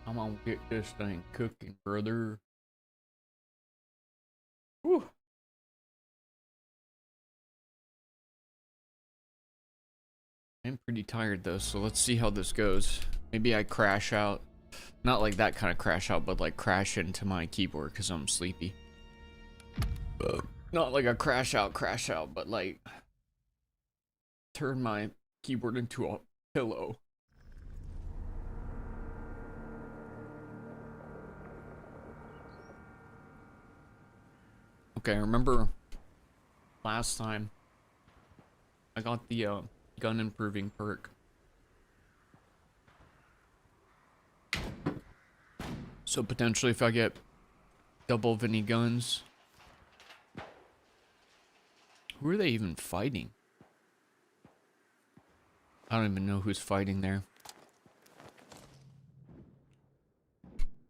I'm gonna get this thing cooking, brother. Whew. I'm pretty tired though, so let's see how this goes. Maybe I crash out. Not like that kind of crash out, but like crash into my keyboard because I'm sleepy. Not like a crash out, but like turn my keyboard into a pillow. Okay, I remember last time I got the gun improving perk. So potentially if I get double Vinny guns. Who are they even fighting? I don't even know who's fighting there.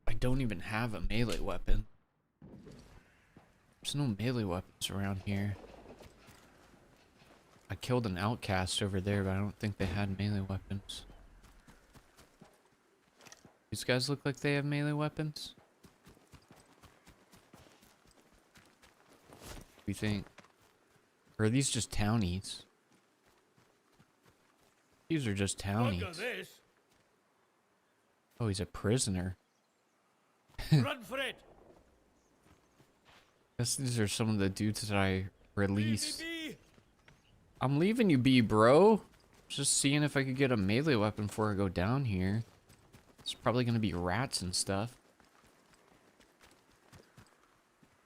I don't even have a melee weapon. There's no melee weapons around here. I killed an outcast over there, but I don't think they had melee weapons. These guys look like they have melee weapons. What do you think? Or are these just townies? These are just townies. Oh, he's a prisoner. Run for it. Guess these are some of the dudes that I released. I'm leaving you be, bro. Just seeing if I could get a melee weapon before I go down here. It's probably gonna be rats and stuff.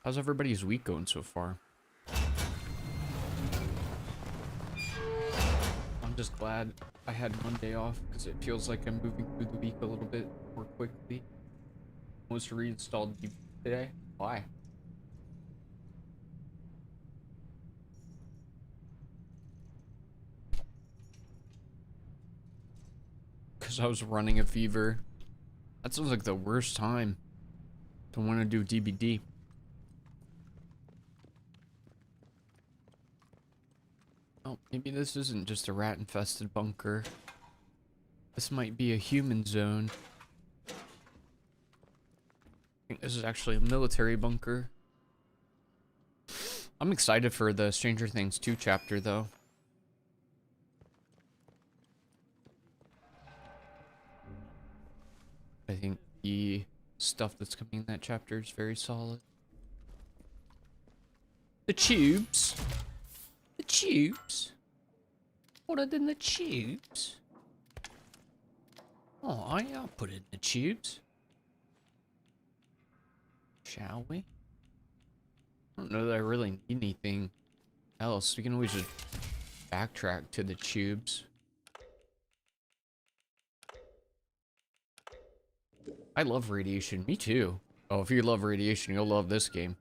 How's everybody's week going so far? I'm just glad I had Monday off because it feels like I'm moving through the week a little bit more quickly. Almost reinstalled today. Why? Because I was running a fever. That sounds like the worst time to want to do DBD. Oh, maybe this isn't just a rat-infested bunker. This might be a human zone. I think this is actually a military bunker. I'm excited for the Stranger Things 2 chapter, though. I think the stuff that's coming in that chapter is very solid. The tubes. The tubes. What are in the tubes? Oh, I'll put it in the tubes. Shall we? I don't know that I really need anything else. We can always just backtrack to the tubes. I love radiation. Me too. Oh, if you love radiation, you'll love this game.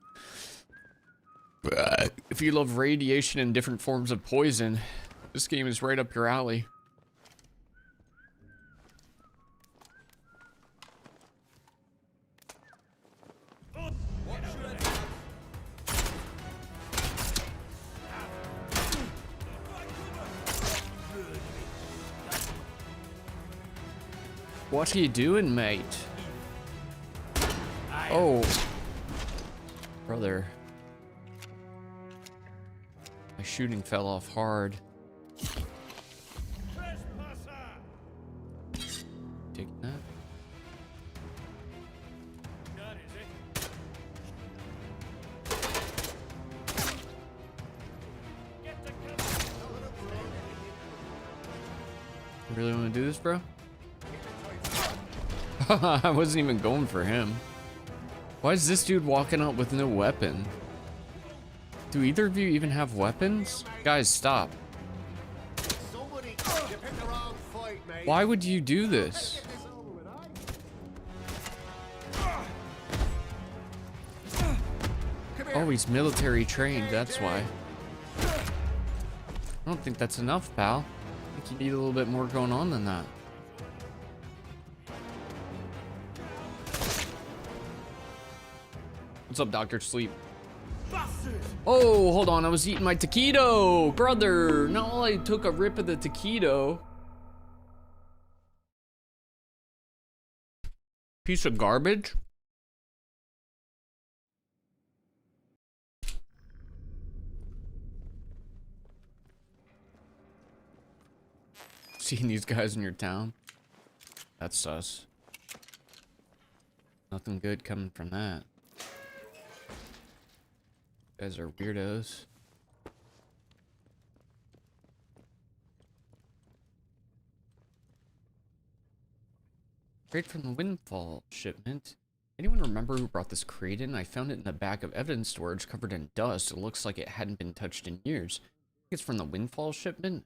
If you love radiation and different forms of poison, this game is right up your alley. What are you doing, mate? Oh, brother. My shooting fell off hard. Taking that. You really want to do this, bro? I wasn't even going for him. Why is this dude walking out with no weapon? Do either of you even have weapons? Guys, stop. Why would you do this? Oh, he's military trained, that's why. I don't think that's enough, pal. I think you need a little bit more going on than that. What's up, Dr. Sleep? Oh, hold on. I was eating my taquito. Brother, not only I took a rip of the taquito. Piece of garbage. Seeing these guys in your town. That's sus. Nothing good coming from that. You guys are weirdos. Crate from the Windfall shipment. Anyone remember who brought this crate in? I found it in the back of evidence storage covered in dust. It looks like it hadn't been touched in years. I think it's from the Windfall shipment?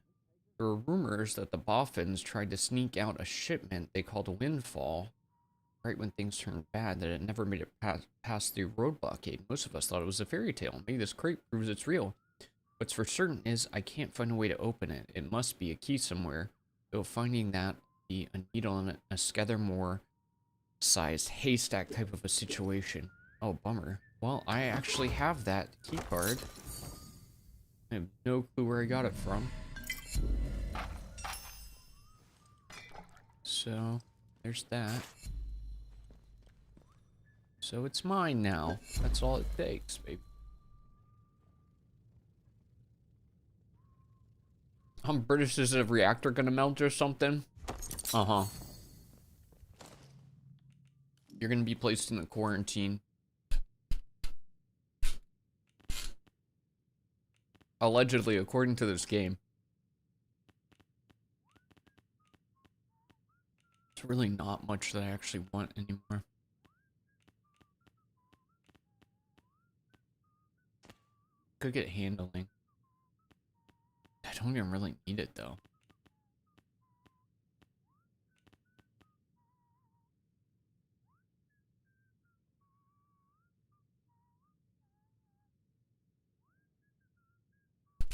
There were rumors that the Boffins tried to sneak out a shipment they called a Windfall right when things turned bad, that it never made it past the road blockade. Most of us thought it was a fairy tale. Maybe this crate proves it's real. What's for certain is I can't find a way to open it. It must be a key somewhere. Though finding that be a needle in a Scathermore sized haystack type of a situation. Oh, bummer. Well, I actually have that key card. I have no clue where I got it from. So, there's that. So it's mine now. That's all it takes, baby. I'm British. Is a reactor gonna melt or something? Uh-huh. You're gonna be placed in the quarantine. Allegedly, according to this game. There's really not much that I actually want anymore. Could get handling. I don't even really need it though.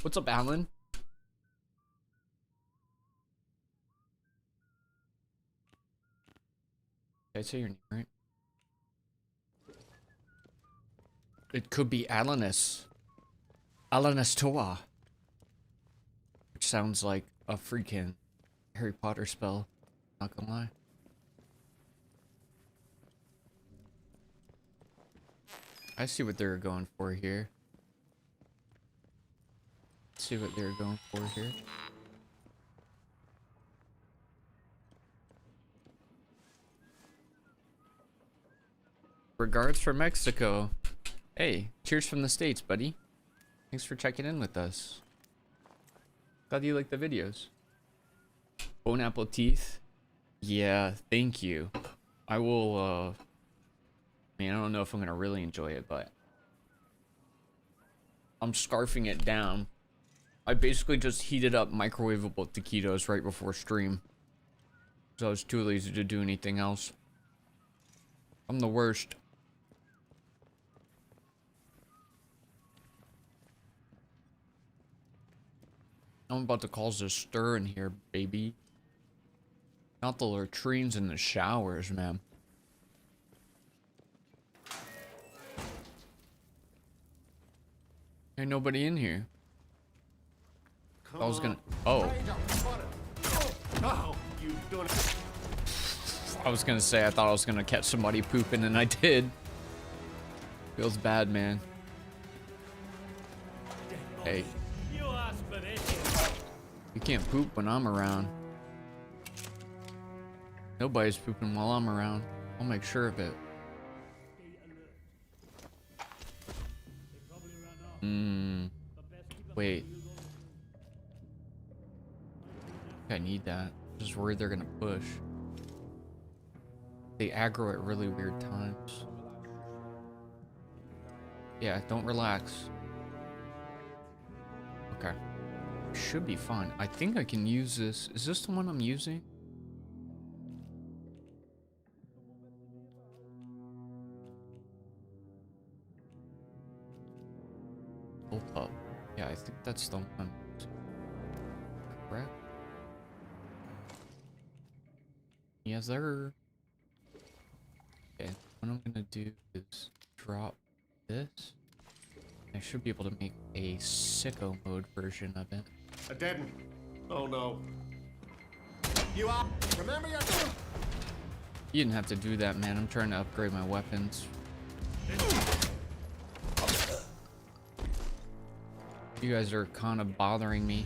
What's up, Alan? Did I say your name right? It could be Alanus. Alanus Toa. Which sounds like a freaking Harry Potter spell. Not gonna lie. I see what they're going for here. See what they're going for here. Regards from Mexico. Hey, cheers from the States, buddy. Thanks for checking in with us. Glad you like the videos. Bone apple teeth. Yeah, thank you. I will, I mean, I don't know if I'm gonna really enjoy it, but I'm scarfing it down. I basically just heated up microwavable taquitos right before stream. So I was too lazy to do anything else. I'm the worst. I'm about to cause a stir in here, baby. Not the latrines and the showers, man. Ain't nobody in here. I was gonna. Oh. I was gonna say, I thought I was gonna catch somebody pooping, and I did. Feels bad, man. Hey. You can't poop when I'm around. Nobody's pooping while I'm around. I'll make sure of it. Wait. I need that. Just worried they're gonna push. They aggro at really weird times. Yeah, don't relax. Okay. Should be fine. I think I can use this. Is this the one I'm using? Hold up. Yeah, I think that's the one. Correct? Yes, sir. Okay, what I'm gonna do is drop this. I should be able to make a sicko mode version of it. A dead one. Oh no. You are. Remember your. You didn't have to do that, man. I'm trying to upgrade my weapons. You guys are kind of bothering me.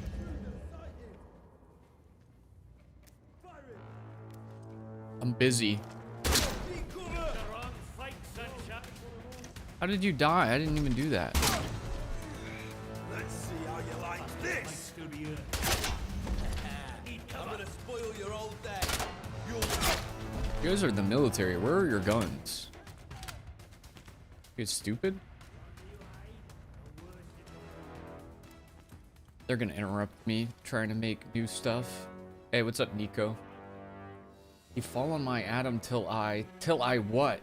I'm busy. How did you die? I didn't even do that. Let's see how you like this. I'm gonna spoil your old day. You guys are the military. Where are your guns? You guys stupid? They're gonna interrupt me trying to make new stuff. Hey, what's up, Nico? You fall on my Atom till I what?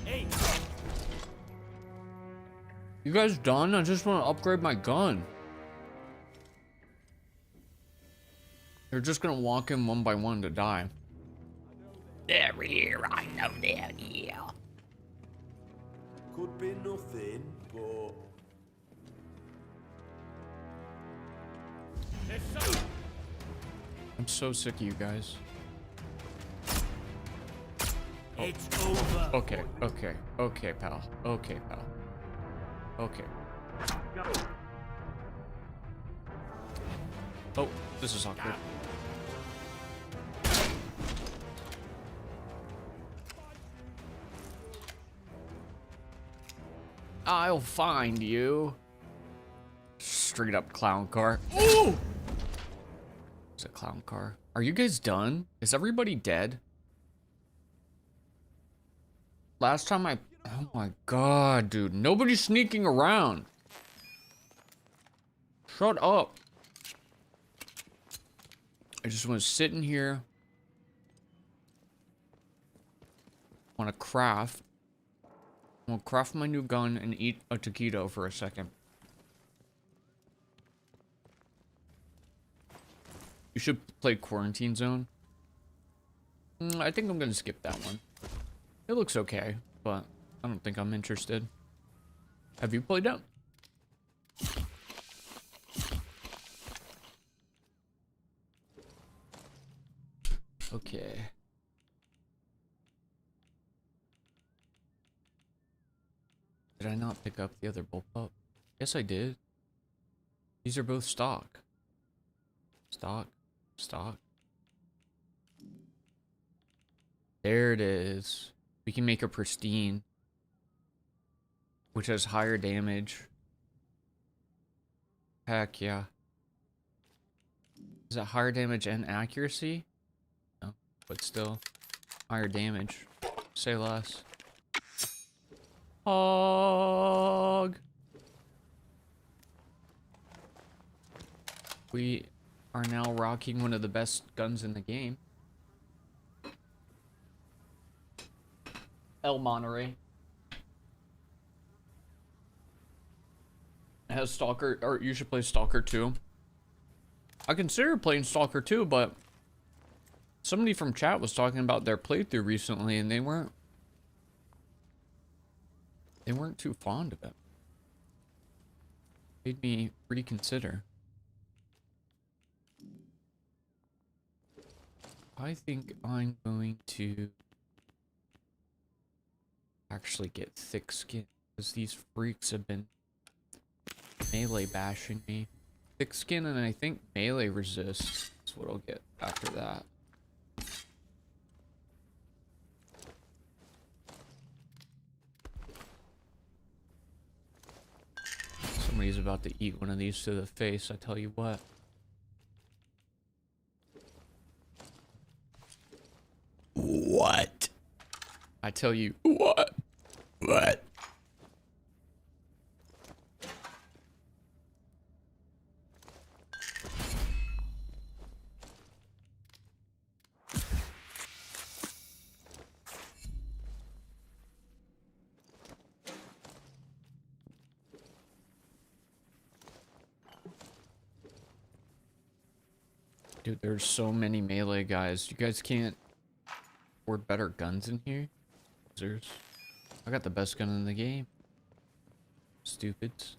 Hey, You guys done? I just want to upgrade my gun. They're just gonna walk in one by one to die. They're here, I know they're here. Could be nothing, but I'm so sick of you guys. it's over. Okay, okay, okay, pal. Okay, pal. Okay. Oh, this is awkward. I'll find you. Straight up clown car. Ooh! It's a clown car. Are you guys done? Is everybody dead? Last time I... Oh my god, dude. Nobody's sneaking around. Shut up. I just want to sit in here. Want to craft. I'm gonna craft my new gun and eat a taquito for a second. You should play Quarantine Zone. I think I'm gonna skip that one. It looks okay, but I don't think I'm interested. Have you played it? Okay. Did I not pick up the other bullpup? Yes, I did. These are both stock. Stock. Stock. There it is. We can make a pristine, which has higher damage. Heck yeah. Is it higher damage and accuracy? No, but still higher damage. Say less. Hog. We are now rocking one of the best guns in the game. El Monterey. It has Stalker, or you should play Stalker 2. I consider playing Stalker 2, but somebody from chat was talking about their playthrough recently, and they weren't too fond of it. Made me reconsider. I think I'm going to actually get thick skin, because these freaks have been melee bashing me. Thick skin and I think melee resist is what I'll get after that. Somebody's about to eat one of these to the face, I tell you what. What? I tell you what? What? Dude, there's so many melee guys. You guys can't afford better guns in here? Losers. I got the best gun in the game. Stupids.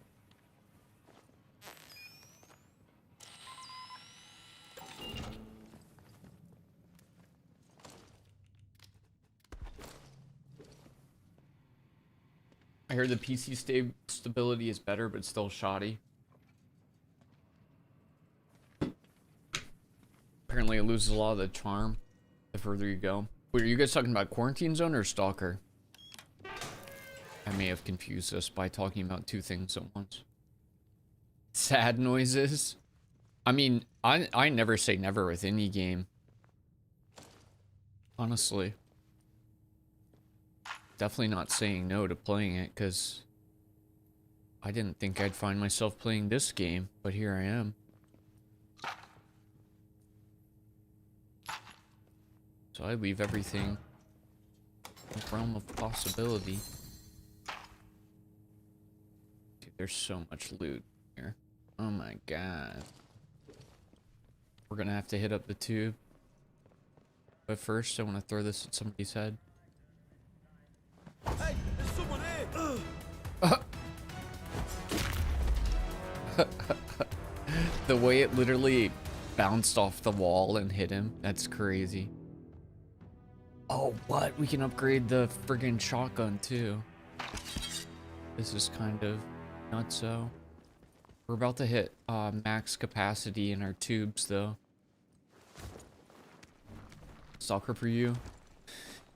I heard the PC stability is better, but still shoddy. Apparently it loses a lot of the charm the further you go. Wait, are you guys talking about Quarantine Zone or Stalker? I may have confused us by talking about two things at once. Sad noises? I mean, I never say never with any game. Honestly. Definitely not saying no to playing it, because I didn't think I'd find myself playing this game, but here I am. So I leave everything in the realm of possibility. Dude, there's so much loot here. Oh my god. We're gonna have to hit up the tube. But first, I want to throw this at somebody's head. Hey, there's someone here. The way it literally bounced off the wall and hit him, that's crazy. Oh, what? We can upgrade the friggin' shotgun too. This is kind of nutso. We're about to hit max capacity in our tubes though. Stalker for you?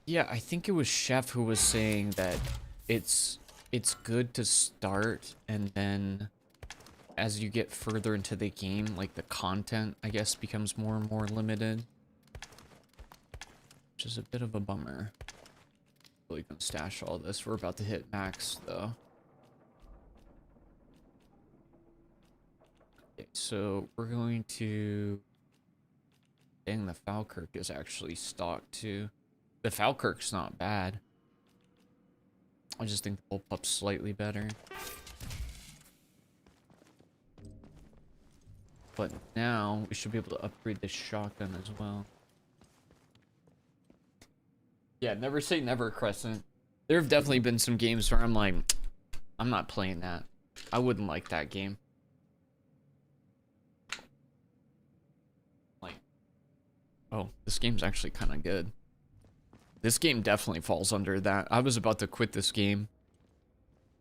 Yeah, I think it was Chef who was saying that it's good to start, and then as you get further into the game, like the content, I guess, becomes more and more limited. Which is a bit of a bummer. Really gonna stash all this. We're about to hit max though. Okay, so we're going to... Dang, the Falkirk is actually stocked too. The Falkirk's not bad. I just think the bullpup's slightly better. But now we should be able to upgrade the shotgun as well. Yeah, never say never, Crescent. There have definitely been some games where I'm like, I'm not playing that. I wouldn't like that game. Like, oh, this game's actually kind of good. This game definitely falls under that. I was about to quit this game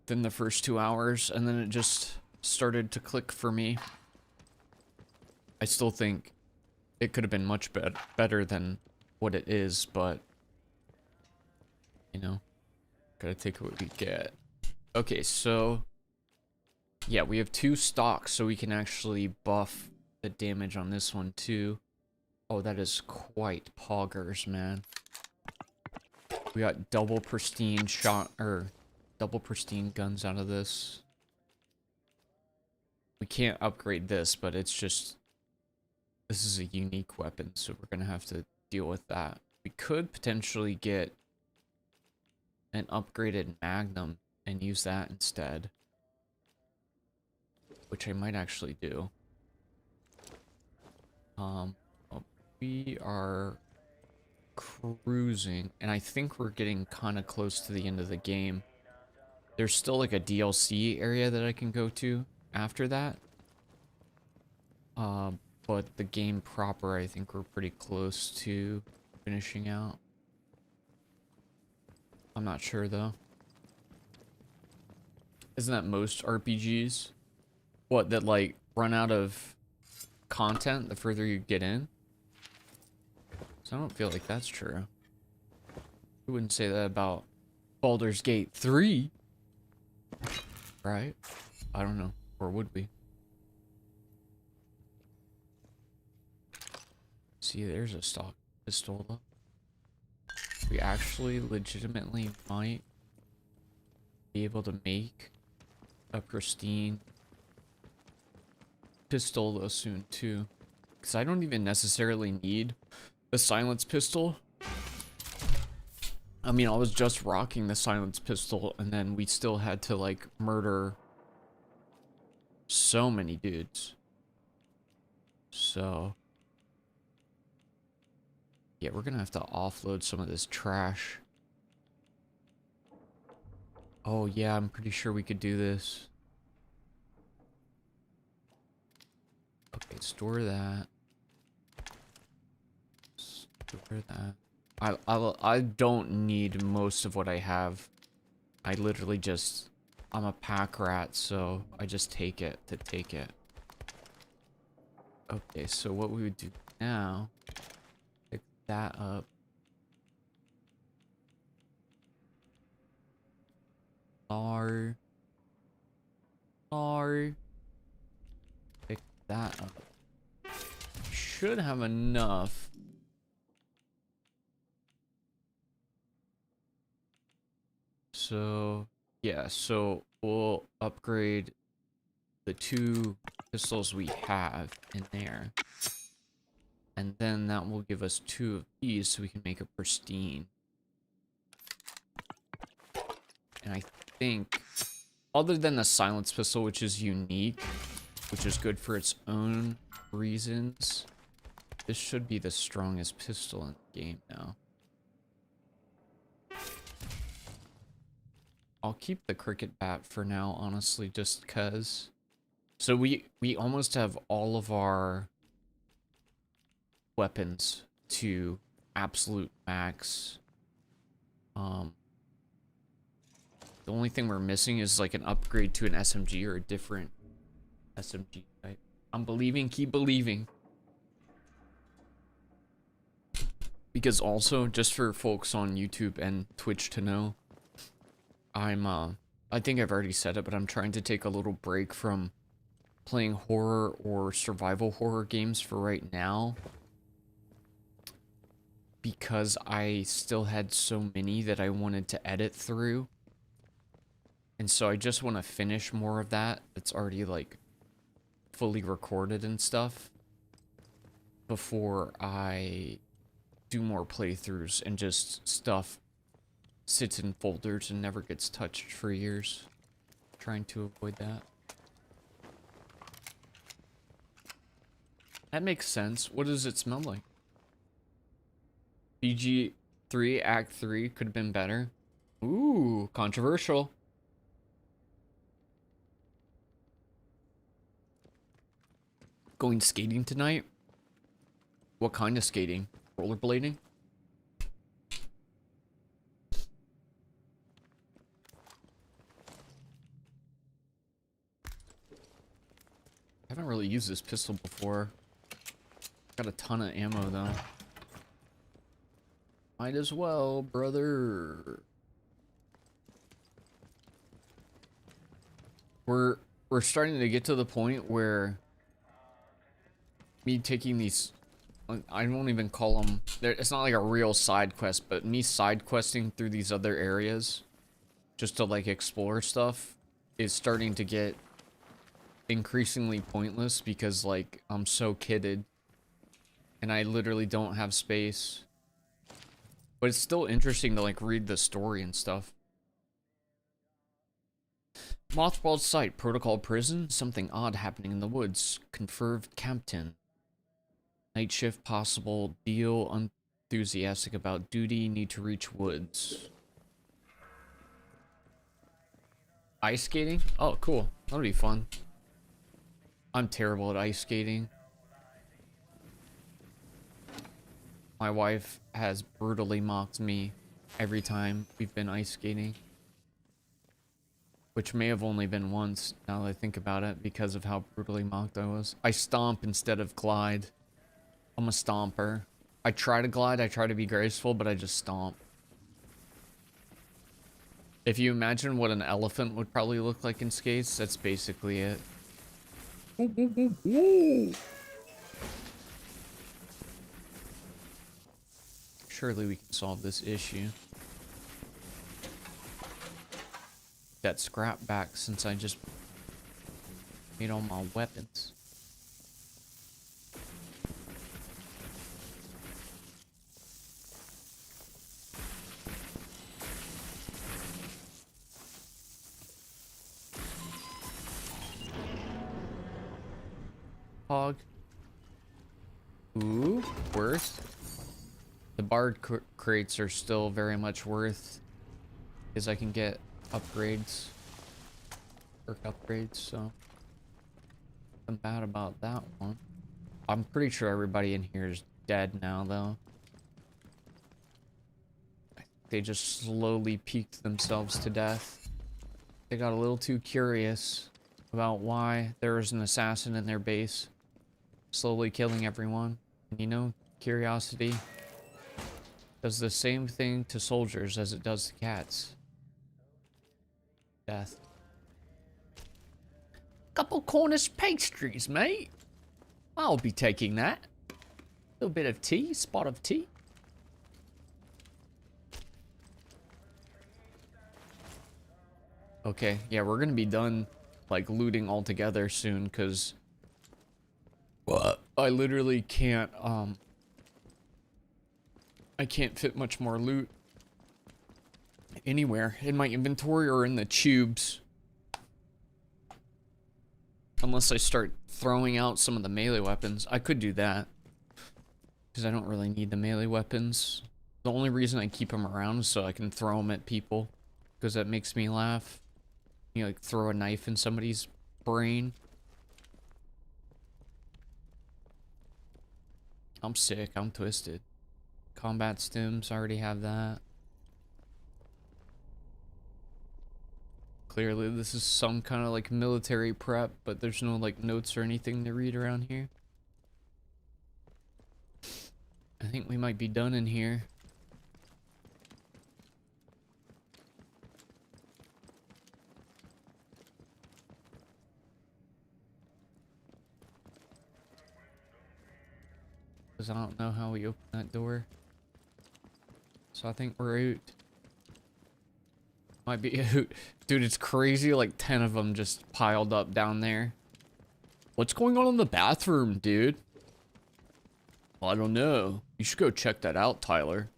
within the first 2 hours, and then it just started to click for me. I still think it could have been much better than what it is, but, you know, gotta take what we get. Okay, so, yeah, we have 2 stocks, so we can actually buff the damage on this one, too. Oh, that is quite poggers, man. We got double pristine double pristine guns out of this. We can't upgrade this, but it's just... This is a unique weapon, so we're gonna have to deal with that. We could potentially get an upgraded Magnum and use that instead. Which I might actually do. We are cruising, and I think we're getting kind of close to the end of the game. There's still like a DLC area that I can go to after that. But the game proper, I think we're pretty close to finishing out. I'm not sure though. Isn't that most RPGs? What, that like run out of content the further you get in? So I don't feel like that's true. We wouldn't say that about Baldur's Gate 3. Right? I don't know. Or would we? See, there's a stock pistol though. We actually legitimately might be able to make a pristine pistol though soon too. Because I don't even necessarily need the silence pistol. I mean, I was just rocking the silence pistol, and then we still had to like murder so many dudes. So yeah, we're gonna have to offload some of this trash. Oh yeah, I'm pretty sure we could do this. Okay, store that. Store that. I don't need most of what I have I literally just, I'm a pack rat, so I just take it to take it. Okay, so what we would do now, pick that up. R. Pick that up. Should have enough. So, yeah, so we'll upgrade the 2 pistols we have in there. And then that will give us 2 of these so we can make a pristine. And I think, other than the silence pistol, which is unique, which is good for its own reasons, this should be the strongest pistol in the game now. I'll keep the cricket bat for now, honestly, just cuz. So we almost have all of our weapons to absolute max. The only thing we're missing is like an upgrade to an SMG or a different SMG type. I'm believing, keep believing. Because also, just for folks on YouTube and Twitch to know, I think I've already said it, but I'm trying to take a little break from playing horror or survival horror games for right now. Because I still had so many that I wanted to edit through. And so I just want to finish more of that. It's already like fully recorded and stuff before I do more playthroughs, and just stuff sits in folders and never gets touched for years. Trying to avoid that. That makes sense. What does it smell like? BG3 Act 3 could have been better. Ooh, controversial. Going skating tonight? What kind of skating? Rollerblading? I haven't really used this pistol before. Got a ton of ammo though. Might as well, brother. We're starting to get to the point where me taking these, I won't even call them, it's not like a real side quest, but me side questing through these other areas just to like explore stuff is starting to get increasingly pointless, because like I'm so kitted and I literally don't have space. But it's still interesting to like read the story and stuff. Mothballed site, protocol prison, something odd happening in the woods. Confirmed captain. Night shift possible, deal enthusiastic about duty, need to reach woods. Ice skating? Oh, cool. That'll be fun. I'm terrible at ice skating. My wife has brutally mocked me every time we've been ice skating. Which may have only been once, now that I think about it, because of how brutally mocked I was. I stomp instead of glide. I'm a stomper. I try to glide, I try to be graceful, but I just stomp. If you imagine what an elephant would probably look like in skates, that's basically it. Surely we can solve this issue. That scrap back since I just made all my weapons. Hog. Ooh, worth. The bard crates are still very much worth, because I can get upgrades, perk upgrades, so nothing bad about that one. I'm pretty sure everybody in here is dead now, though. I they just slowly peeked themselves to death. They got a little too curious about why there was an assassin in their base, slowly killing everyone. And you know, curiosity does the same thing to soldiers as it does to cats. Death. Couple Cornish pastries, mate. I'll be taking that. A little bit of tea, spot of tea. Okay, yeah, we're gonna be done, like, looting altogether soon, because I literally can't, I can't fit much more loot anywhere in my inventory or in the tubes. Unless I start throwing out some of the melee weapons. I could do that, because I don't really need the melee weapons. The only reason I keep them around is so I can throw them at people, because that makes me laugh. You like throw a knife in somebody's brain. I'm sick, I'm twisted. Combat stims, I already have that. Clearly this is some kind of like military prep, but there's no like notes or anything to read around here. I think we might be done in here. Because I don't know how we open that door. So I think we're out. Might be out. Dude, it's crazy. Like 10 of them just piled up down there. What's going on in the bathroom, dude? Well, I don't know. You should go check that out, Tyler.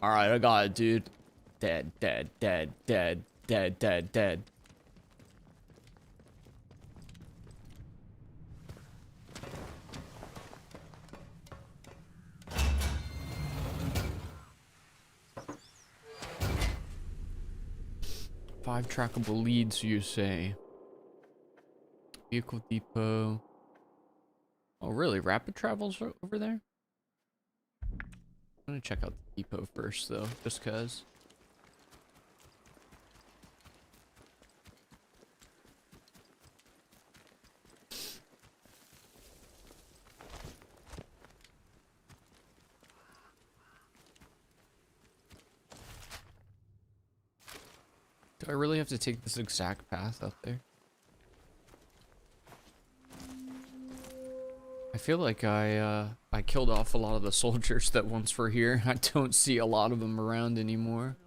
Alright, I got it, dude. Dead, dead, dead, dead, dead, dead, dead. Five trackable leads, you say? Vehicle depot. Oh, really? Rapid travel's over there? I'm gonna check out the depot first, though, just cause. Do I really have to take this exact path up there? I feel like I killed off a lot of the soldiers that once were here. I don't see a lot of them around anymore.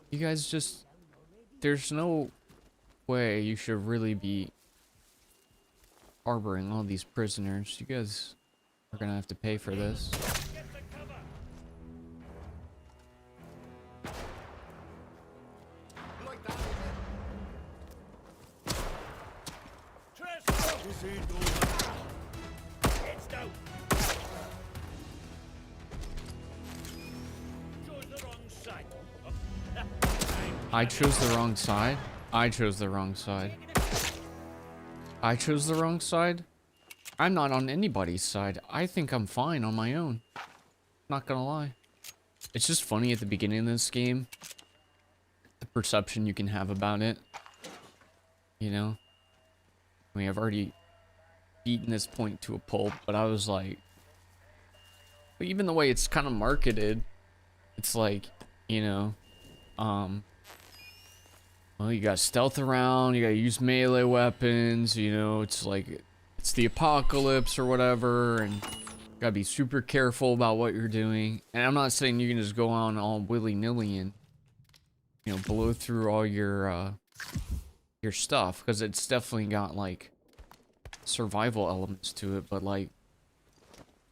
You guys just... There's no way you should really be harboring all these prisoners. You guys are gonna have to pay for this. I chose the wrong side. I chose the wrong side. I chose the wrong side. I'm not on anybody's side. I think I'm fine on my own. Not gonna lie. It's just funny at the beginning of this game, the perception you can have about it. You know? I mean, I've already beaten this point to a pulp, but I was like... But even the way it's kind of marketed, it's like, you know, well, you got stealth around, you gotta use melee weapons, you know, it's like, it's the apocalypse or whatever, and you gotta be super careful about what you're doing. And I'm not saying you can just go on all willy-nilly and, you know, blow through all your stuff, because it's definitely got, like, survival elements to it, but, like,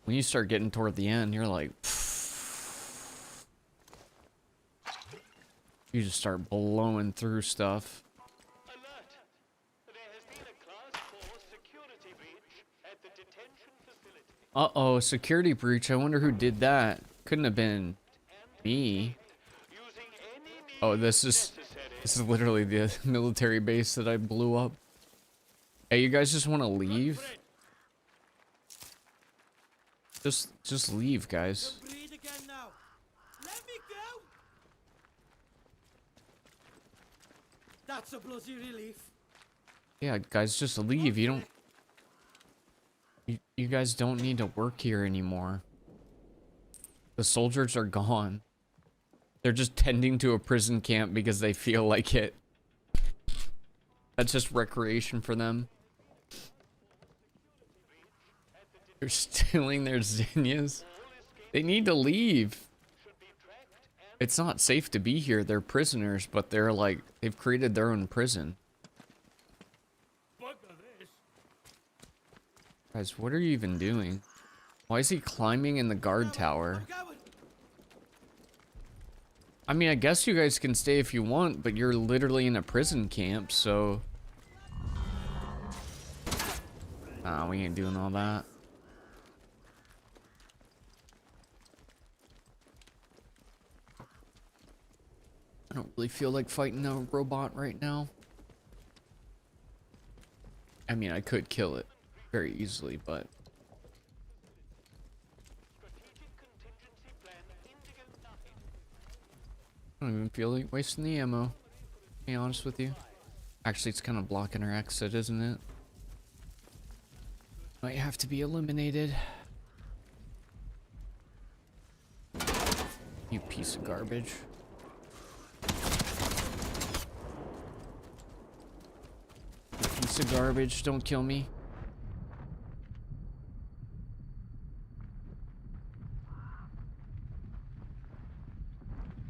when you start getting toward the end, you're like, you just start blowing through stuff. Alert! There has been a Class 4 security breach at the detention facility. Uh-oh, security breach. I wonder who did that. Couldn't have been me. Oh, this is literally the military base that I blew up. Hey, you guys just want to leave? Just leave, guys. Breathe again now. a bloody relief. Yeah, guys, just leave. You don't... You guys don't need to work here anymore. The soldiers are gone. They're just tending to a prison camp because they feel like it. That's just recreation for them. They're stealing their zinnias. They need to leave. It's not safe to be here. They're prisoners, but they're like, they've created their own prison. Guys, what are you even doing? Why is he climbing in the guard tower? I mean, I guess you guys can stay if you want, but you're literally in a prison camp, so... Nah, we ain't doing all that. I don't really feel like fighting a robot right now. I mean, I could kill it very easily, but... I don't even feel like wasting the ammo, to be honest with you. Actually, it's kind of blocking our exit, isn't it? Might have to be eliminated. You piece of garbage. You piece of garbage, don't kill me.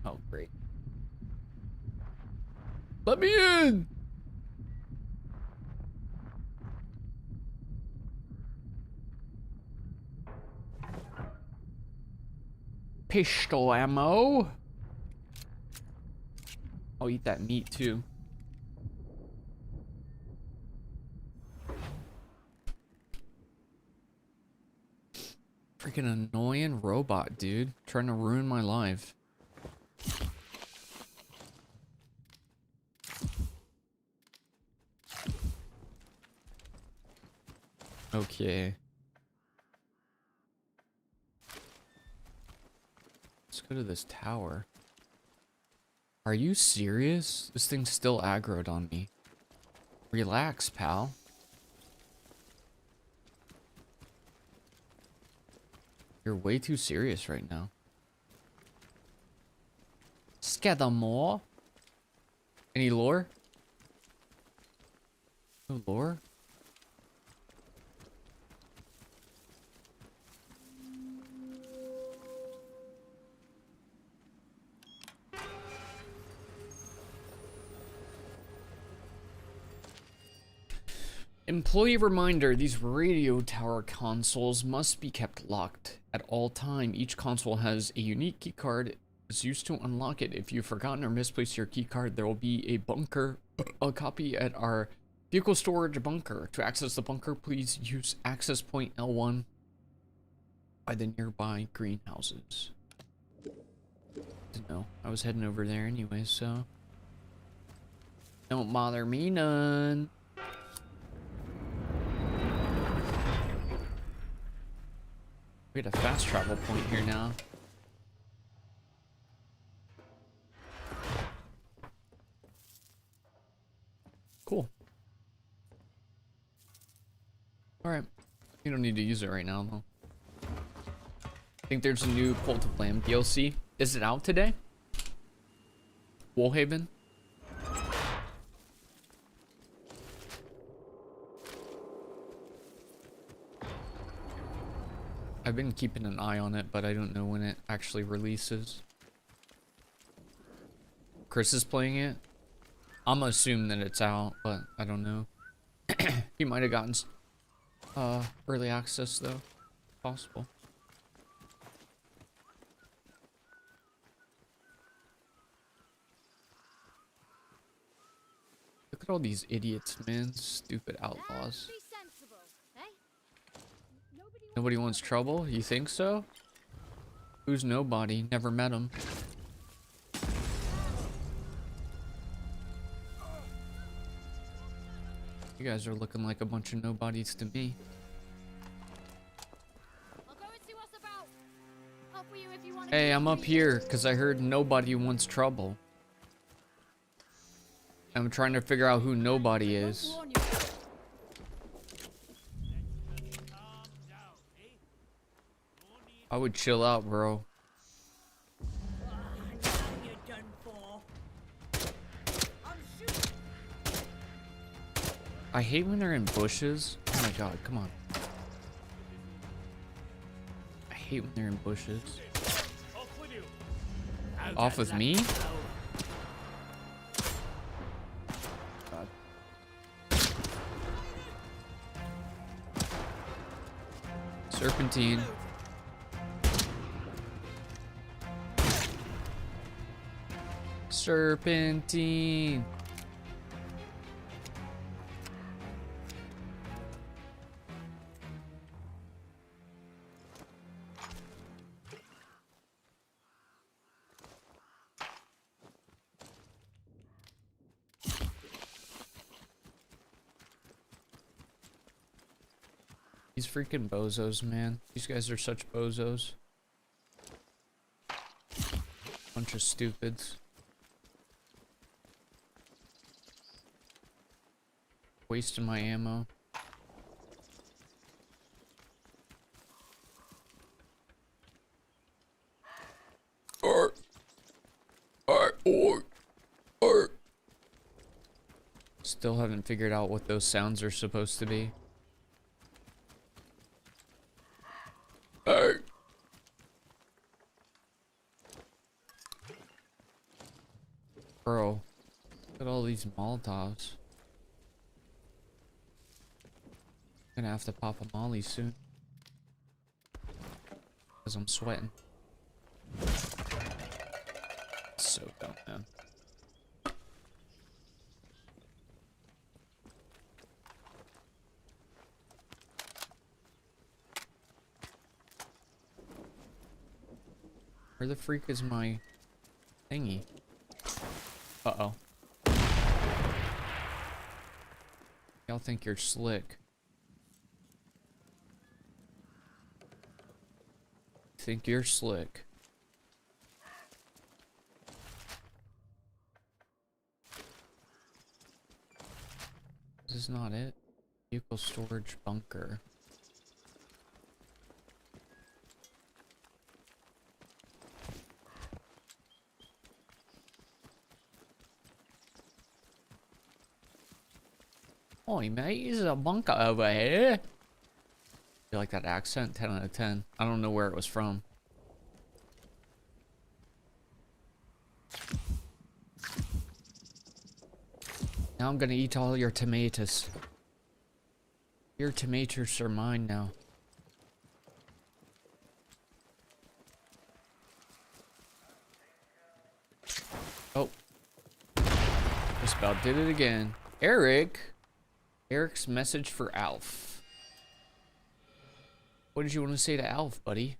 Oh, great. Let me in! Pistol ammo. I'll eat that meat too. Freaking annoying robot, dude. Trying to ruin my life. Okay. Let's go to this tower. Are you serious? This thing's still aggroed on me. Relax, pal. You're way too serious right now. Scathamore. Any lore? No lore? Employee reminder, these radio tower consoles must be kept locked at all time. Each console has a unique key card. It's used to unlock it. If you've forgotten or misplaced your key card, there will be a bunker, a copy at our vehicle storage bunker. To access the bunker, please use access point L1 by the nearby greenhouses. Didn't know. I was heading over there anyway, so don't bother me none. We got a fast travel point here now. Cool. Alright. You don't need to use it right now, though. I think there's a new Cult of Lamb DLC. Is it out today? Woolhaven? I've been keeping an eye on it, but I don't know when it actually releases. Chris is playing it. I'm assuming that it's out, but I don't know. He might have gotten early access though. Possible. Look at all these idiots, man. Stupid outlaws. Nobody wants trouble? You think so? Who's nobody? Never met him. You guys are looking like a bunch of nobodies to me. Hey, I'm up here because I heard nobody wants trouble. I'm trying to figure out who nobody is. Calm down, eh? I would chill out, bro. Now you're done for. I'm shooting. I hate when they're in bushes. Oh my god, come on. I hate when they're in bushes. Off with you. Off with me? God. Serpentine. Serpentine. These freaking bozos, man. These guys are such bozos. Bunch of stupids. Wasting my ammo. Still haven't figured out what those sounds are supposed to be. Bro, look at all these Molotovs. Gonna have to pop a molly soon. Cause I'm sweating. So dumb, man. Where the freak is my thingy? Uh-oh. Y'all think you're slick. Think you're slick. This is not it. Vehicle storage bunker. Oi, mate, there's a bunker over here. You like that accent? 10 out of 10. I don't know where it was from. Now I'm gonna eat all your tomatoes. Your tomatoes are mine now. Oh. Just about did it again. Eric. Eric's message for Alf. What did you want to say to Alf, buddy?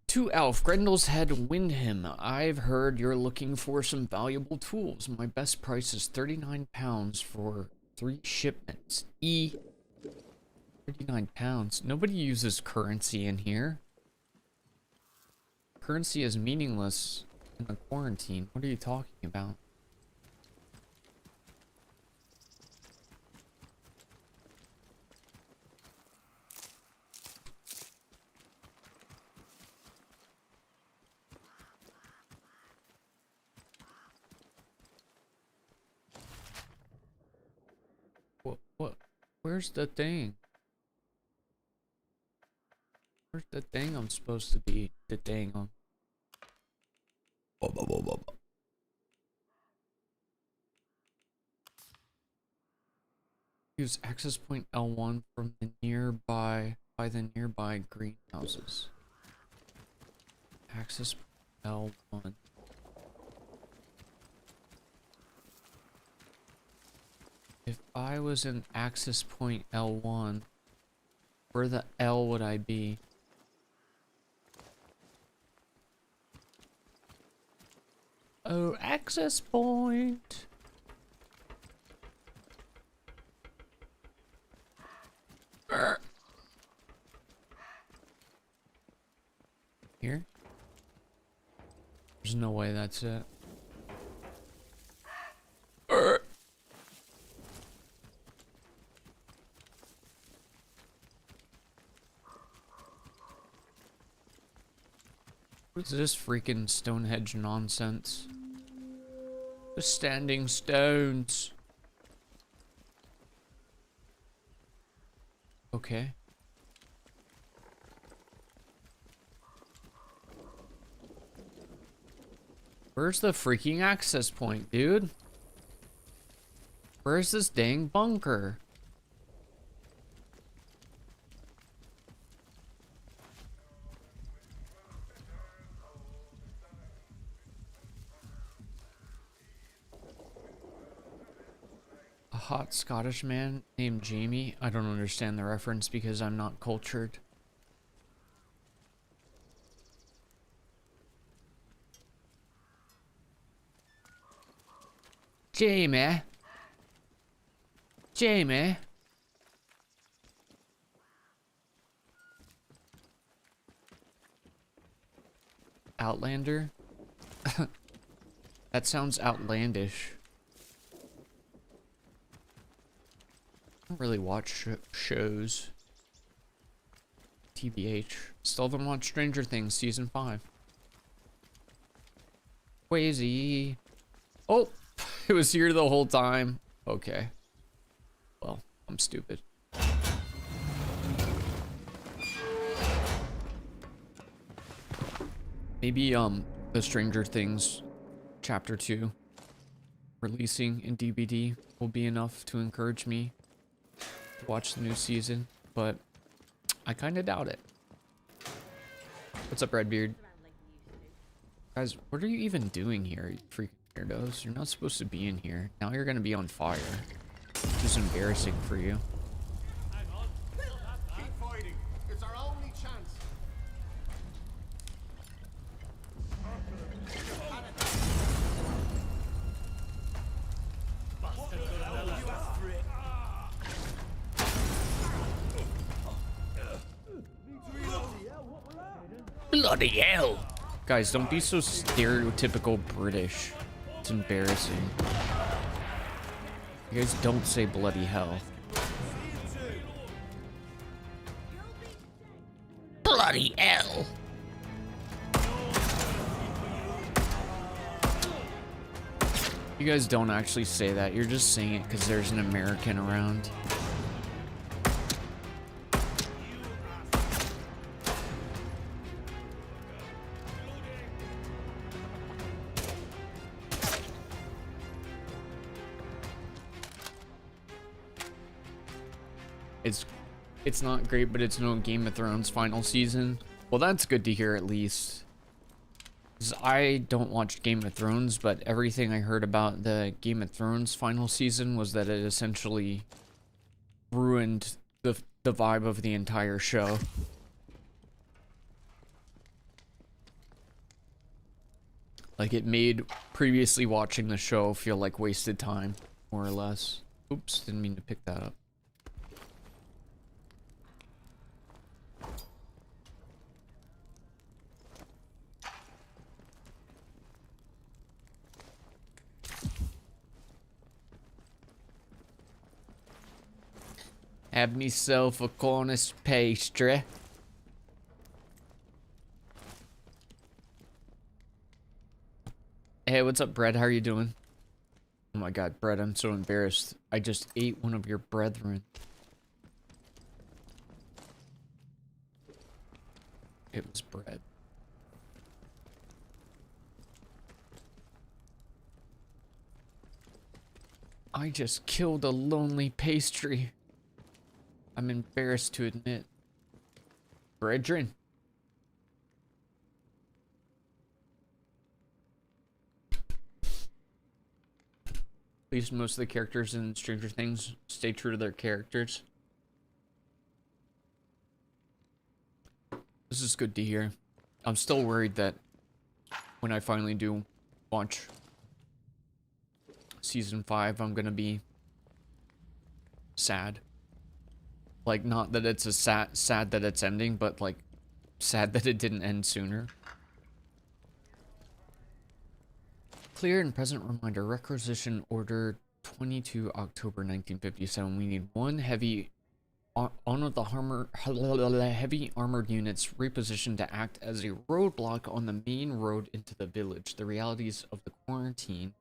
To Alf, Grendel's head, win him. I've heard you're looking for some valuable tools. My best price is £39 for 3 shipments. 39 pounds. Nobody uses currency in here. Currency is meaningless in the quarantine. What are you talking about? What? Where's the thing? Where's the thing I'm supposed to be? The thing on. Use access point L1 from the nearby greenhouses. Access L1. If I was in access point L1, where the L would I be? Oh, access point. Here? There's no way that's it. What's this freaking Stonehenge nonsense? The standing stones. Okay. Where's the freaking access point, dude? Where's this dang bunker? A hot Scottish man named Jamie? I don't understand the reference because I'm not cultured. Jamie? Jamie? Outlander? That sounds outlandish. I don't really watch shows. TBH. Still haven't watched Stranger Things Season 5. Quasi. Oh! It was here the whole time. Okay. Well, I'm stupid. Maybe, the Stranger Things Chapter 2 releasing in DVD will be enough to encourage me to watch the new season, but I kinda doubt it. What's up, Redbeard? Guys, what are you even doing here, you freaking weirdos? You're not supposed to be in here. Now you're gonna be on fire. Which is embarrassing for you. Keep fighting. It's our only chance. Bloody hell! Guys, don't be so stereotypical British. It's embarrassing. You guys don't say bloody hell. Bloody hell! You guys don't actually say that. You're just saying it because there's an American around. It's not great, but it's no Game of Thrones final season. Well, that's good to hear at least. 'Cause I don't watch Game of Thrones, but everything I heard about the Game of Thrones final season was that it essentially ruined the vibe of the entire show. Like, it made previously watching the show feel like wasted time, more or less. Oops, didn't mean to pick that up. Have myself a Cornish pastry. Hey, what's up, Brett? How are you doing? Oh my god, Brett, I'm so embarrassed. I just ate one of your brethren. It was bread. I just killed a lonely pastry. I'm embarrassed to admit. Brethren. At least most of the characters in Stranger Things stay true to their characters. This is good to hear. I'm still worried that when I finally do watch season 5, I'm gonna be sad. Like, not that it's a sad that it's ending, but like sad that it didn't end sooner. Clear and present reminder. Requisition order 22 October 1957. We need one heavy one of the heavy armored units repositioned to act as a roadblock on the main road into the village. The realities of the quarantine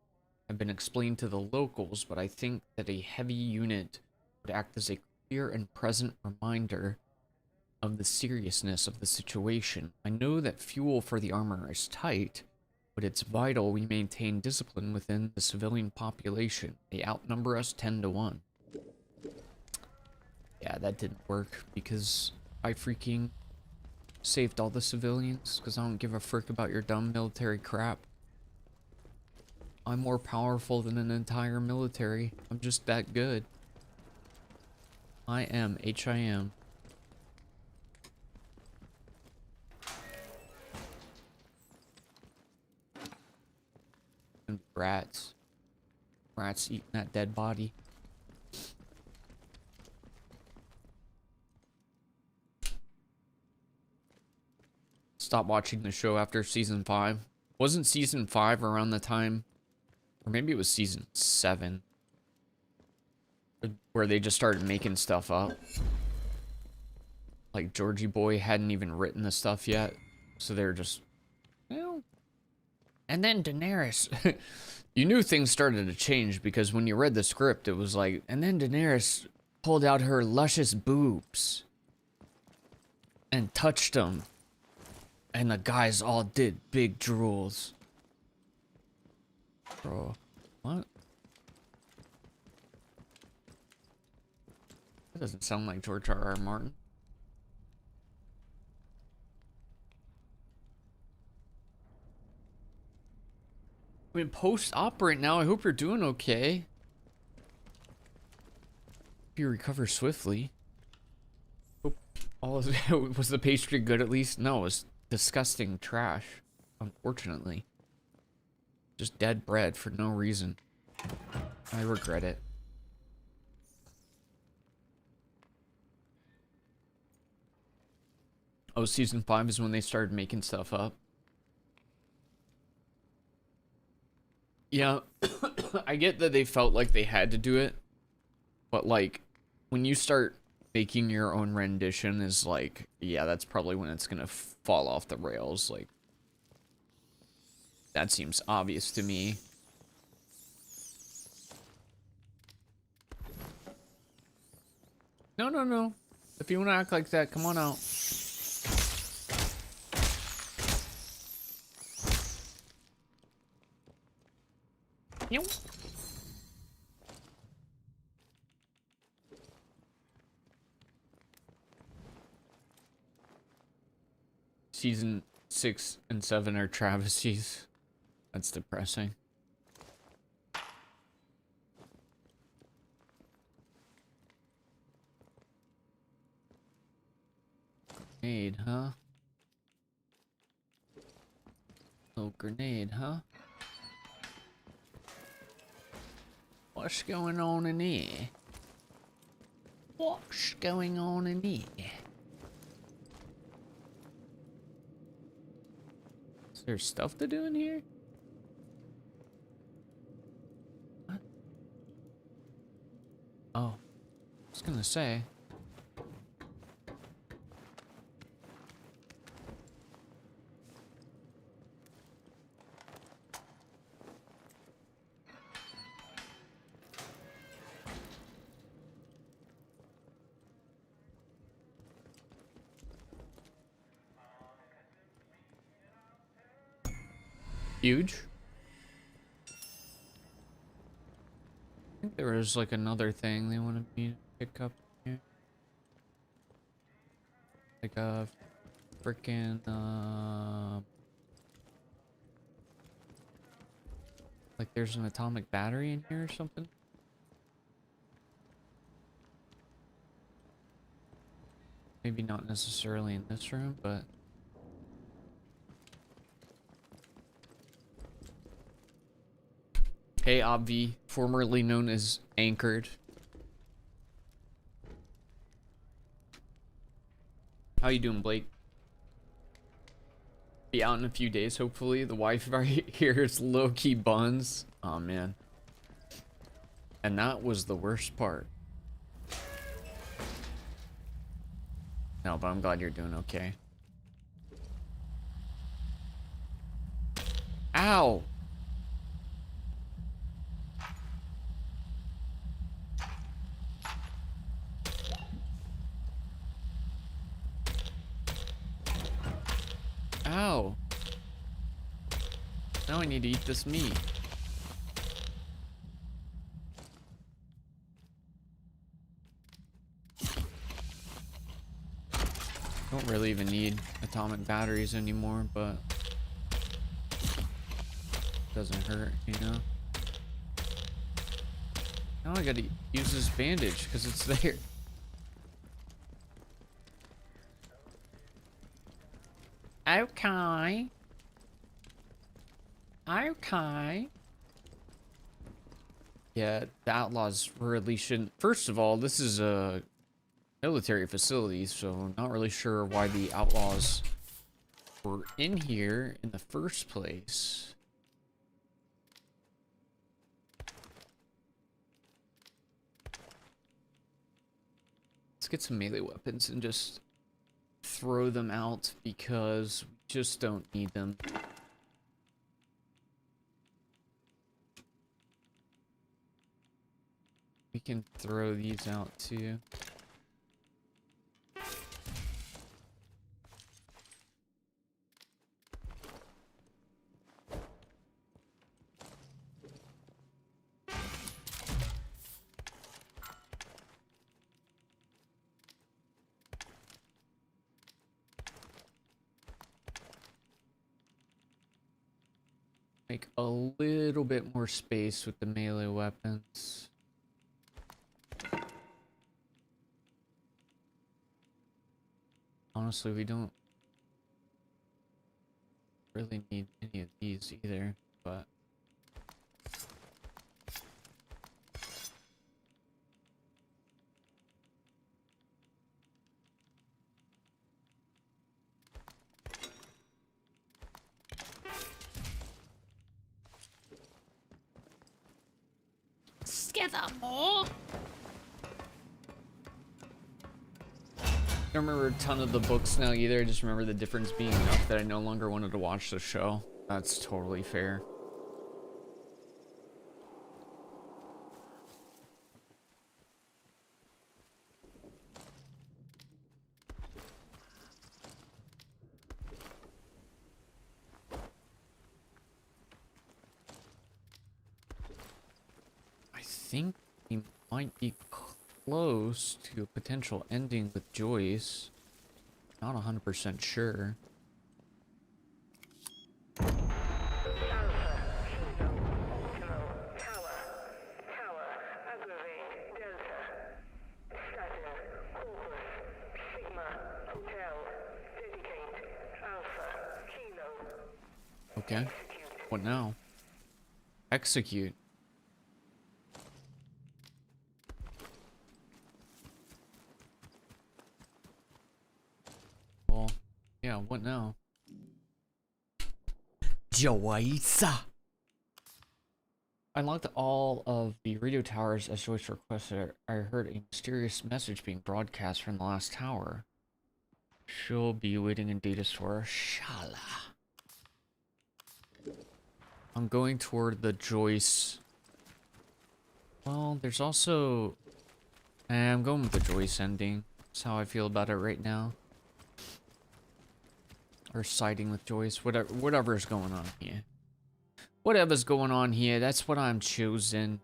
have been explained to the locals, but I think that a heavy unit would act as a clear and present reminder of the seriousness of the situation. I know that fuel for the armor is tight, but it's vital we maintain discipline within the civilian population. They outnumber us 10 to 1. Yeah, that didn't work because I freaking saved all the civilians because I don't give a frick about your dumb military crap. I'm more powerful than an entire military. I'm just that good. I am HIM. And rats. Rats eating that dead body. Stop watching the show after season 5. Wasn't season 5 around the time, or maybe it was season 7, where they just started making stuff up? Like Georgie Boy hadn't even written the stuff yet, so they're just, well. And then Daenerys, you knew things started to change because when you read the script, it was like, and then Daenerys pulled out her luscious boobs and touched them. And the guys all did big drools. Bro, what? That doesn't sound like George R.R. Martin. I mean, post-op right now. I hope you're doing okay. Hope you recover swiftly. Hope all of was the pastry good at least? No, it was disgusting trash, unfortunately. Just dead bread for no reason. I regret it. Oh, season 5 is when they started making stuff up. Yeah, I get that they felt like they had to do it, but like, when you start making your own rendition is like, yeah, that's probably when it's gonna fall off the rails. Like, that seems obvious to me. No, no, no. If you want to act like that, come on out. Yep. Season 6 and 7 are travesties. That's depressing. Grenade, huh? Little grenade, huh? What's going on in here? What's going on in here? Is there stuff to do in here? What? Oh, I was gonna say. Huge. I think there was like another thing they wanted me to pick up here. Like a freaking like there's an atomic battery in here or something. Maybe not necessarily in this room, but hey, Obvi, formerly known as Anchored. How you doing, Blake? Be out in a few days, hopefully. The wife right here is low-key buns. Oh, man. And that was the worst part. No, but I'm glad you're doing okay. Ow! Ow! Now I need to eat this meat. Don't really even need atomic batteries anymore, but doesn't hurt, you know? Now I gotta use this bandage because it's there. Okay. Okay. Yeah, the outlaws really shouldn't. First of all, this is a military facility, so not really sure why the outlaws were in here in the first place. Let's get some melee weapons and just throw them out because we just don't need them. We can throw these out too. Make a little bit more space with the melee weapons. Honestly, we don't really need any of these either, but Skithermore. I don't remember a ton of the books now either. I just remember the difference being enough that I no longer wanted to watch the show. That's totally fair. I think we might be close to a potential ending with Joyce. Not 100% sure. Okay. What now? Execute. Well, yeah, what now? Joyce! I unlocked all of the radio towers as Joyce requested. I heard a mysterious message being broadcast from the last tower. She'll be waiting in data store. Shala. I'm going toward the Joyce. Well, there's also... I'm going with the Joyce ending. That's how I feel about it right now. Or siding with Joyce. Whatever's going on here. Whatever's going on here, that's what I'm choosing.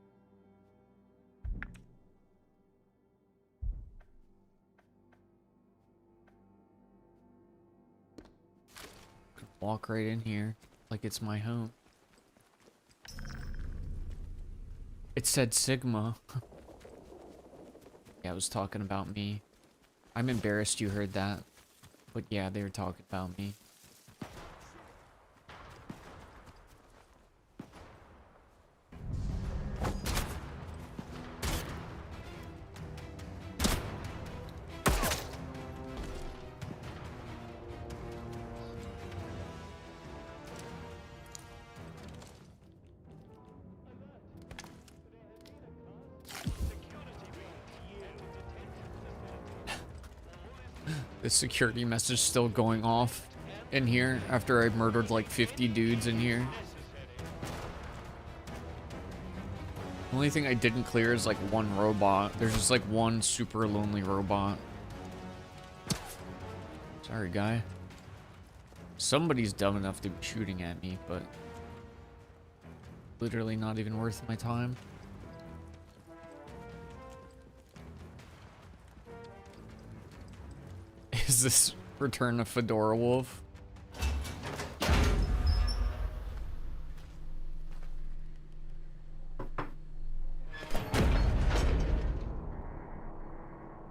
Walk right in here like it's my home. It said Sigma. Yeah, it was talking about me. I'm embarrassed you heard that. But yeah, they were talking about me. The security message still going off in here after I murdered like 50 dudes in here. The only thing I didn't clear is like one robot. There's just like one super lonely robot. Sorry, guy. Somebody's dumb enough to be shooting at me, but literally not even worth my time. Is this Return of Fedora Wolf?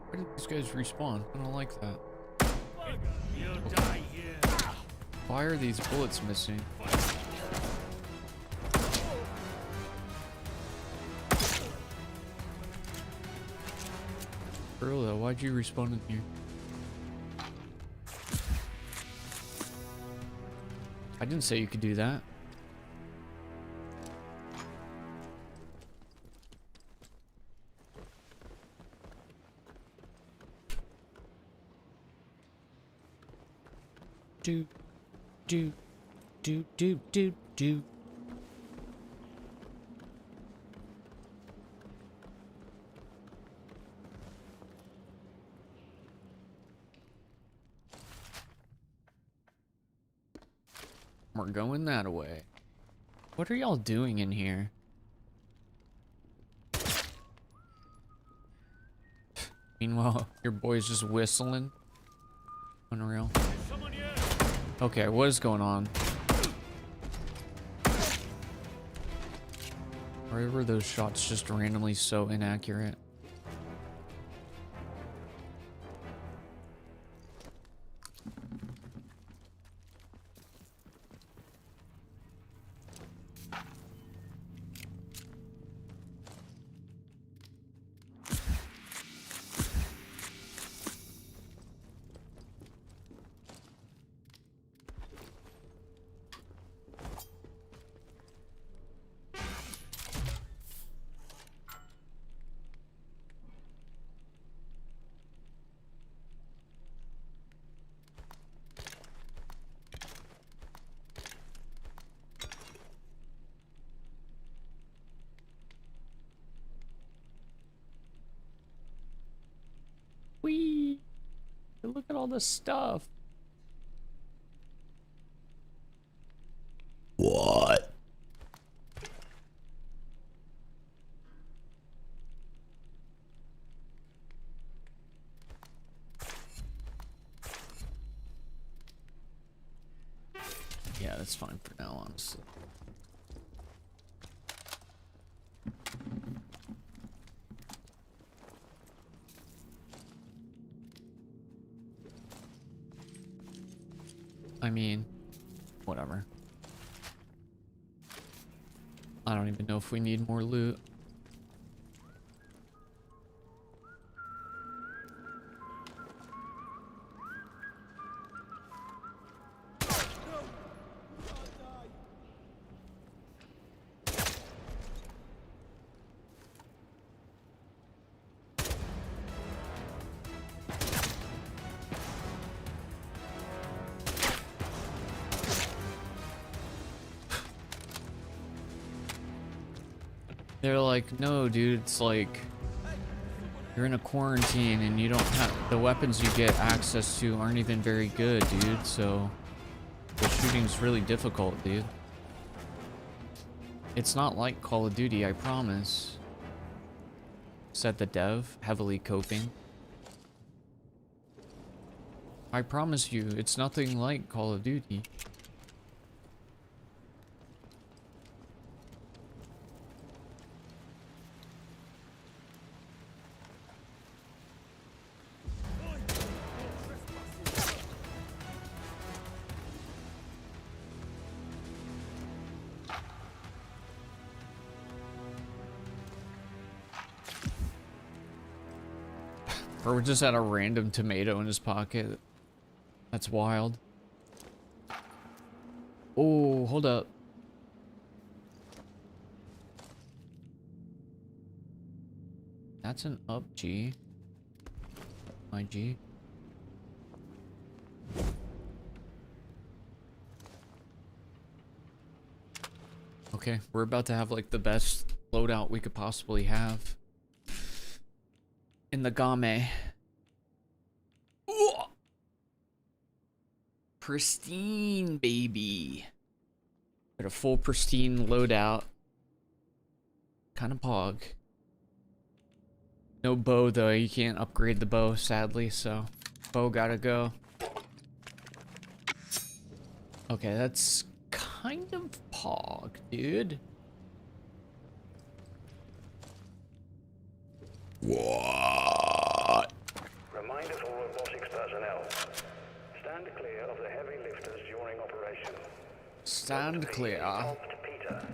Why did these guys respawn? I don't like that. You'll die here. Why are these bullets missing? Earlier, why'd you respawn in here? I didn't say you could do that. Do, do, do, do, do, do. We're going that way. What are y'all doing in here? Meanwhile, your boy's just whistling. Unreal. Okay, what is going on? Why were those shots just randomly so inaccurate? Whee! Look at all this stuff. What? Yeah, that's fine for now, honestly. I mean, whatever. I don't even know if we need more loot. They're like, no, dude, it's like you're in a quarantine and you don't have the weapons you get access to aren't even very good, dude. So the shooting's really difficult, dude. It's not like Call of Duty, I promise. Said the dev, heavily coping. I promise you, it's nothing like Call of Duty. Or we just had a random tomato in his pocket. That's wild. Oh, hold up. That's an up G. My G. Okay, we're about to have like the best loadout we could possibly have in the game. Ooh. Pristine, baby. Got a full pristine loadout. Kind of pog. No bow though, you can't upgrade the bow sadly, so bow gotta go. Okay, that's kind of pog, dude. What? Reminder for robotics personnel. Stand clear of the heavy lifters during operation. Stand clear. Popped Peter.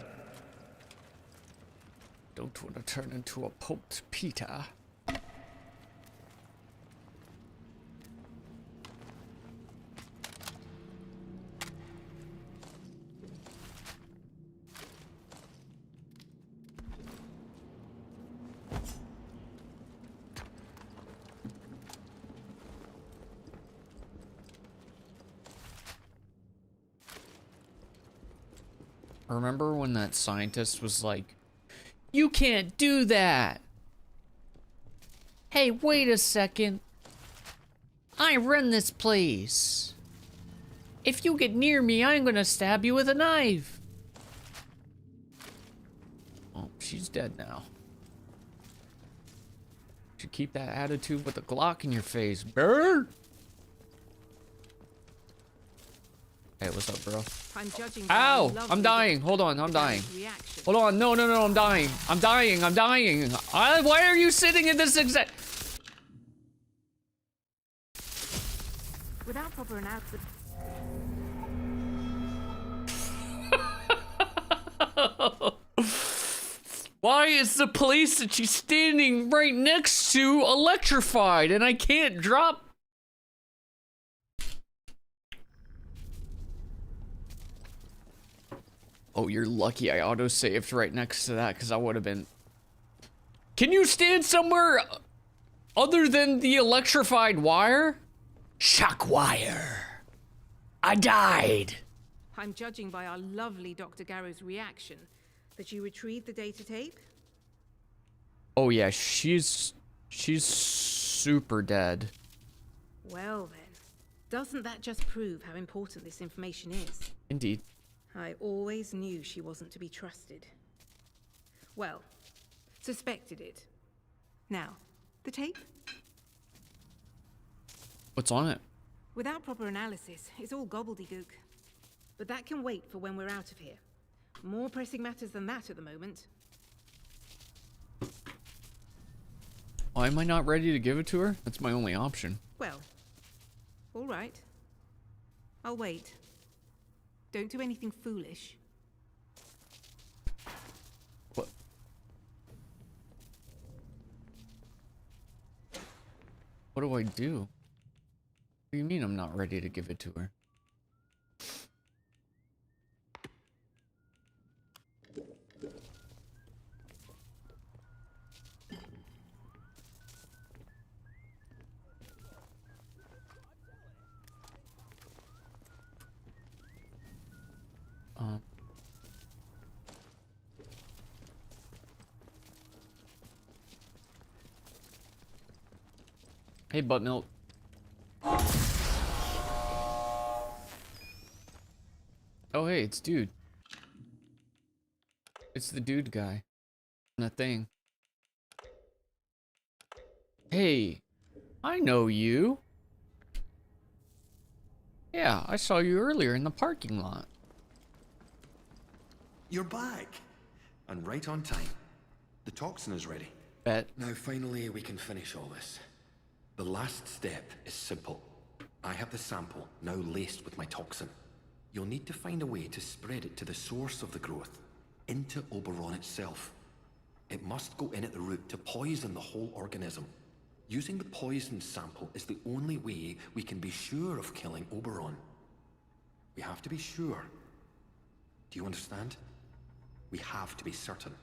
Don't want to turn into a Pope Peter. Remember when that scientist was like, "You can't do that." Hey, wait a second. I run this place. If you get near me, I'm gonna stab you with a knife. Oh, she's dead now. Should keep that attitude with a Glock in your face, bird. Hey, what's up, bro? I'm judging. Ow! I'm dying. Hold on, I'm dying. Hold on, no, I'm dying. I'm dying. Why are you sitting in this exact... Without proper analysis. Why is the place that she's standing right next to electrified and I can't drop? Oh, you're lucky I auto-saved right next to that because I would have been... Can you stand somewhere other than the electrified wire? Shock wire. I died. I'm judging by our lovely Dr. Garrow's reaction that you retrieved the data tape. Oh yeah, she's super dead. Well then, doesn't that just prove how important this information is? Indeed. I always knew she wasn't to be trusted. Well, suspected it. Now, the tape? What's on it? Without proper analysis, it's all gobbledygook. But that can wait for when we're out of here. More pressing matters than that at the moment. Why am I not ready to give it to her? That's my only option. Well, all right. I'll wait. Don't do anything foolish. What? What do I do? What do you mean I'm not ready to give it to her? Hey, butt milk. Oh, hey, it's dude. It's the dude guy. That thing. Hey, I know you. Yeah, I saw you earlier in the parking lot. You're back. And right on time. The toxin is ready. Bet. Now finally we can finish all this. The last step is simple. I have the sample now laced with my toxin. You'll need to find a way to spread it to the source of the growth, into Oberon itself. It must go in at the root to poison the whole organism. Using the poisoned sample is the only way we can be sure of killing Oberon. We have to be sure. Do you understand? We have to be certain.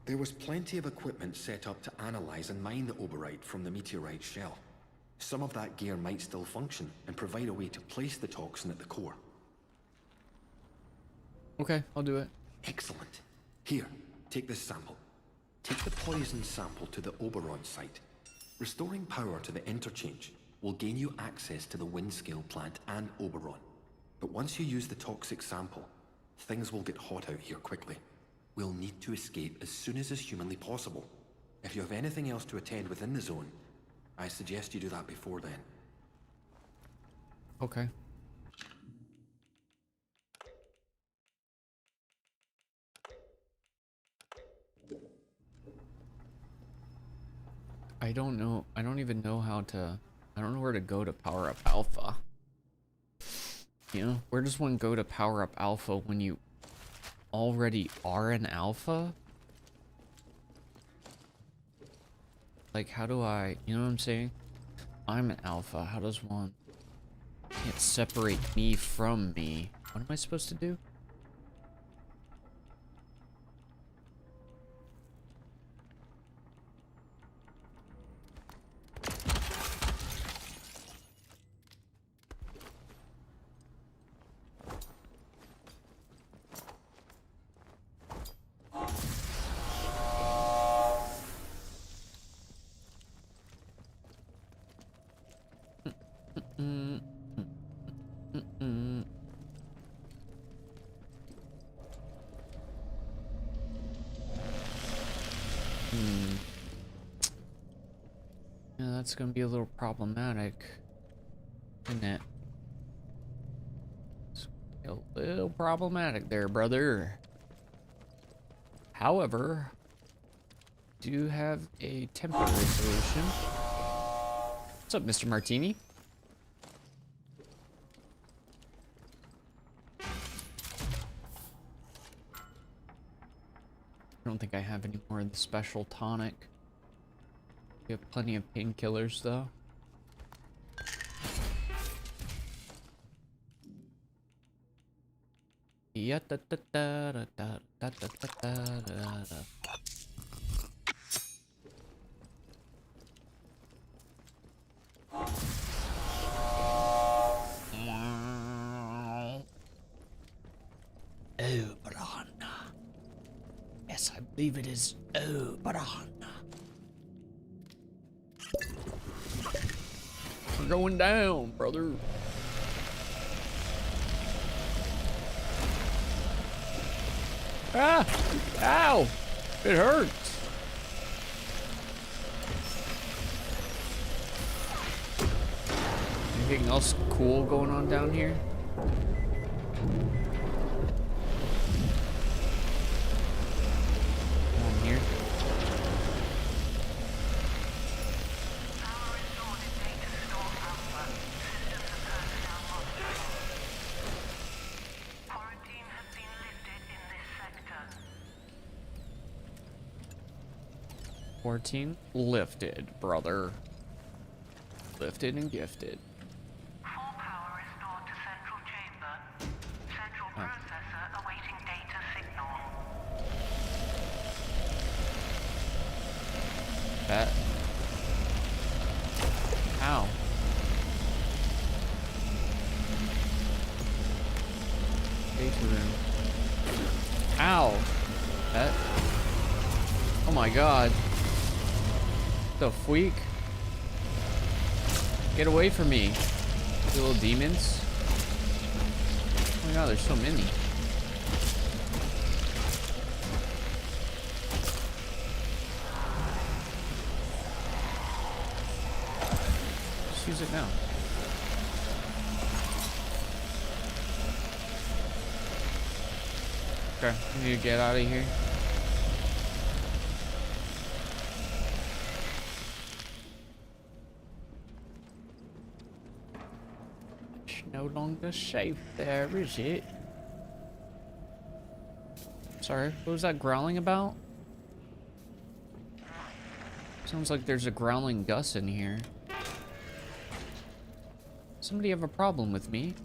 There was plenty of equipment set up to analyze and mine the oberite from the meteorite shell. Some of that gear might still function and provide a way to place the toxin at the core. Okay, I'll do it. Excellent. Here, take this sample. Take the poison sample to the Oberon site. Restoring power to the interchange will gain you access to the Windscale plant and Oberon. But once you use the toxic sample, things will get hot out here quickly. We'll need to escape as soon as is humanly possible. If you have anything else to attend within the zone, I suggest you do that before then. Okay. I don't know. I don't even know how to... I don't know where to go to power up Alpha. You know, where does one go to power up Alpha when you already are an Alpha? Like, how do I... You know what I'm saying? I'm an Alpha. How does one... Can't separate me from me. What am I supposed to do? Yeah, that's gonna be a little problematic, isn't it? It's a little problematic there, brother. However, do have a temporary solution. What's up, Mr. Martini? I don't think I have any more of the special tonic. We have plenty of painkillers, though. Yeah, da da da da da da da da da da. Oberon. Yes, I believe it is Oberon. We're going down, brother. Ah! Ow! It hurts. Anything else cool going on down here? Down here. Quarantine lifted, brother. Lifted and gifted. Full power restored to central chamber. Central processor awaiting data signal. That. Ow. Data room. Ow. That. Oh my god. The freak? Get away from me, you little demons. Oh my god, there's so many. Just use it now. Okay, we need to get out of here. No longer safe there, is it? Sorry, what was that growling about? Sounds like there's a growling Gus in here. Somebody have a problem with me?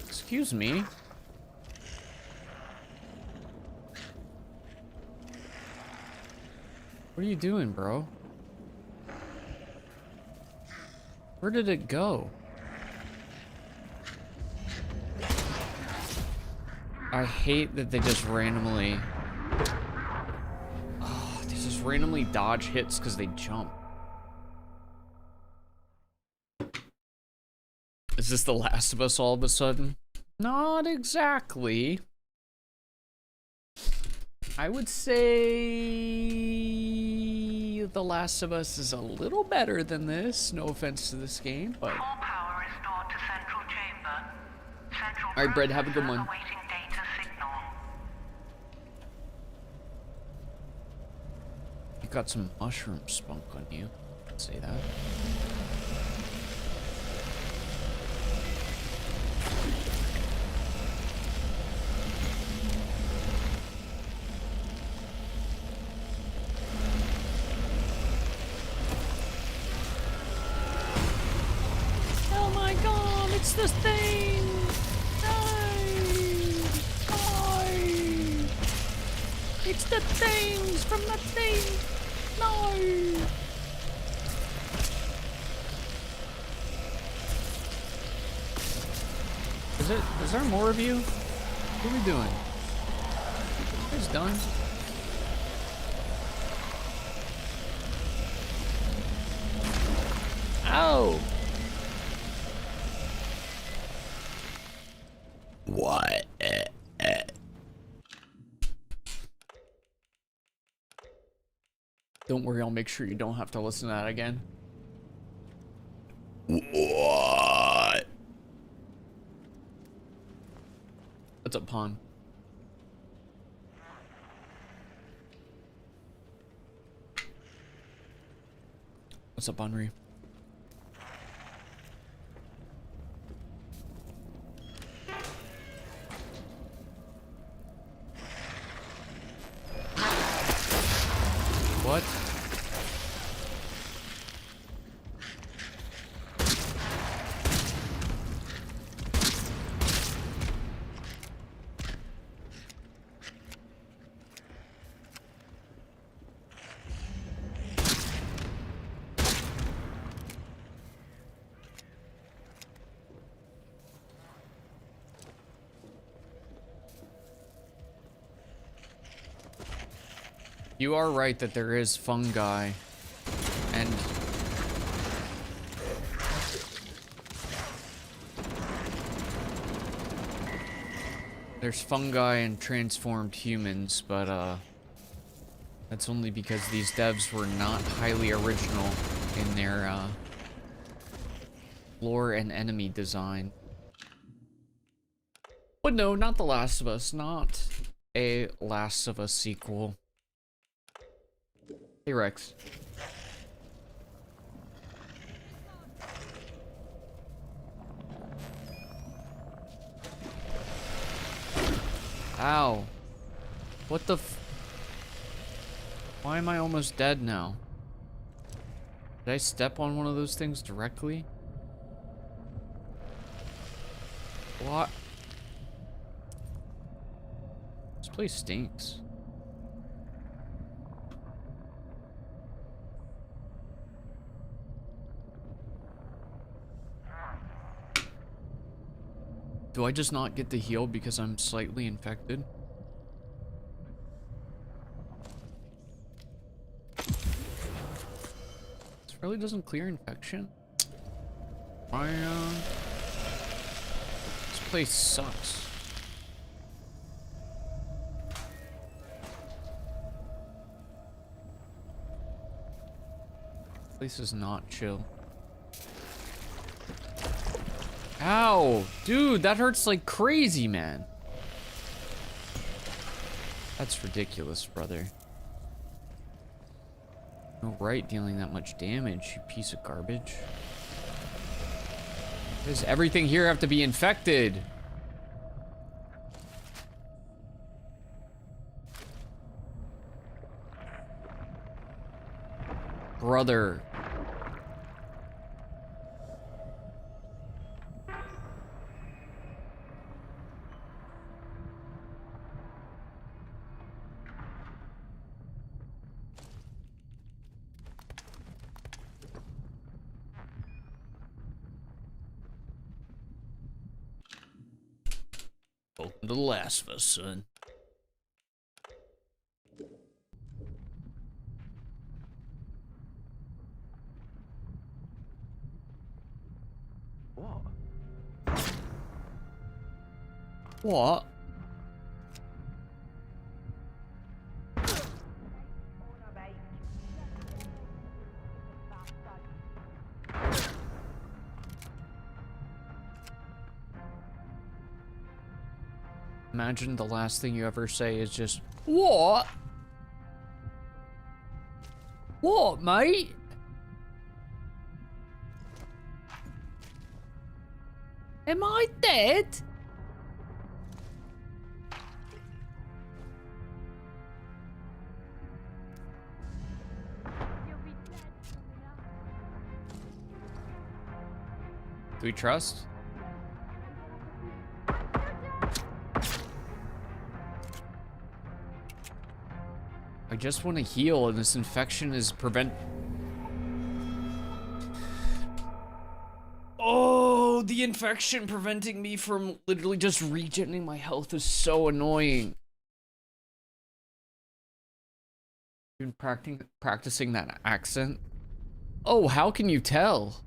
Excuse me. What are you doing, bro? Where did it go? I hate that they just randomly... Oh, they just randomly dodge hits because they jump. Is this The Last of Us all of a sudden? Not exactly. I would say The Last of Us is a little better than this. No offense to this game, but... Full power restored to central chamber. Central Alright, Brett, have a good processor one. awaiting data signal. You got some mushroom spunk on you. I'd say that. Oh my god, it's this thing! It's the things from the thing! No! Is there more of you? What are we doing? You guys done? Ow! What? Don't worry, I'll make sure you don't have to listen to that again. What? What's up, Pawn? What's up, Henri? What? You are right that there is fungi, and there's fungi and transformed humans, but that's only because these devs were not highly original in their lore and enemy design. But no, not The Last of Us, not a Last of Us sequel. Hey, Rex. Ow. What the f- Why am I almost dead now? Did I step on one of those things directly? What? This place stinks. Do I just not get to heal because I'm slightly infected? This really doesn't clear infection? This place sucks. This place is not chill. Ow! Dude, that hurts like crazy, man. That's ridiculous, brother. No right dealing that much damage, you piece of garbage. Does everything here have to be infected? Brother. The Last of Us, son. What? What? Imagine the last thing you ever say is just, what? What, mate? Am I dead? Do we trust? I just want to heal, and this infection is Oh, the infection preventing me from literally just regenerating my health is so annoying. Been practicing that accent. Oh, how can you tell?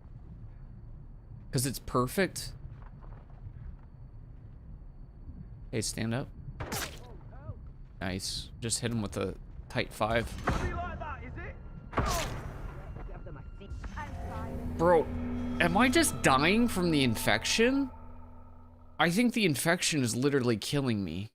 Because it's perfect. Hey, stand up. Nice. Just hit him with a tight 5. Bro, am I just dying from the infection? I think the infection is literally killing me.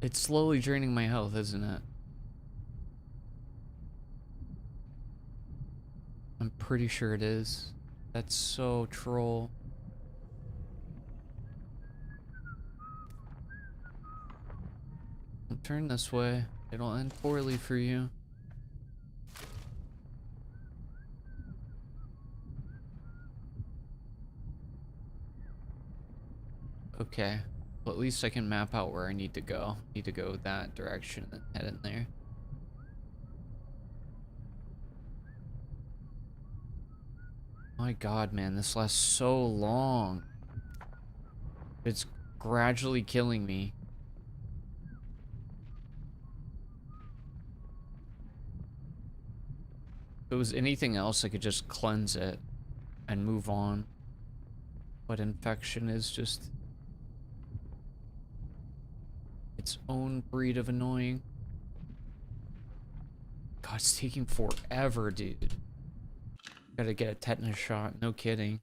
It's slowly draining my health, isn't it? I'm pretty sure it is. That's so troll. Don't turn this way. It'll end poorly for you. Okay. Well, at least I can map out where I need to go. Need to go that direction and head in there. My god, man, this lasts so long. It's gradually killing me. If it was anything else, I could just cleanse it and move on. But infection is just its own breed of annoying. God, it's taking forever, dude. Gotta get a tetanus shot, no kidding.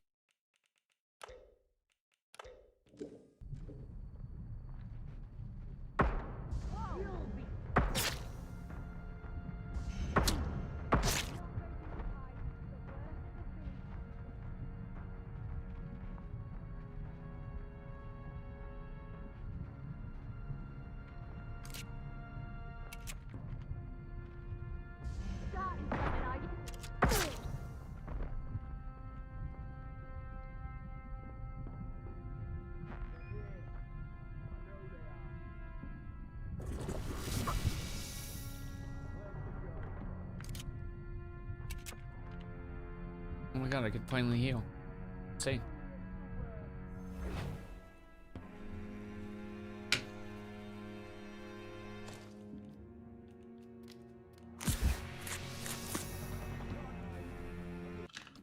Oh my god, I could finally heal. Insane.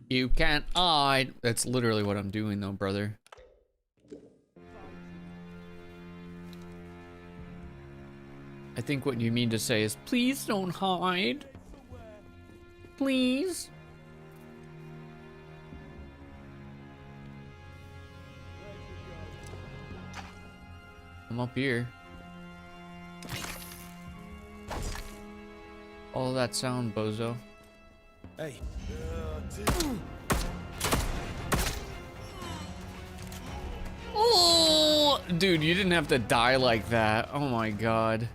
You can't hide. That's literally what I'm doing though, brother. I think what you mean to say is, please don't hide. Please. I'm up here. All that sound, bozo. Hey. Oh, dude, you didn't have to die like that. Oh my god.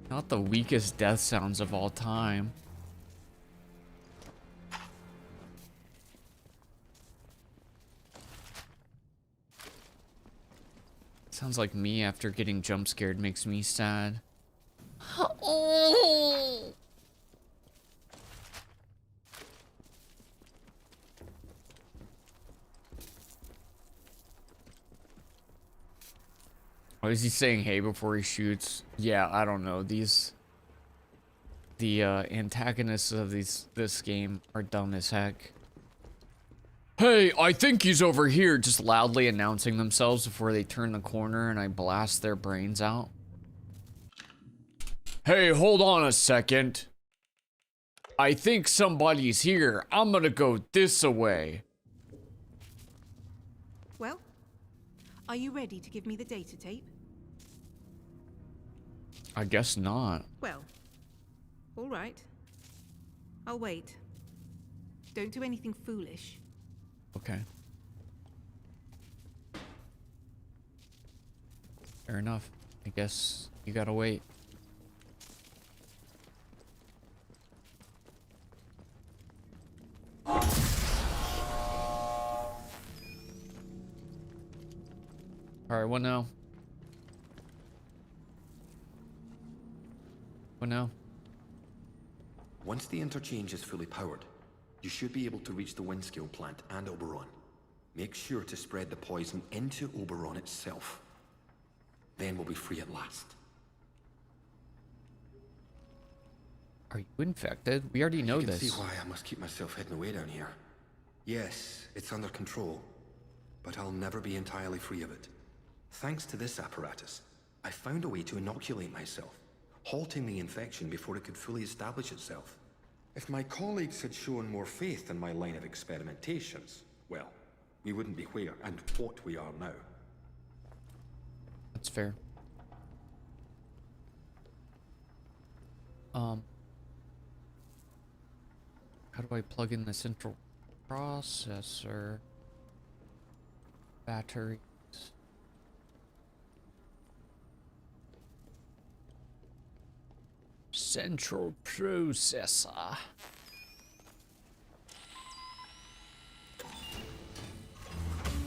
Not the weakest death sounds of all time. Sounds like me after getting jump scared makes me sad. Oh. Why is he saying hey before he shoots? Yeah, I don't know. The antagonists of this game are dumb as heck. Hey, I think he's over here, just loudly announcing themselves before they turn the corner and I blast their brains out. Hey, hold on a second. I think somebody's here. I'm gonna go this way. Well, are you ready to give me the data tape? I guess not. Well, all right. I'll wait. Don't do anything foolish. Okay. Fair enough. I guess you gotta wait. Alright, what now? What now? Once the interchange is fully powered, you should be able to reach the Windscale plant and Oberon. Make sure to spread the poison into Oberon itself. Then we'll be free at last. Are you infected? We already know You can this. see why I must keep myself hidden away down here. Yes, it's under control, but I'll never be entirely free of it. Thanks to this apparatus, I found a way to inoculate myself, halting the infection before it could fully establish itself. If my colleagues had shown more faith in my line of experimentations, well, we wouldn't be where and what we are now. That's fair. How do I plug in the central processor? Batteries. Central processor.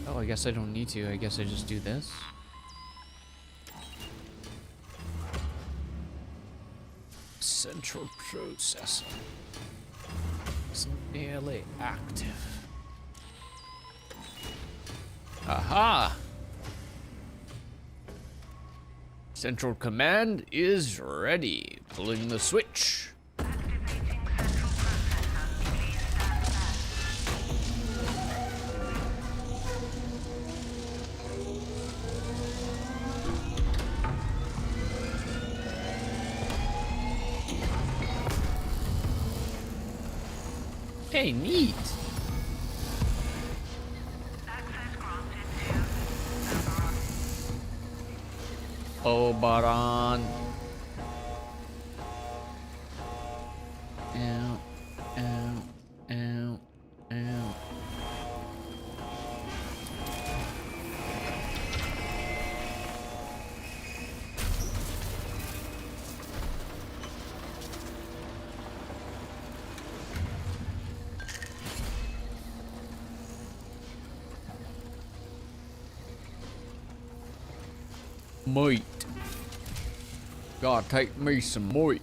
Oh, I guess I don't need to. I guess I just do this. Central processor is nearly active. Aha! Central command is ready. Pulling the switch. Activating central processor. Please stand back. Hey, neat. Access granted to Oberon. Ow, ow, ow, ow. Meat. Gotta take me some meat.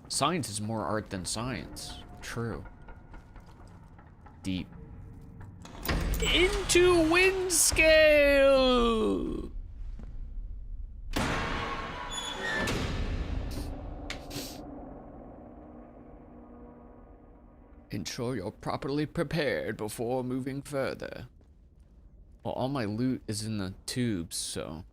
Science is more art than science. True. Deep. Into Windscale! Ensure you're properly prepared before moving further. Well, all my loot is in the tubes, so...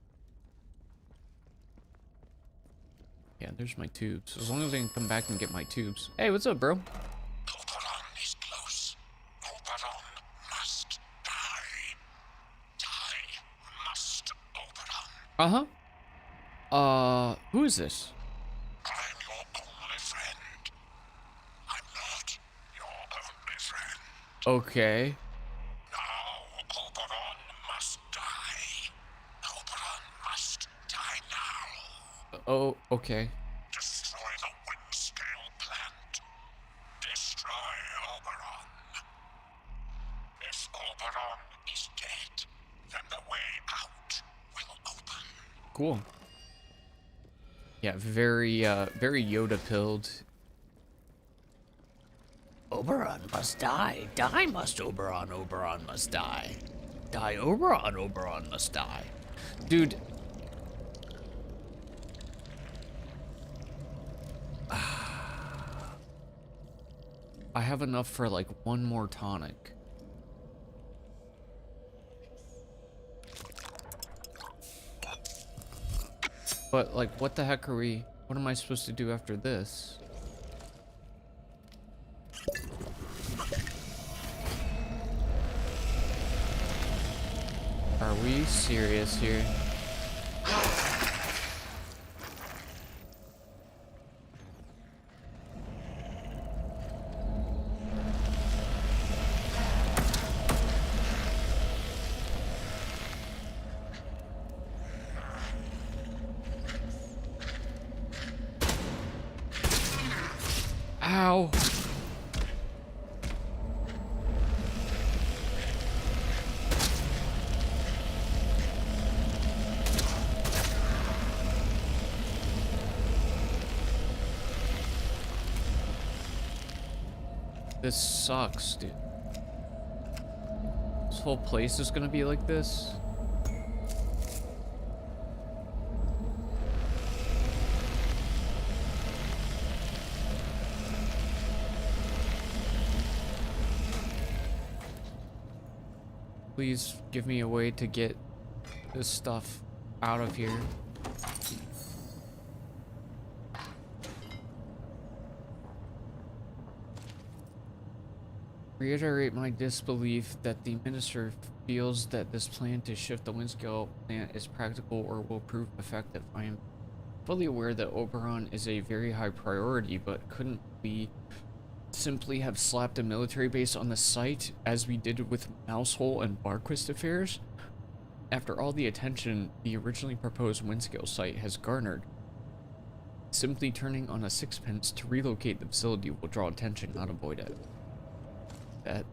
Yeah, there's my tubes. As long as I can come back and get my tubes. Hey, what's up, bro? Oberon is close. Oberon must die. Die must, Oberon. Who is this? I'm your only friend. I'm not your only friend. Okay. Now, Oberon must die. Oberon must die now. Oh, okay. Destroy the Windscale Cool. Yeah, very Yoda pilled. Oberon must die. Die must Oberon. Oberon must die. Die Oberon. Oberon must die. Dude. I have enough for like one more tonic. But like, what the heck are we? What am I supposed to do after this? Are we serious here? Ow. This sucks, dude. This whole place is gonna be like this. Please give me a way to get this stuff out of here. Reiterate my disbelief that the minister feels that this plan to shift the Windscale plant is practical or will prove effective. I am fully aware that Oberon is a very high priority, but couldn't we simply have slapped a military base on the site as we did with Mousehole and Barquist affairs? After all the attention the originally proposed Windscale site has garnered, simply turning on a sixpence to relocate the facility will draw attention, not avoid it. That.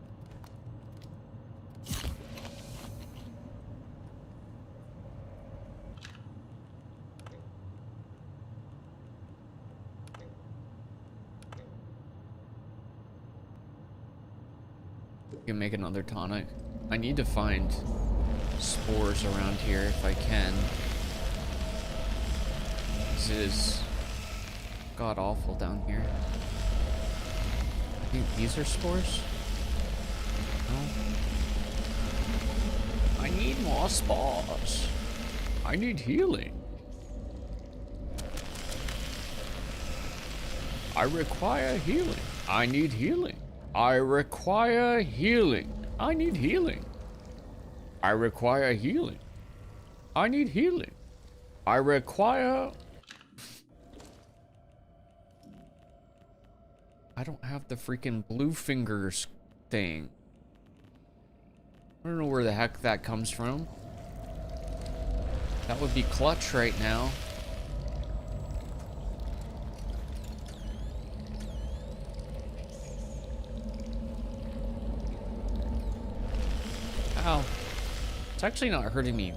We can make another tonic. I need to find spores around here if I can. This is god awful down here. I think these are spores. No. I need more spores. I need healing. I require healing. I need healing. I require healing. I need healing. I require healing. I need healing. I require... I don't have the freaking blue fingers thing. I don't know where the heck that comes from. That would be clutch right now. Ow. It's actually not hurting me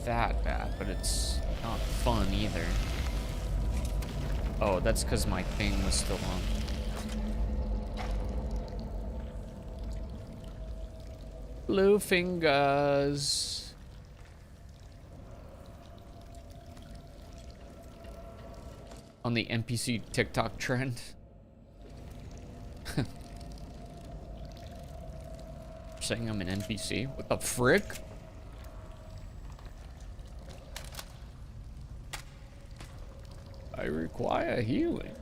that bad, but it's not fun either. Oh, that's because my thing was still on. Blue fingers. On the NPC TikTok trend. Saying I'm an NPC? What the frick? I require healing.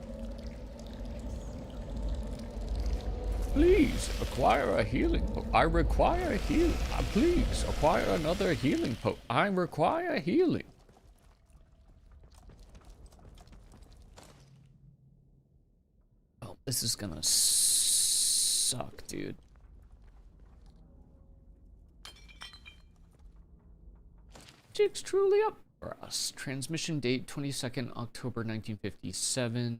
Please acquire a healing potion. I require healing. Please acquire another healing potion. I require healing. Oh, this is gonna suck, dude. Jig's truly up for us. Transmission date 22nd October 1957.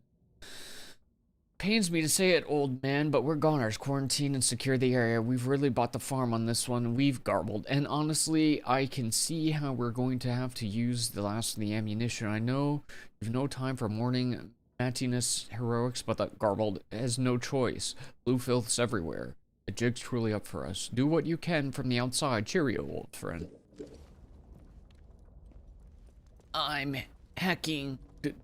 Pains me to say it, old man, but we're goners. Quarantine and secure the area. We've really bought the farm on this one. We've garbled. And honestly, I can see how we're going to have to use the last of the ammunition. I know you've no time for morning mattiness heroics, but that garbled has no choice. Blue filth's everywhere. The jig's truly up for us. Do what you can from the outside. Cheerio, old friend. I'm hacking. Too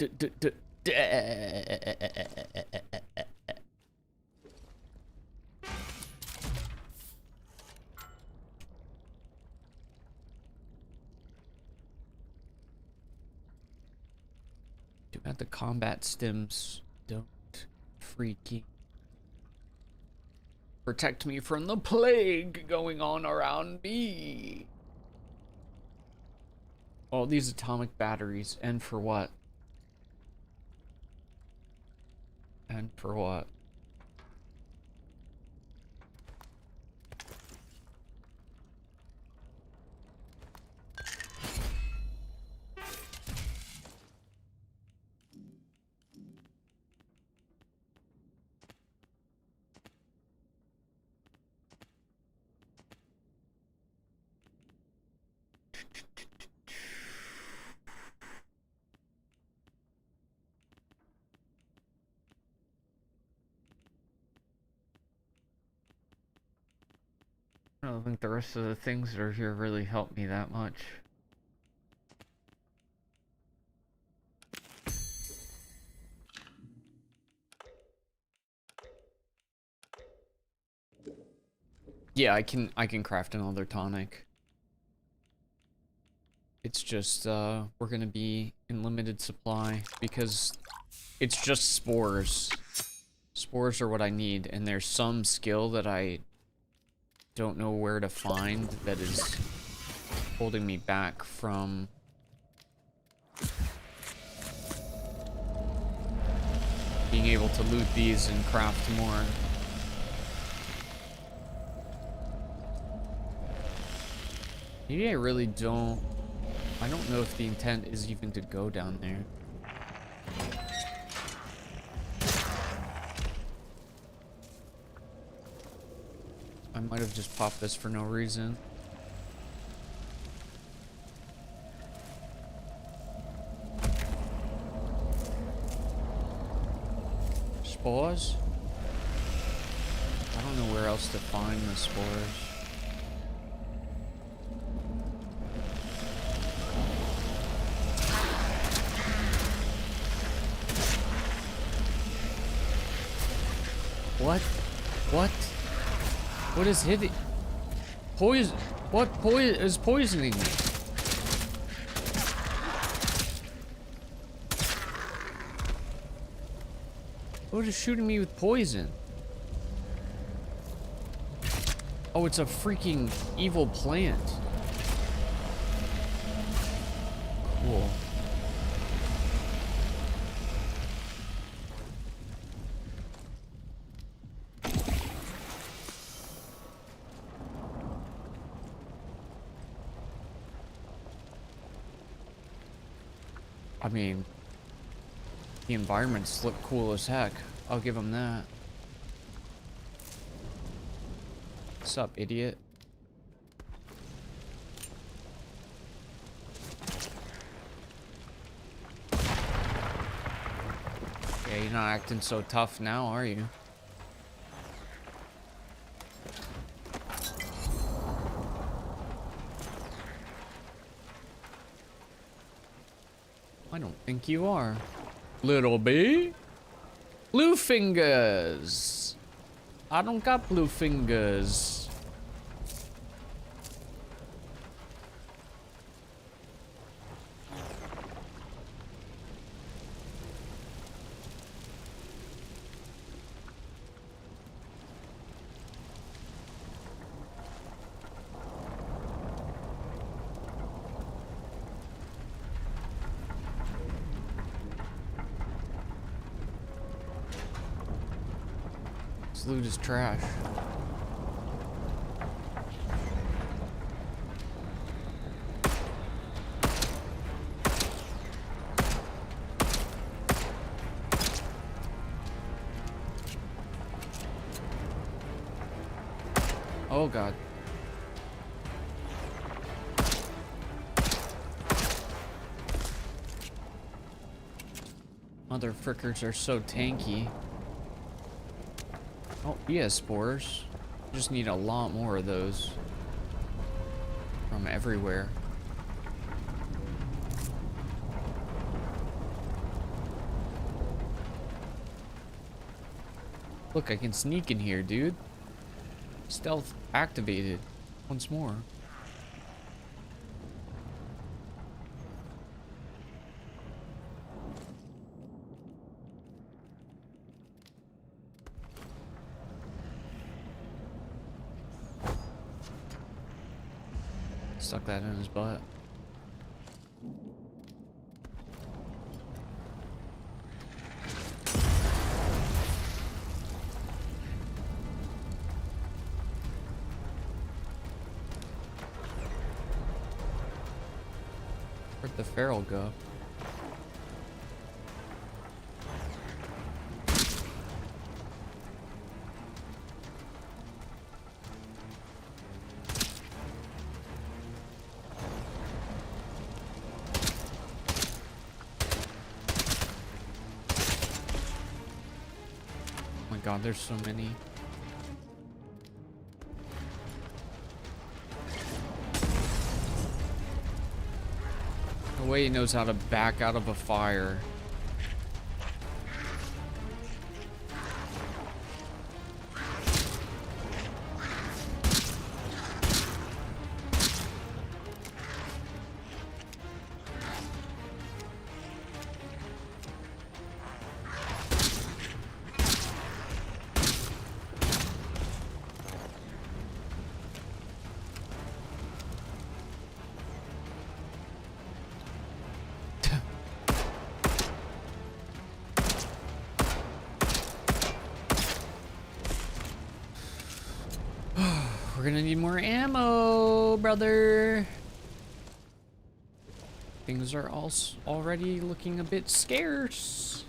bad the combat stims don't freaking protect me from the plague going on around me. All these atomic batteries, and for what? And for what? I don't think the rest of the things that are here really help me that much. Yeah, I can craft another tonic. It's just we're gonna be in limited supply because it's just spores. Spores are what I need, and there's some skill that I don't know where to find that is holding me back from being able to loot these and craft more. Maybe I really don't. I don't know if the intent is even to go down there. I might have just popped this for no reason. Spores? I don't know where else to find the spores. What? What? What is hitting? Poison? What poison is poisoning me? What is shooting me with poison? Oh, it's a freaking evil plant. Cool. I mean, the environments look cool as heck. I'll give them that. What's up, idiot? Yeah, you're not acting so tough now, are you? I don't think you are. Little B? Blue fingers! I don't got blue fingers. This loot is trash. Oh god. Mother frickers are so tanky. Oh, he has spores. Just need a lot more of those. From everywhere. Look, I can sneak in here, dude. Stealth activated. Once more. Stuck that in his butt. Where'd the feral go? Oh my god, there's so many. The way he knows how to back out of a fire. We're gonna need more ammo, brother. Things are already looking a bit scarce.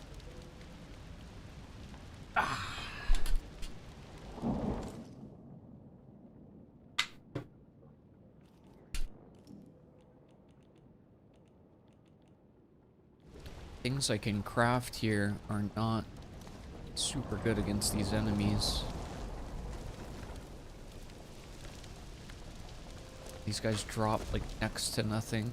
Things I can craft here are not super good against these enemies. These guys drop like next to nothing.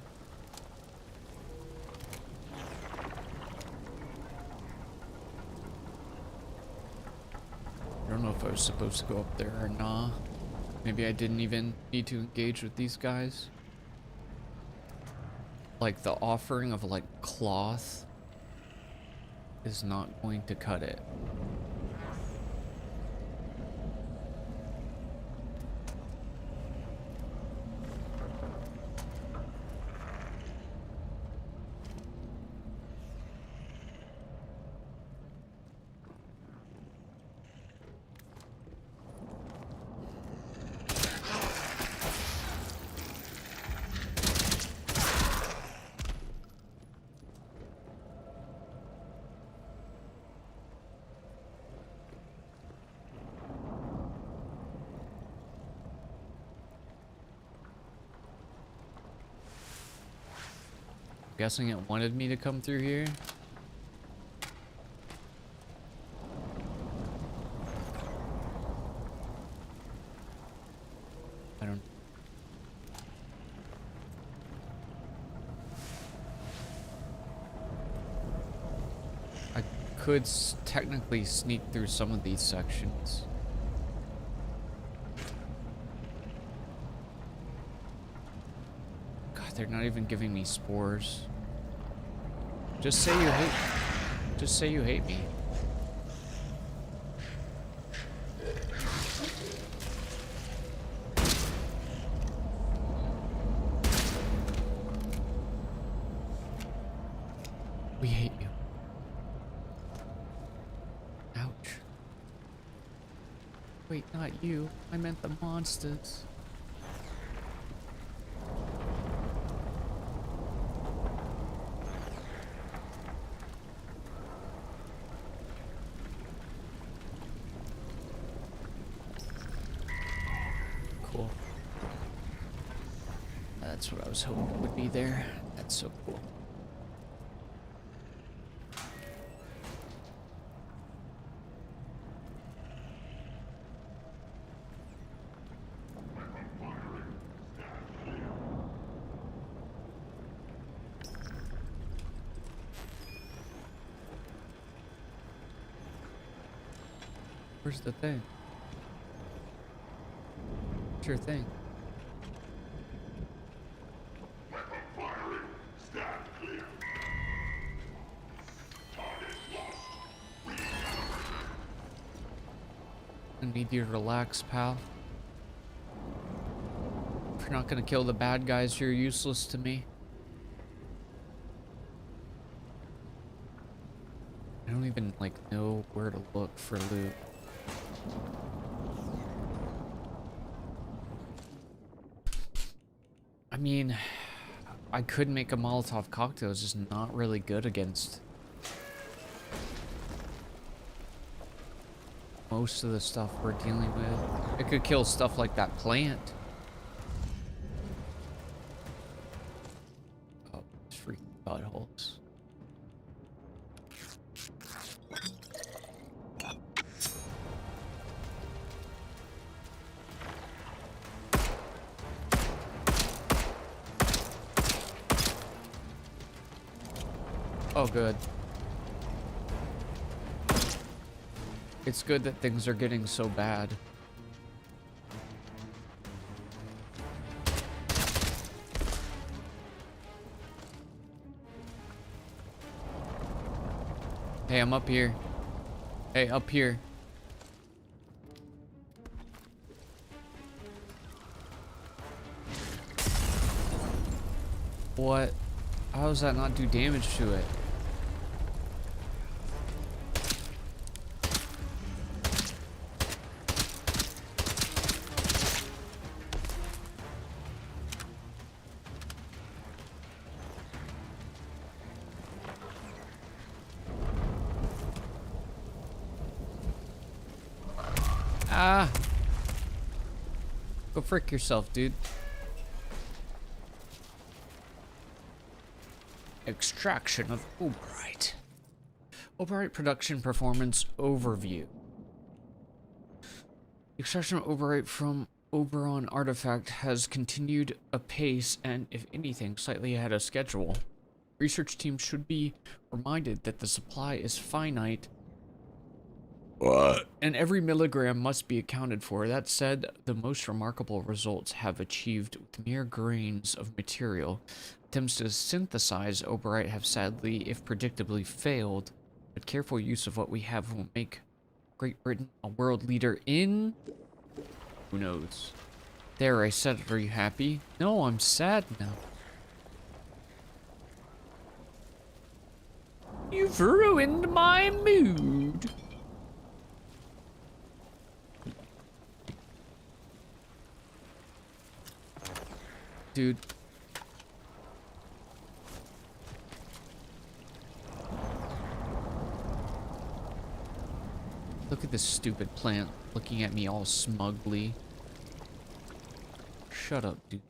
I don't know if I was supposed to go up there or not. Maybe I didn't even need to engage with these guys. Like the offering of like cloth is not going to cut it. Guessing it wanted me to come through here. I don't. I could technically sneak through some of these sections. God, they're not even giving me spores. Just say you hate. Just say you hate me. We hate you. Ouch. Wait, not you. I meant the monsters. That's what I was hoping would be there. That's so cool. Where's the thing? What's your thing? I need you to relax, pal. If you're not gonna kill the bad guys, you're useless to me. I don't even, like, know where to look for loot. I mean, I could make a Molotov cocktail, it's just not really good against most of the stuff we're dealing with. It could kill stuff like that plant. Oh, it's freaking buttholes. Oh, good. It's good that things are getting so bad. Hey, I'm up here. Hey, up here. What? How does that not do damage to it? Ah! Go frick yourself, dude. Extraction of Oberite. Oberite production performance overview. Extraction of Oberite from Oberon artifact has continued apace and, if anything, slightly ahead of schedule. Research teams should be reminded that the supply is finite. And every milligram must be accounted for. That said, the most remarkable results have achieved with mere grains of material. Attempts to synthesize Oberite have sadly, if predictably, failed, but careful use of what we have will make Great Britain a world leader in... who knows? There, I said it. Are you happy? No, I'm sad now. You've ruined my mood. Dude. Look at this stupid plant looking at me all smugly. Shut up, dude.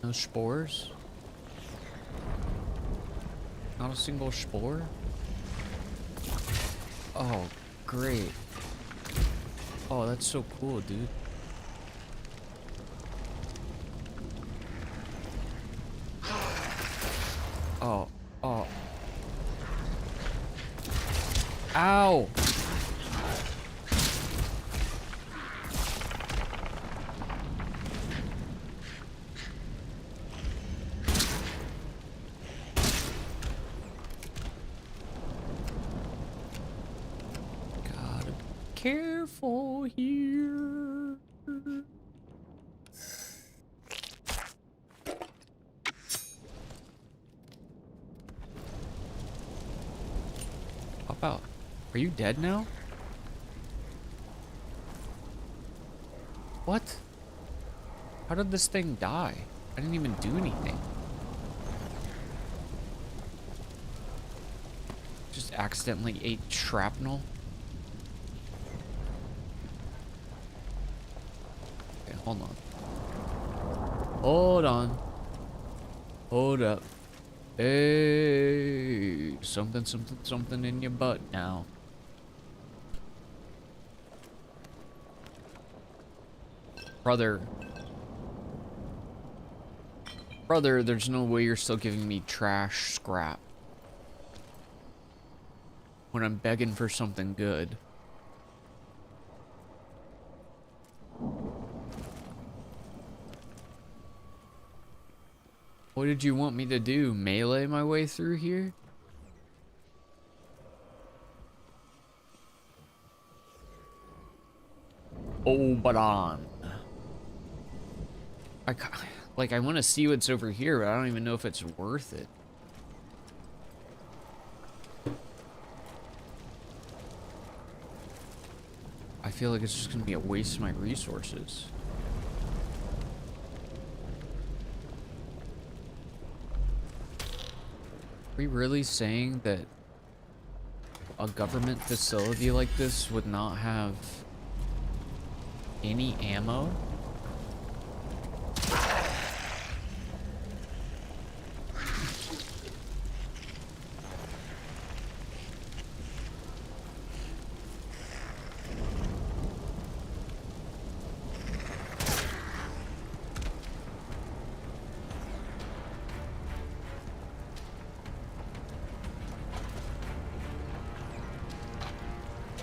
No spores? Not a single spore? Oh, great. Oh, that's so cool, dude. Oh, oh. Ow! Gotta be careful here. Pop out. Are you dead now? What? How did this thing die? I didn't even do anything. Just accidentally ate shrapnel. Okay, hold on. Hold on. Hold up. Hey, something, something, something in your butt now. Brother. Brother, there's no way you're still giving me trash scrap when I'm begging for something good. What did you want me to do? Melee my way through here? Oh, but on. I want to see what's over here, but I don't even know if it's worth it. I feel like it's just gonna be a waste of my resources. Are we really saying that a government facility like this would not have any ammo?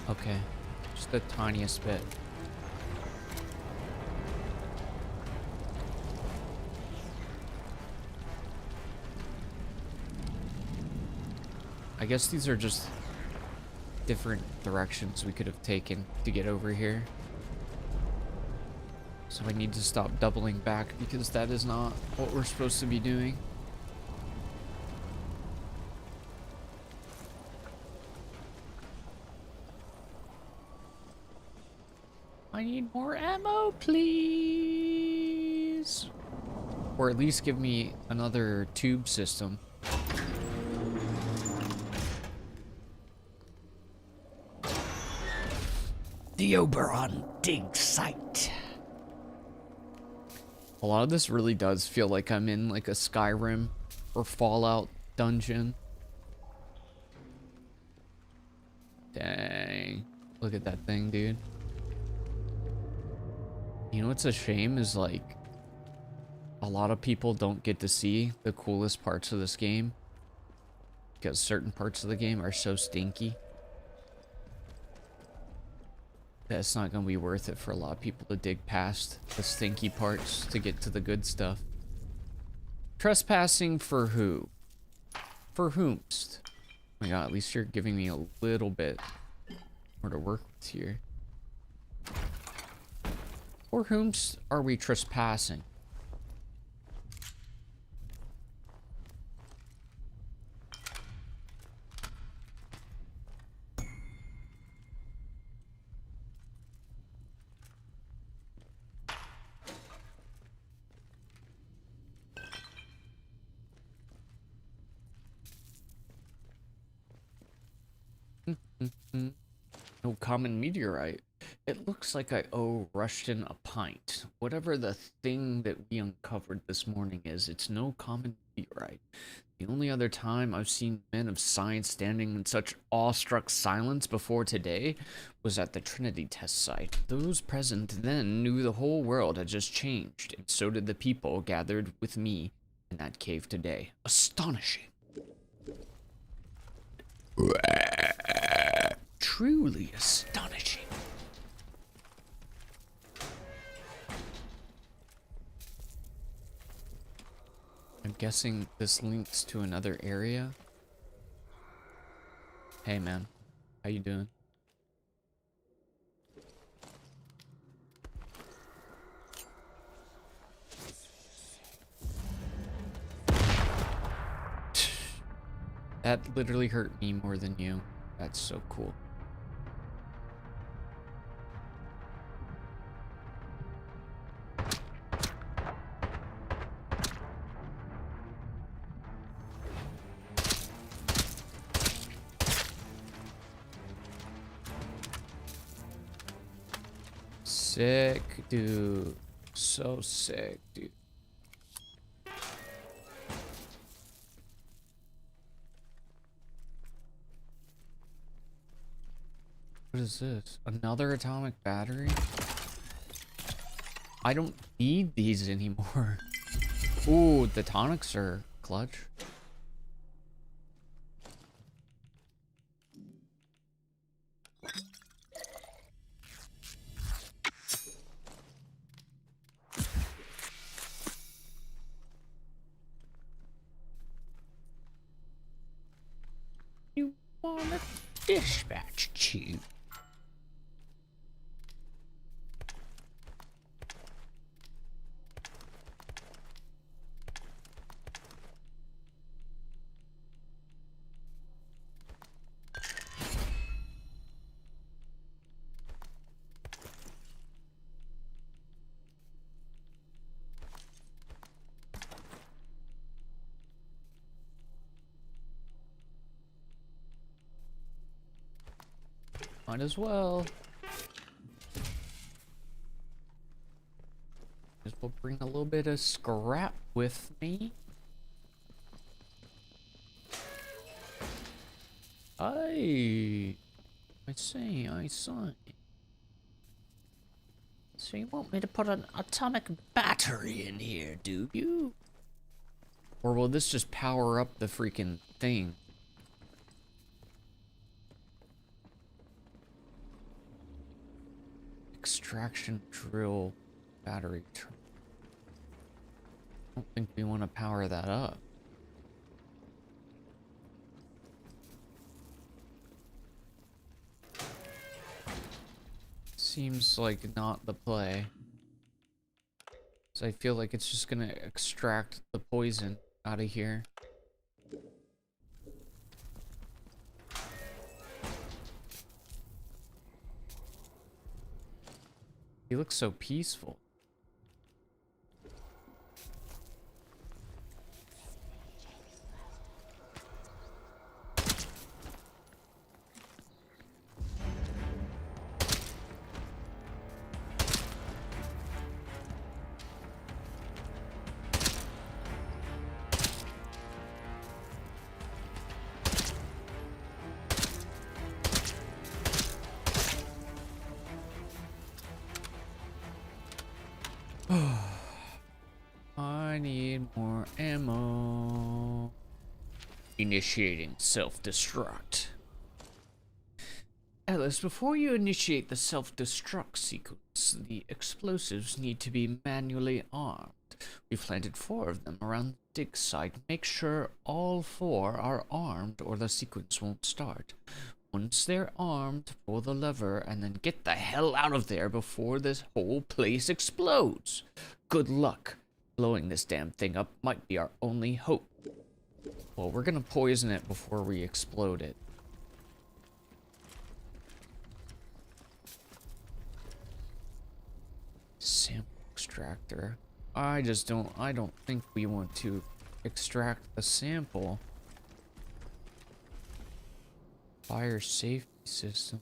Okay, just the tiniest bit. I guess these are just different directions we could have taken to get over here. So I need to stop doubling back because that is not what we're supposed to be doing. I need more ammo, please. Or at least give me another tube system. The Oberon dig site. A lot of this really does feel like I'm in like a Skyrim or Fallout dungeon. Dang. Look at that thing, dude. You know what's a shame is like a lot of people don't get to see the coolest parts of this game because certain parts of the game are so stinky that it's not going to be worth it for a lot of people to dig past the stinky parts to get to the good stuff. Trespassing for who? For whomst? Oh my god, at least you're giving me a little bit more to work with here. For whomst are we trespassing? No common meteorite. It looks like I owe Rushton a pint. Whatever the thing that we uncovered this morning is, it's no common meteorite. The only other time I've seen men of science standing in such awestruck silence before today was at the Trinity test site. Those present then knew the whole world had just changed, and so did the people gathered with me in that cave today. Astonishing. Truly astonishing. I'm guessing this links to another area. Hey man, how you doing? That literally hurt me more than you. That's so cool. Sick, dude. So sick, dude. What is this? Another atomic battery? I don't need these anymore. Ooh, the tonics are clutch. You want a dispatch tube? Might as well. Just will bring a little bit of scrap with me. I say. So you want me to put an atomic battery in here, do you? Or will this just power up the freaking thing? Extraction drill battery. I don't think we want to power that up. Seems like not the play. So I feel like it's just gonna extract the poison out of here. He looks so peaceful. I need more ammo. Initiating self-destruct. Alice, before you initiate the self-destruct sequence, the explosives need to be manually armed. We've planted 4 of them around the dig site. Make sure all 4 are armed or the sequence won't start. Once they're armed, pull the lever and then get the hell out of there before this whole place explodes. Good luck. Blowing this damn thing up might be our only hope. Well, we're gonna poison it before we explode it. Sample extractor. I don't think we want to extract the sample. Fire safety system.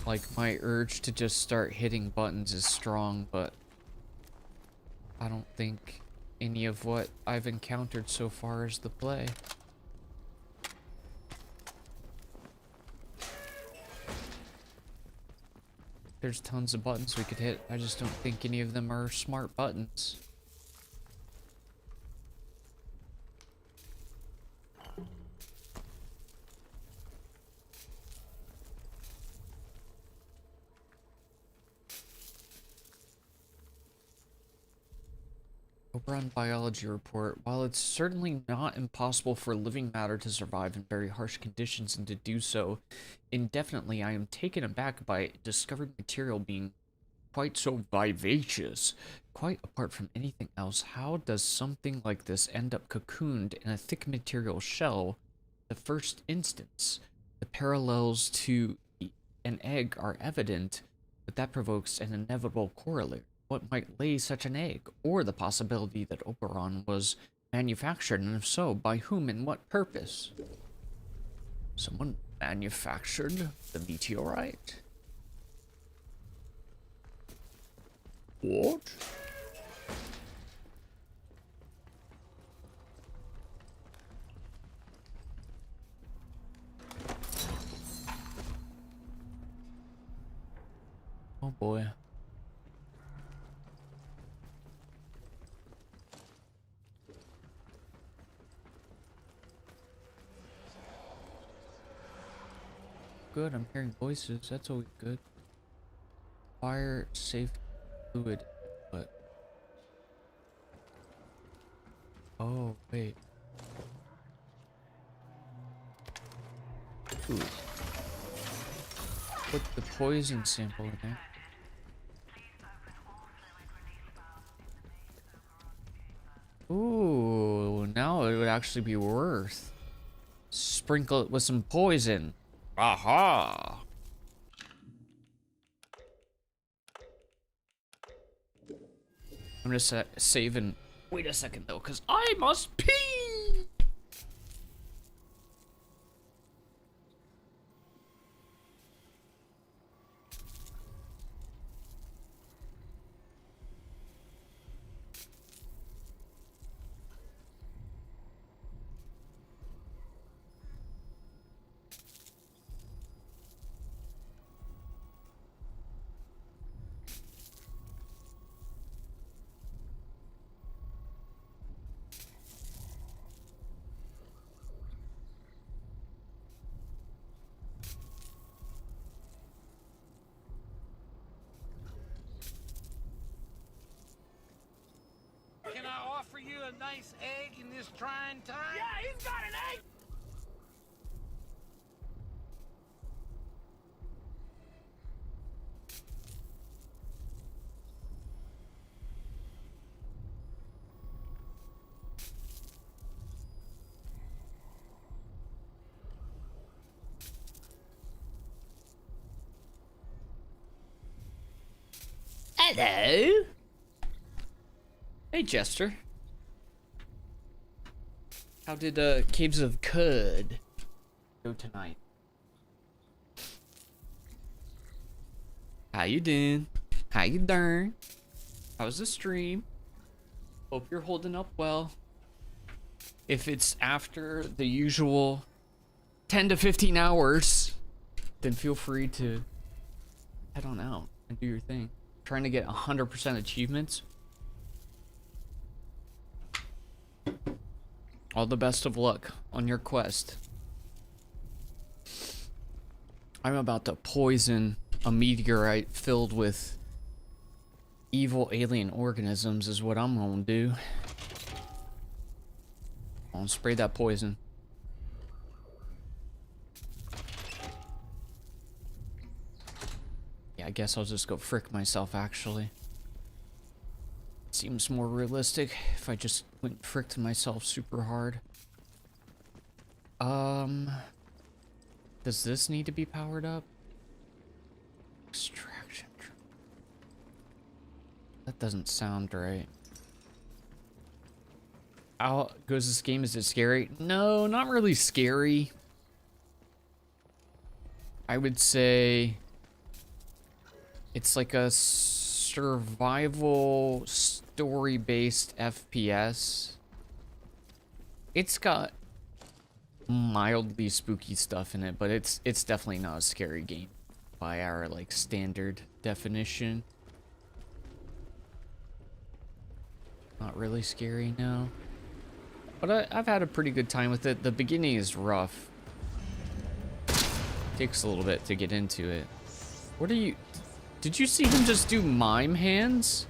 Like, my urge to just start hitting buttons is strong, but I don't think any of what I've encountered so far is the play. There's tons of buttons we could hit. I just don't think any of them are smart buttons. Oberon biology report. While it's certainly not impossible for living matter to survive in very harsh conditions and to do so indefinitely, I am taken aback by discovered material being quite so vivacious. Quite apart from anything else, how does something like this end up cocooned in a thick material shell? The first instance, the parallels to an egg are evident, but that provokes an inevitable corollary. What might lay such an egg, or the possibility that Oberon was manufactured, and if so, by whom and what purpose? Someone manufactured the meteorite? What? Oh boy. Good, I'm hearing voices. That's always good. Fire safe fluid input. Oh, wait. Ooh. Put the poison sample in there. Ooh, now it would actually be worth. Sprinkle it with some poison. Aha! I'm just saving. Wait a second though, because I must pee! Can I offer you a nice egg in this trying time? Yeah, he's got an egg! Hello? Hey, Jester. How did Caves of Cud go tonight? How you doing? How you doing? How's the stream? Hope you're holding up well. If it's after the usual 10 to 15 hours, then feel free to head on out and do your thing. Trying to get 100% achievements. All the best of luck on your quest. I'm about to poison a meteorite filled with evil alien organisms is what I'm gonna do. I'll spray that poison. Yeah, I guess I'll just go frick myself actually. Seems more realistic if I just went and fricked myself super hard. Does this need to be powered up? Extraction. That doesn't sound right. How goes this game? Is it scary? No, not really scary. I would say it's like a survival story-based FPS. It's got mildly spooky stuff in it, but it's definitely not a scary game by our like standard definition. Not really scary, no. But I've had a pretty good time with it. The beginning is rough. Takes a little bit to get into it. What are you... Did you see him just do mime hands?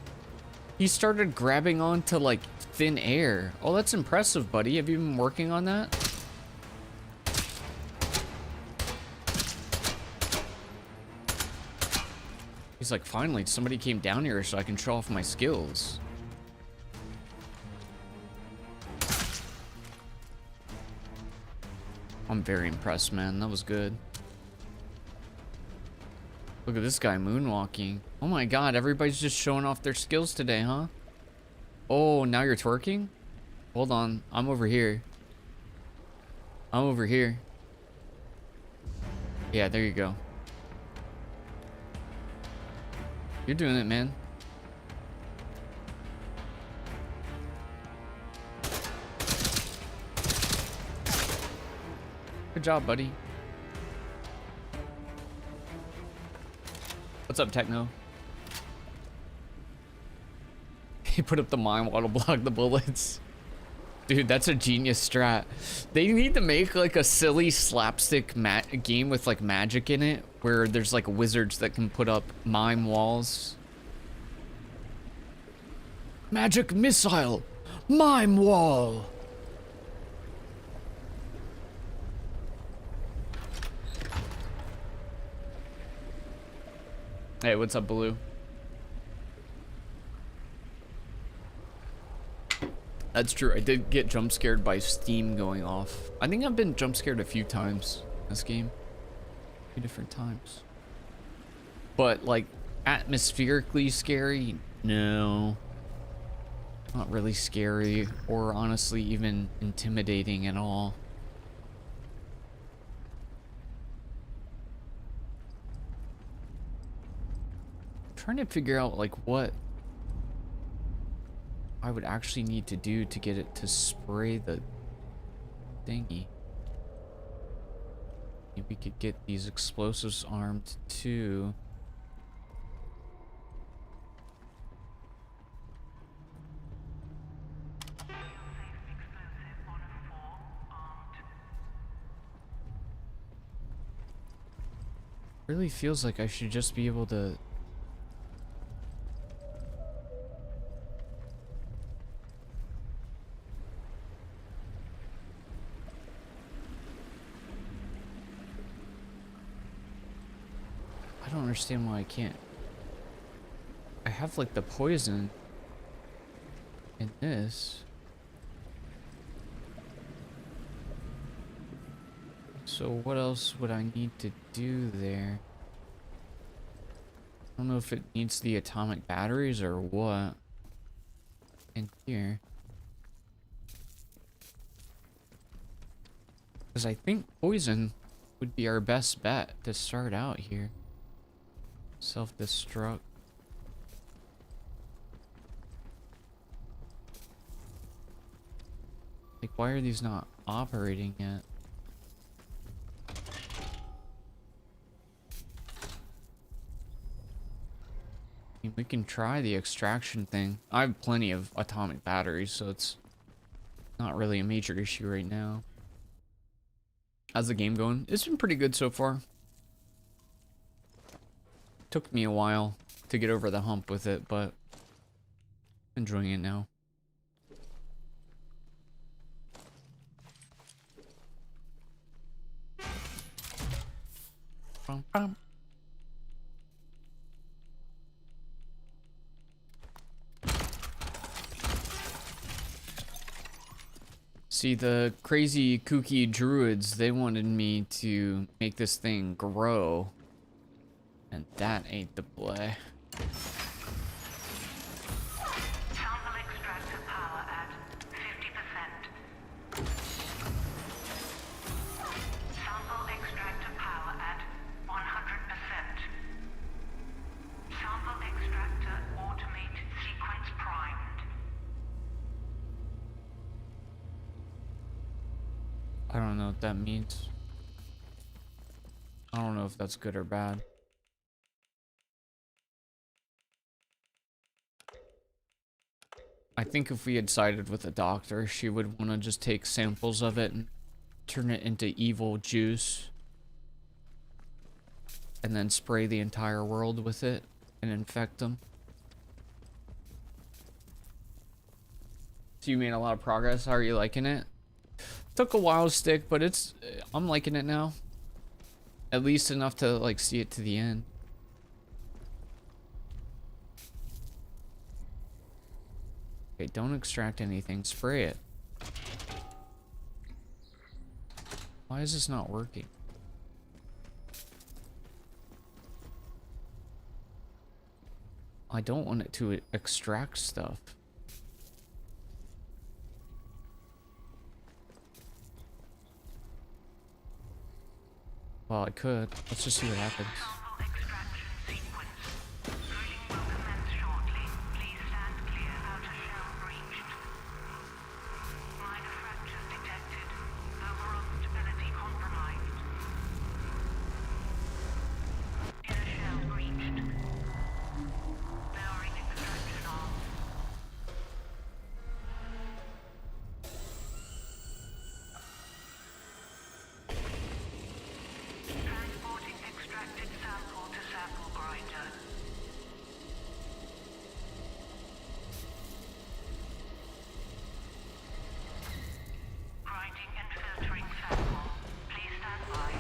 He started grabbing onto like thin air. Oh, that's impressive, buddy. Have you been working on that? He's like, finally, somebody came down here so I can show off my skills. I'm very impressed, man. That was good. Look at this guy moonwalking. Oh my god, everybody's just showing off their skills today, huh? Oh, now you're twerking? Hold on, I'm over here. I'm over here. Yeah, there you go. You're doing it, man. Good job, buddy. What's up, Techno? He put up the mine wall to block the bullets. Dude, that's a genius strat. They need to make like a silly slapstick game with like magic in it, where there's like wizards that can put up mime walls. Magic missile, mime wall. Hey, what's up, Blue? That's true. I did get jump scared by Steam going off. I think I've been jump scared a few times in this game. A few different times. But like atmospherically scary? No. Not really scary or honestly even intimidating at all. I'm trying to figure out like what I would actually need to do to get it to spray the thingy. Maybe we could get these explosives armed too. Really feels like I should just be able to I don't understand why I can't. I have like the poison in this. So what else would I need to do there? I don't know if it needs the atomic batteries or what. In here. Because I think poison would be our best bet to start out here. Self-destruct. Like, why are these not operating yet? I mean, we can try the extraction thing. I have plenty of atomic batteries, so it's not really a major issue right now. How's the game going? It's been pretty good so far. Took me a while to get over the hump with it, but enjoying it now. Bum, bum. See, the crazy kooky druids, they wanted me to make this thing grow. And that ain't the play. Sample extractor power at 50%. Sample extractor power at 100%. Sample extractor automate sequence primed. I don't know what that means. I don't know if that's good or bad. I think if we had sided with a doctor, she would want to just take samples of it and turn it into evil juice. And then spray the entire world with it and infect them. So you made a lot of progress. How are you liking it? Took a while to stick, but I'm liking it now. At least enough to like see it to the end. Okay, don't extract anything, spray it. Why is this not working? I don't want it to extract stuff. Well, I could. Let's just see what happens. Sample extraction sequence. Drilling will commence shortly. Please stand clear. Outer shell breached. Minor fractures detected. Overall stability compromised. Inner shell breached. Lowering extraction arm. Transporting extracted sample to sample grinder. Grinding and filtering sample. Please stand by.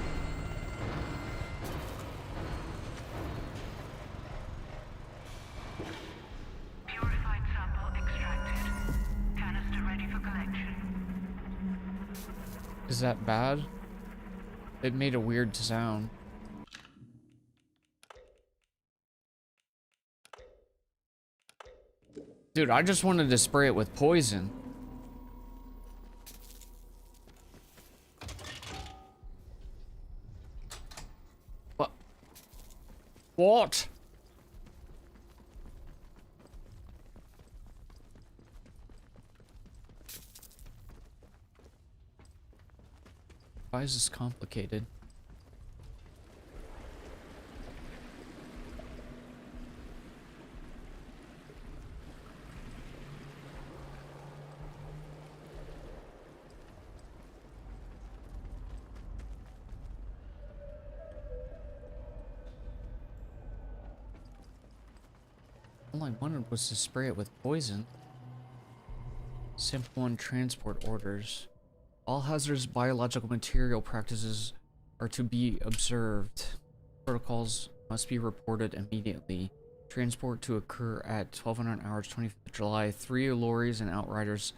Purified sample extracted. Canister ready for collection. Is that bad? It made a weird sound. Dude, I just wanted to spray it with poison. What? What? Why is this complicated? All I wanted was to spray it with poison. Simple one transport orders. All hazardous biological material practices are to be observed. Protocols must be reported immediately. Transport to occur at 1200 hours, 25th July. 3 lorries and outriders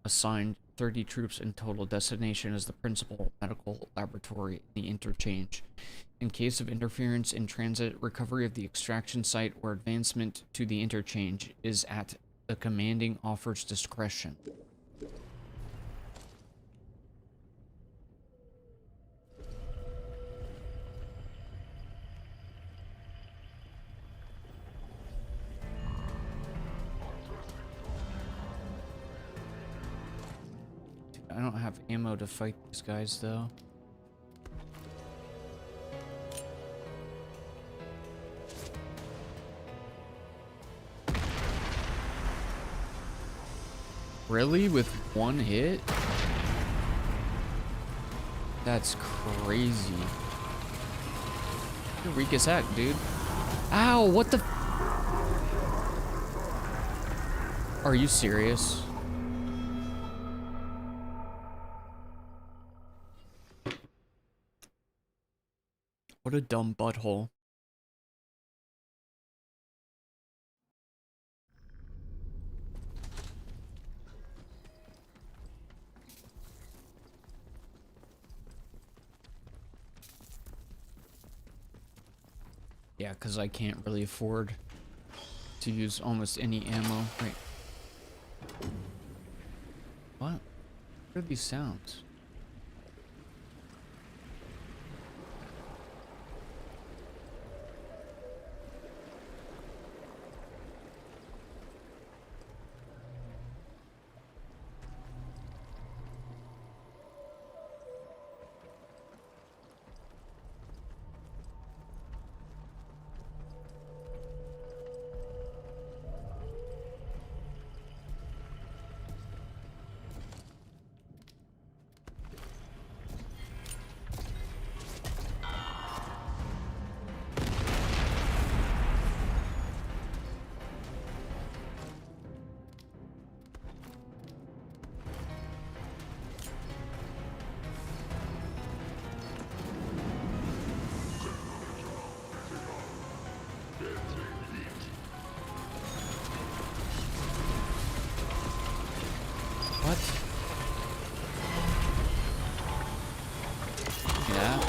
assigned. 30 troops in total. Destination is the principal medical laboratory in the interchange. In case of interference in transit, recovery of the extraction site or advancement to the interchange is at the commanding officer's discretion. I don't have ammo to fight these guys, though. Really? With one hit? That's crazy. You're weak as heck, dude. Ow, what the? Are you serious? What a dumb butthole. Yeah, because I can't really afford to use almost any ammo. Wait. What? What are these sounds? What? Yeah.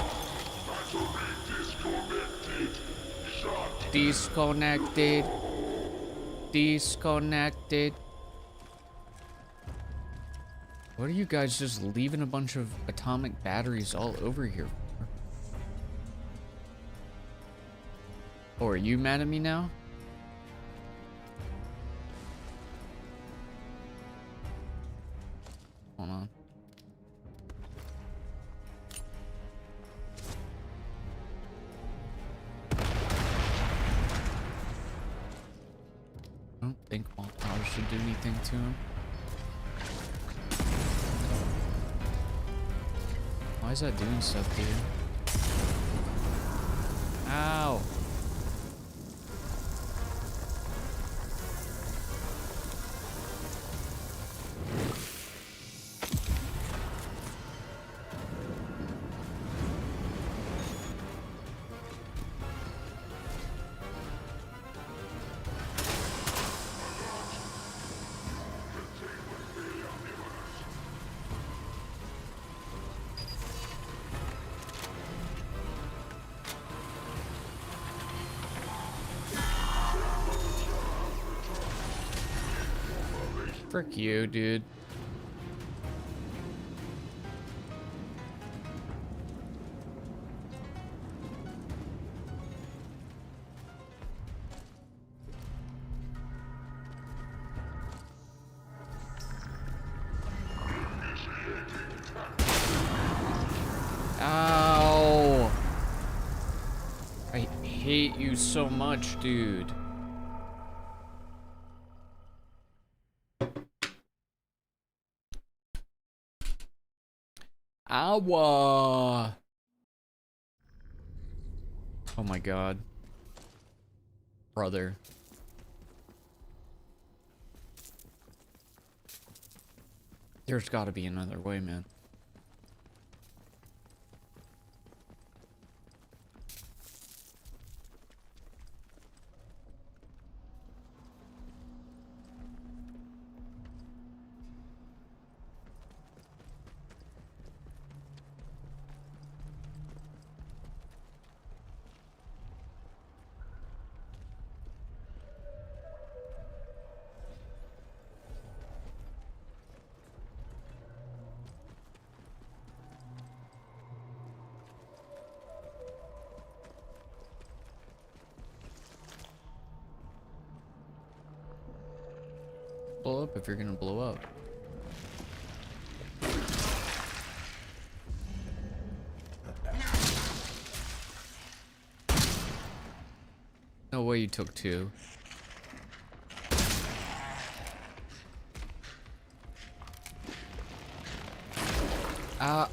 Disconnected. Disconnected. What are you guys just leaving a bunch of atomic batteries all over here for? Oh, are you mad at me now? Hold on. I don't think wildflower should do anything to him. Why is that doing stuff, dude? Ow! Frick you, dude. Ow! I hate you so much, dude. Ow! Oh my god. Brother. There's gotta be another way, man. Blow up if you're gonna blow up. No way you took two. Ah.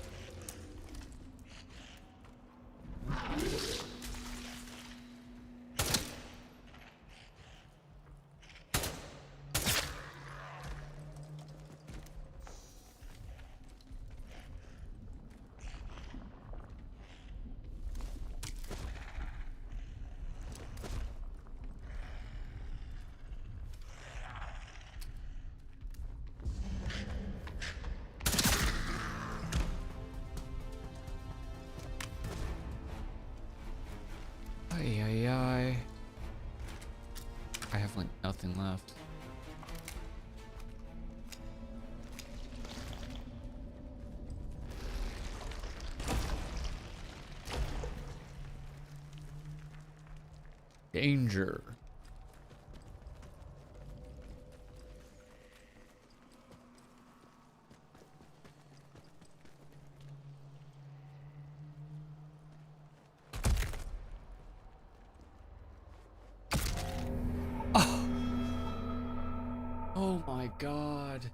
Ay, ay, ay. I have like nothing left. Danger. Oh my god.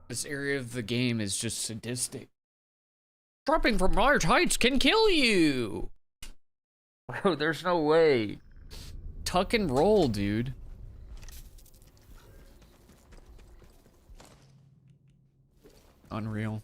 This area of the game is just sadistic. Dropping from large heights can kill you! Oh, there's no way. Tuck and roll, dude. Unreal.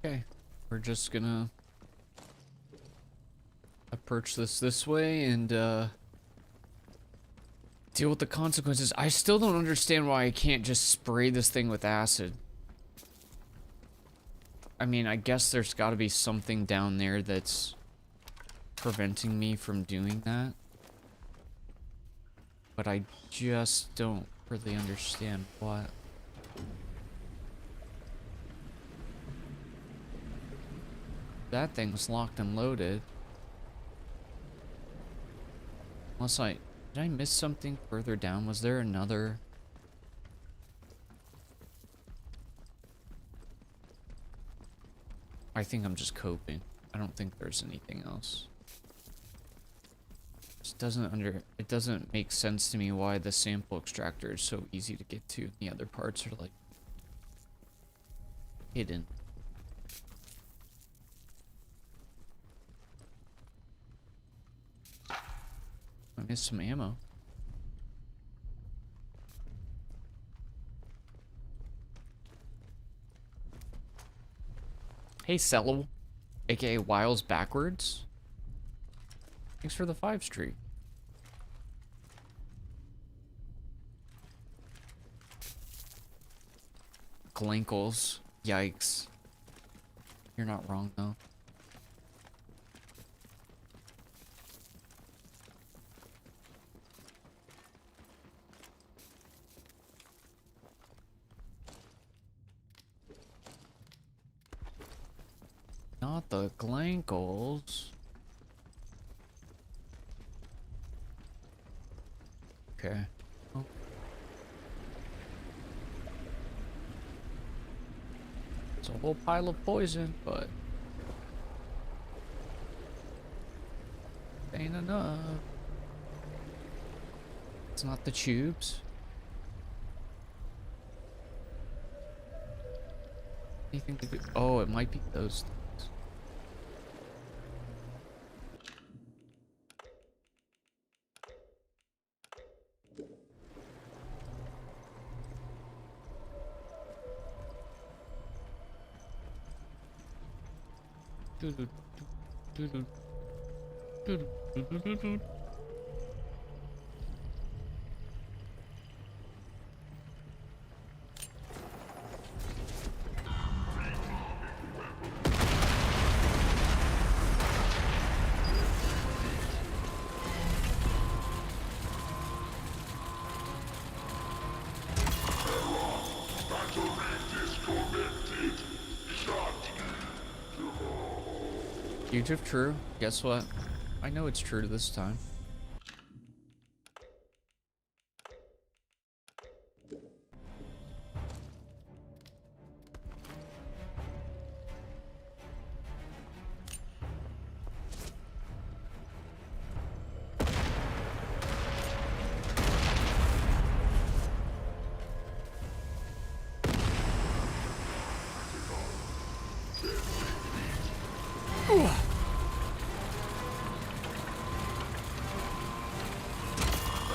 Okay, we're just gonna approach this way and deal with the consequences. I still don't understand why I can't just spray this thing with acid. I mean, I guess there's got to be something down there that's preventing me from doing that. But I just don't really understand what. That thing's locked and loaded. Unless did I miss something further down? Was there another? I think I'm just coping. I don't think there's anything else. It doesn't make sense to me why the sample extractor is so easy to get to. The other parts are like hidden. I missed some ammo. Hey, Cello, aka Wiles Backwards. Thanks for the 5 streak. Glankles. Yikes. You're not wrong, though. Not the Glankles. Okay. Oh. It's a whole pile of poison, but ain't enough. It's not the tubes. Anything to do? Oh, it might be those things. Huge if true. Guess what? I know it's true this time.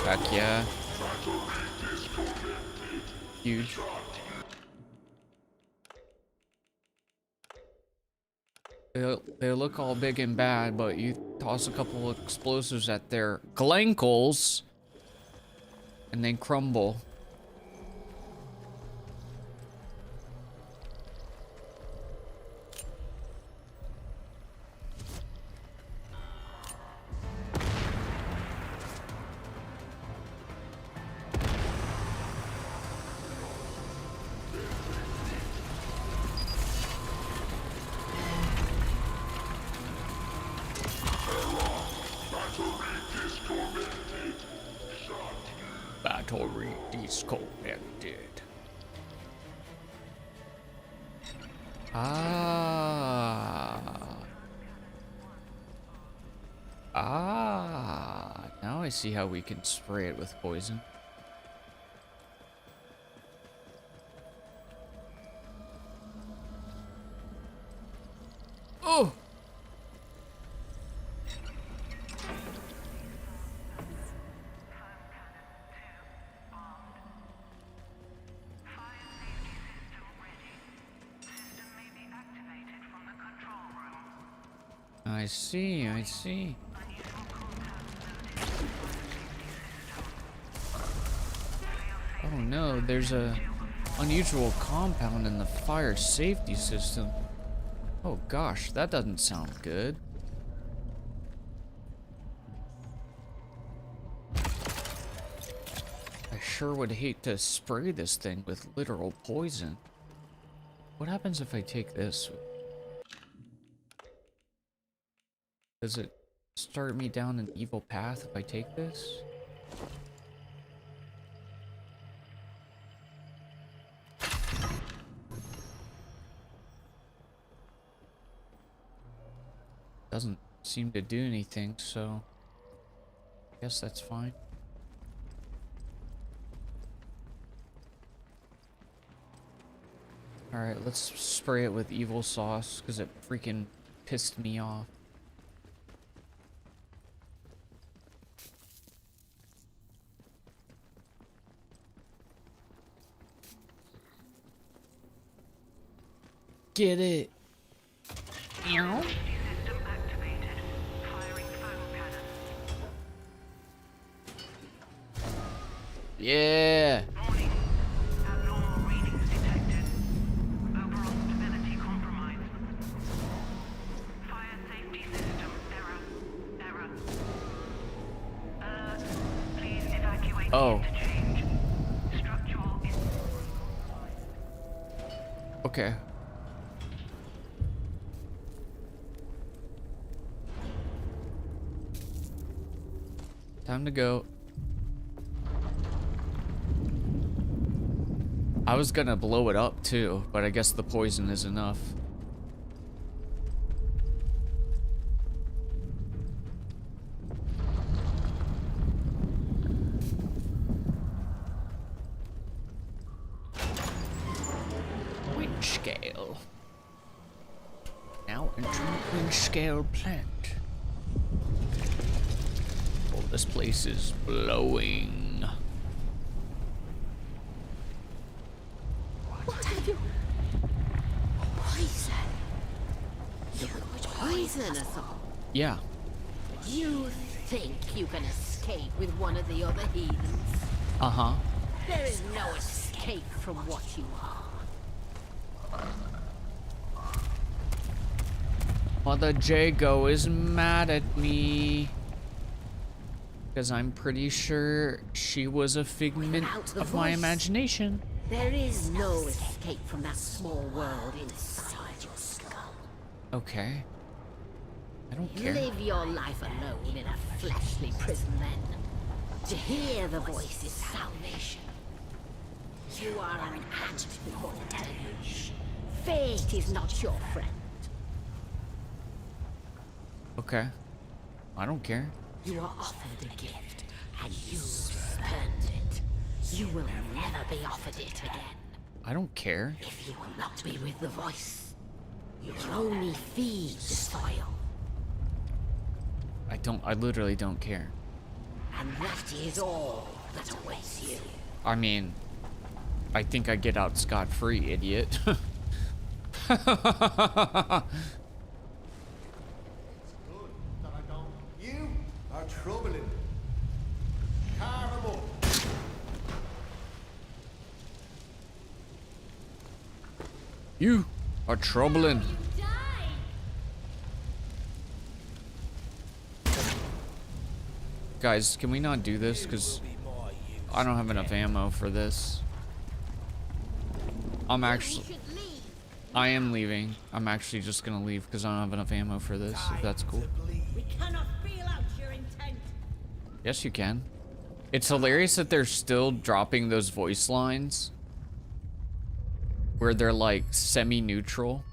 Heck yeah. Huge. They look all big and bad, but you toss a couple of explosives at their glankles and they crumble. Battery disconnected. Now I see how we can spray it with poison. Oh! I see, I see. Oh no, there's a unusual compound in the fire safety system. Oh gosh, that doesn't sound good. I sure would hate to spray this thing with literal poison. What happens if I take this? Does it start me down an evil path if I take this? Doesn't seem to do anything, so I guess that's fine. Alright, let's spray it with evil sauce because it freaking pissed me off. Get it. Meow. System activated. Firing foam cannon. Yeah. Warning. Abnormal readings detected. Overall stability compromised. Fire safety system error. Alert. Please evacuate Oh. the interchange. Structural in. Okay. Time to go. I was gonna blow it up too, but I guess the poison is enough. Wind scale. Now entering wind scale plant. Oh, this place is blowing. What have you? Poison. You would poison us all. Yeah. You think you can escape with one of the other heathens? Uh-huh. There is no escape from what you are. Mother Jago is mad at me. Because I'm pretty sure she was a figment of my imagination. There is no escape from that small world inside your skull. Okay. I don't You care. live your life alone in a fleshly prison then. To hear the voice is salvation. You are an ant before the deluge. Fate is not your friend. Okay. I don't care. You are offered a gift, and you spurned it. You will never be offered it again. I don't care. If you will not be with the voice, you will only feed the soil. I literally don't care. And that is all that awaits you. I mean, I think I get out scot-free, idiot. You are troubling. Carnival. You are troubling. Guys, can we not do this? Because I don't have enough ammo for this. I am leaving. I'm actually just gonna leave because I don't have enough ammo for this, if that's cool. We cannot feel out your intent. Yes, you can. It's hilarious that they're still dropping those voice lines where they're like semi-neutral.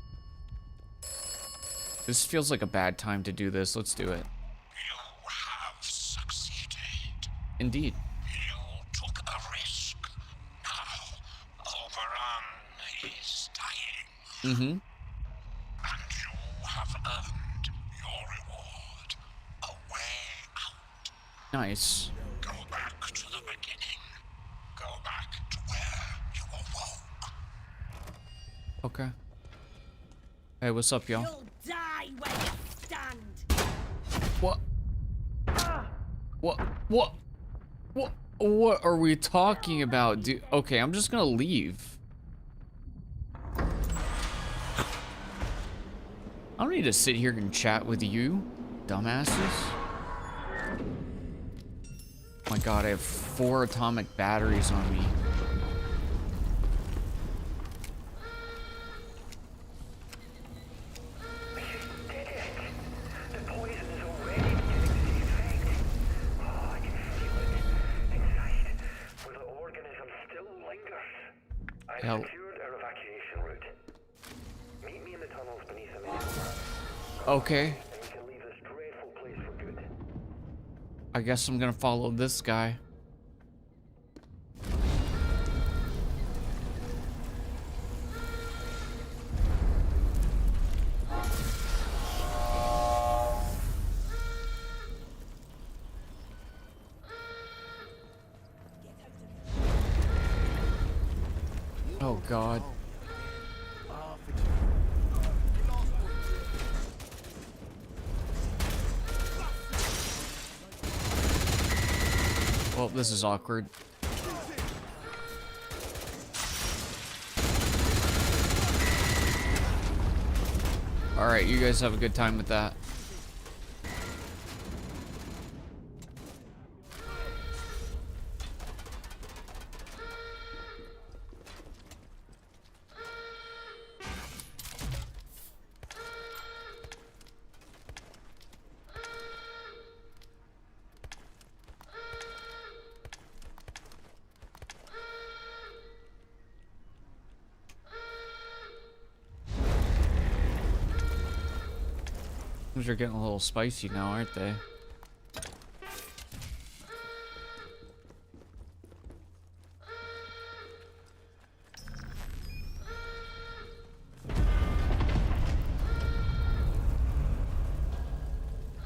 This feels like a bad time to do this. Let's do it. You have succeeded. Indeed. You took a risk. Now, Oberon is dying. Mm-hmm. And you have earned your reward. A way out. Nice. Go back to the beginning. Go back to where you awoke. Okay. Hey, what's up, y'all? You'll die where you stand. What? What are we talking about, dude? Okay, I'm just gonna leave. I don't need to sit here and chat with you, dumbasses. Oh my god, I have 4 atomic batteries on me. Hell. Secured our evacuation route. Meet me in the tunnels beneath the medical ground. Okay. And we can leave this dreadful place for good. I guess I'm gonna follow this guy. Oh god. Well, this is awkward. Alright, you guys have a good time with that. Things are getting a little spicy now, aren't they?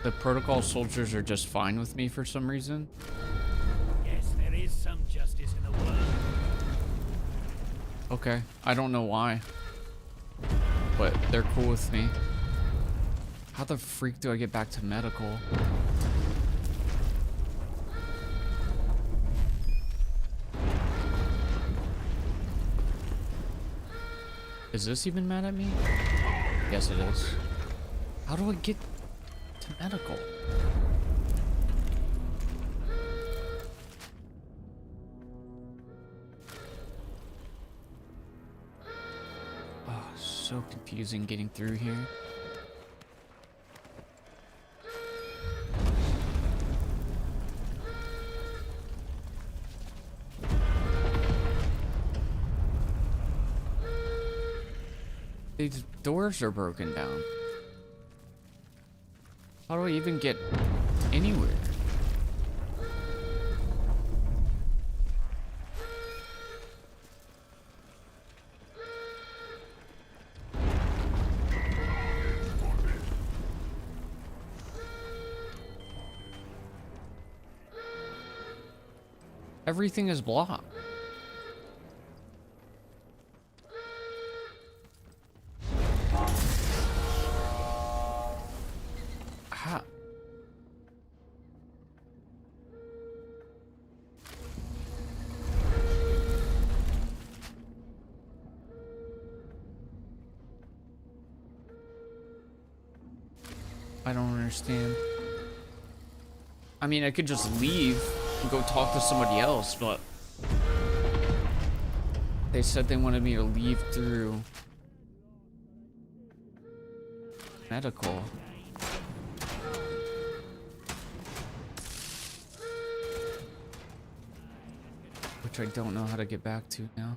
The protocol soldiers are just fine with me for some reason. Yes, there is some justice in the world. Okay, I don't know why, but they're cool with me. How the freak do I get back to medical? Is this even mad at me? Yes, it is. How do I get to medical? Oh, so confusing getting through here. These doors are broken down. How do I even get anywhere? Everything is blocked. I don't understand. I mean, I could just leave and go talk to somebody else, but they said they wanted me to leave through medical. Which I don't know how to get back to now.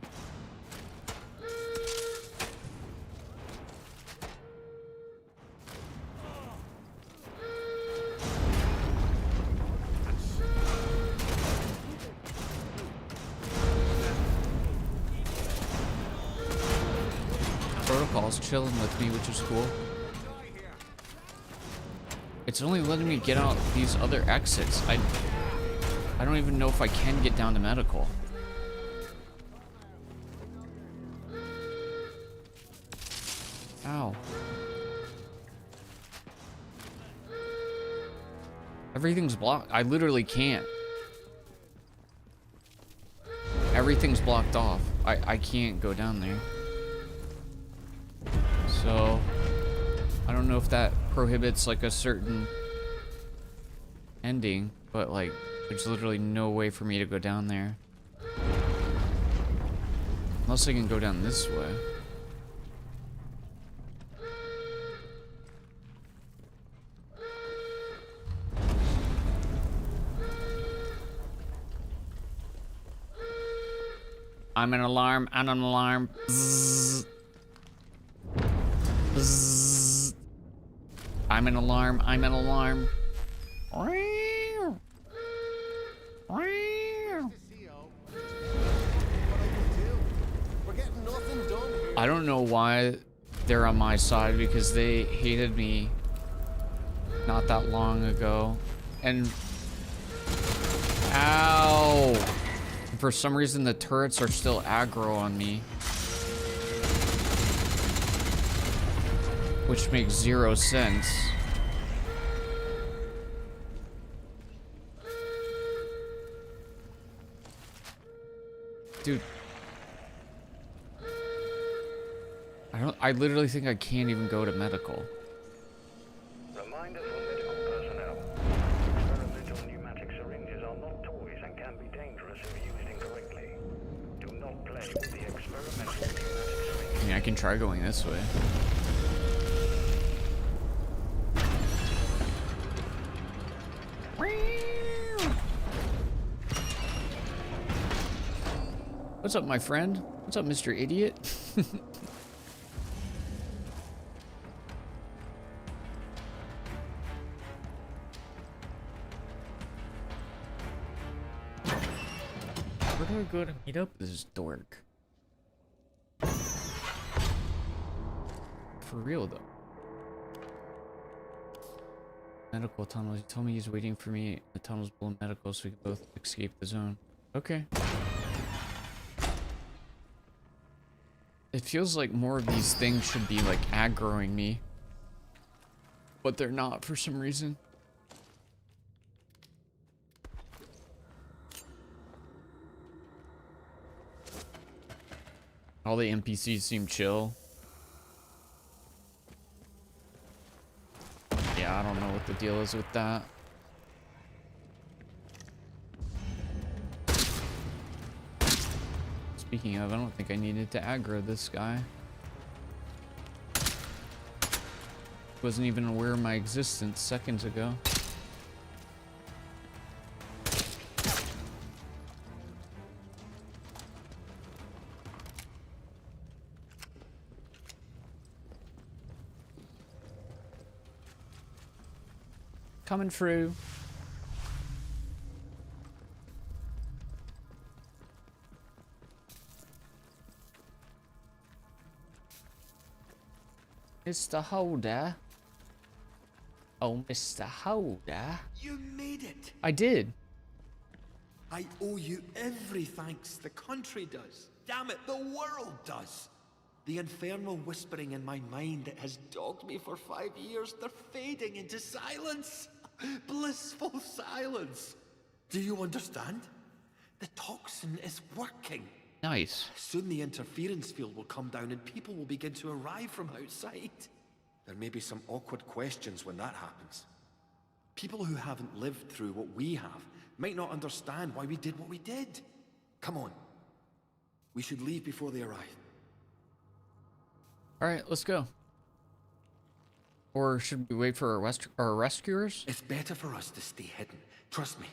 Protocol's chilling with me, which is cool. It's only letting me get out these other exits. I don't even know if I can get down to medical. Ow. Everything's blocked. I literally can't. Everything's blocked off. I can't go down there. So, I don't know if that prohibits like a certain ending, but like, there's literally no way for me to go down there. Unless I can go down this way. I'm an alarm, I'm an alarm. Bzzz. Bzzz. I'm an alarm, I'm an alarm. I don't know why they're on my side, because they hated me not that long ago. And ow! For some reason the turrets are still aggro on me, which makes 0 sense. Dude, I literally think I can't even go to medical. Reminder for medical personnel. Experimental pneumatic syringes are not toys and can be dangerous if used incorrectly. Do not play with the experimental pneumatic syringe. I mean, I can try going this way. What's up, my friend? What's up, Mr. Idiot? Where do I go to meet up this dork? For real, though. Medical tunnel. He told me he's waiting for me in the tunnels below medical so we can both escape the zone. Okay. It feels like more of these things should be like aggroing me, but they're not for some reason. All the NPCs seem chill. Yeah, I don't know what the deal is with that. Speaking of, I don't think I needed to aggro this guy. Wasn't even aware of my existence seconds ago. Coming through. Mr. Holder. Oh, Mr. Holder. You made it. I did. I owe you every thanks the country does. Damn it, the world does. The infernal whispering in my mind that has dogged me for 5 years, they're fading into silence. Blissful silence. Do you understand? The toxin is working. Nice. Soon the interference field will come down and people will begin to arrive from outside. There may be some awkward questions when that happens. People who haven't lived through what we have might not understand why we did what we did. Come on. We should leave before they arrive. All right, let's go. Or should we wait for our rescuers? It's better for us to stay hidden. Trust me.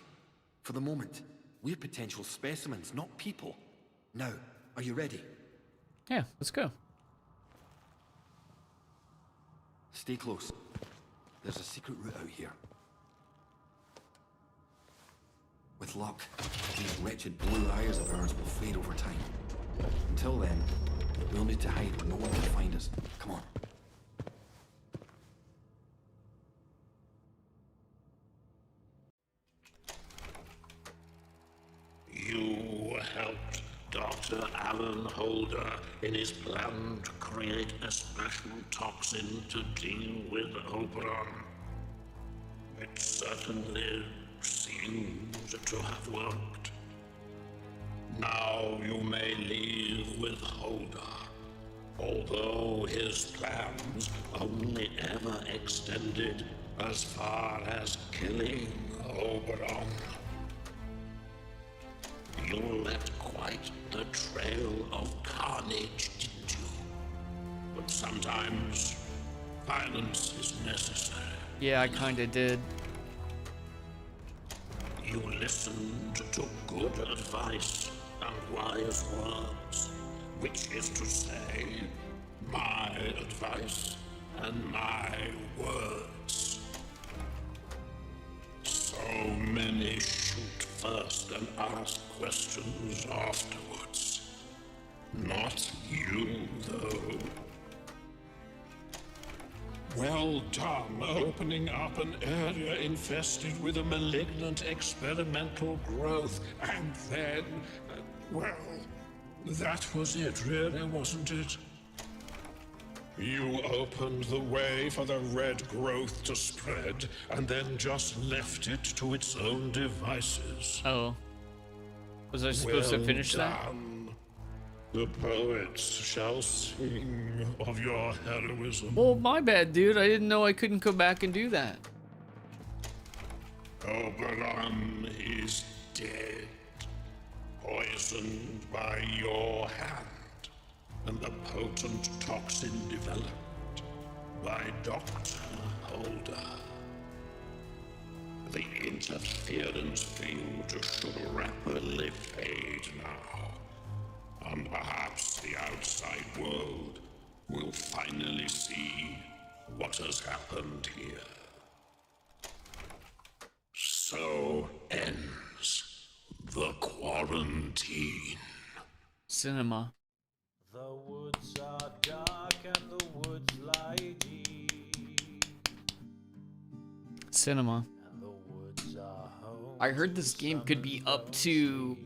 For the moment, we're potential specimens, not people. Now, are you ready? Yeah, let's go. Stay close. There's a secret route out here. With luck, these wretched blue eyes of ours will fade over time. Until then, we'll need to hide where no one can find us. Come on. You helped Dr. Alan Holder in his plan to create a special toxin to deal with Oberon. It certainly seemed to have worked. Now you may leave with Holder, although his plans only ever extended as far as killing Oberon. You left quite the trail of carnage, didn't you? But sometimes violence is necessary. Yeah, I kinda did. You listened to good advice and wise words, which is to say, my advice and my words. So many shoot first and ask questions afterwards. Not you, though. Well done, opening up an area infested with a malignant experimental growth. And then, well, that was it, really, wasn't it? You opened the way for the red growth to spread, and then just left it to its own devices. Oh. Was I supposed to finish that? The poets shall sing of your heroism. Oh, my bad, dude. I didn't know I couldn't go back and do that. Oberon is dead, poisoned by your hand, and the potent toxin developed by Dr. Holder. The interference field should rapidly fade now, and perhaps the outside world will finally see what has happened here. So ends the quarantine. Cinema. The woods are dark and the woods lie deep. Cinema. And the woods are home. I heard this game could be up to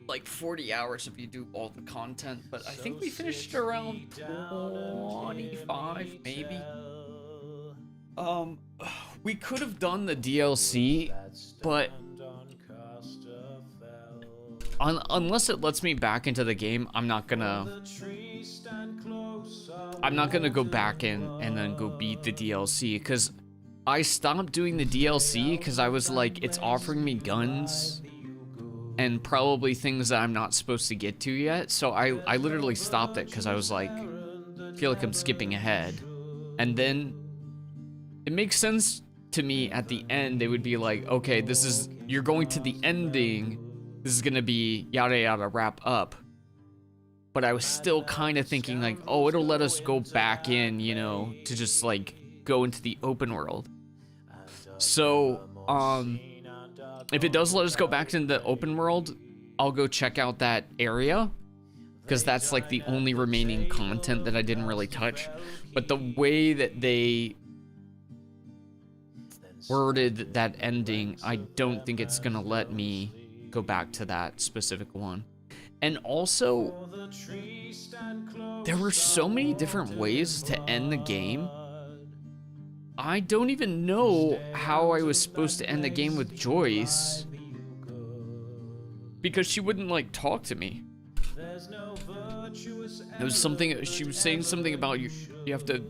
like 40 hours if you do all the content, but I think we finished around 25 maybe. We could have done the DLC, but unless it lets me back into the game, I'm not gonna go back in and then go beat the DLC, because I stopped doing the DLC because I was like, it's offering me guns and probably things that I'm not supposed to get to yet. So I literally stopped it because I was like, I feel like I'm skipping ahead. And then it makes sense to me at the end. They would be like, okay, you're going to the ending. This is gonna be yada yada wrap up. But I was still kind of thinking like, oh, it'll let us go back in, you know, to just like go into the open world. So, if it does let us go back into the open world, I'll go check out that area, because that's like the only remaining content that I didn't really touch. But the way that they worded that ending, I don't think it's gonna let me go back to that specific one. And also, there were so many different ways to end the game. I don't even know how I was supposed to end the game with Joyce, because she wouldn't like talk to me. There was something, she was saying something about you have to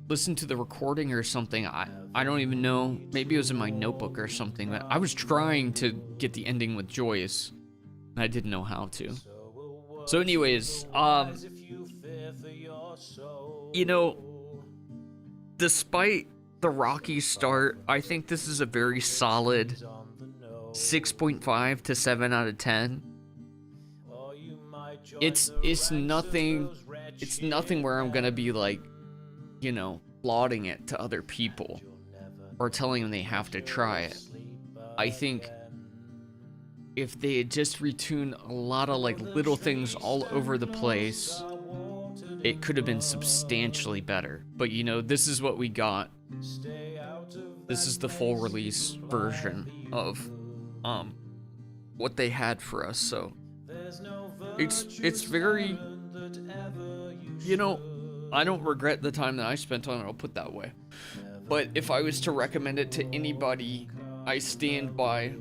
listen to the recording or something. I don't even know. Maybe it was in my notebook or something, but I was trying to get the ending with Joyce and I didn't know how to. So anyways, you know, despite the rocky start, I think this is a very solid 6.5 to 7 out of 10. It's nothing where I'm gonna be like, you know, lauding it to other people or telling them they have to try it. I think if they had just retuned a lot of like little things all over the place, it could have been substantially better. But you know, this is what we got. This is the full release version of what they had for us. So it's very, you know, I don't regret the time that I spent on it, I'll put that way. But if I was to recommend it to anybody, I stand by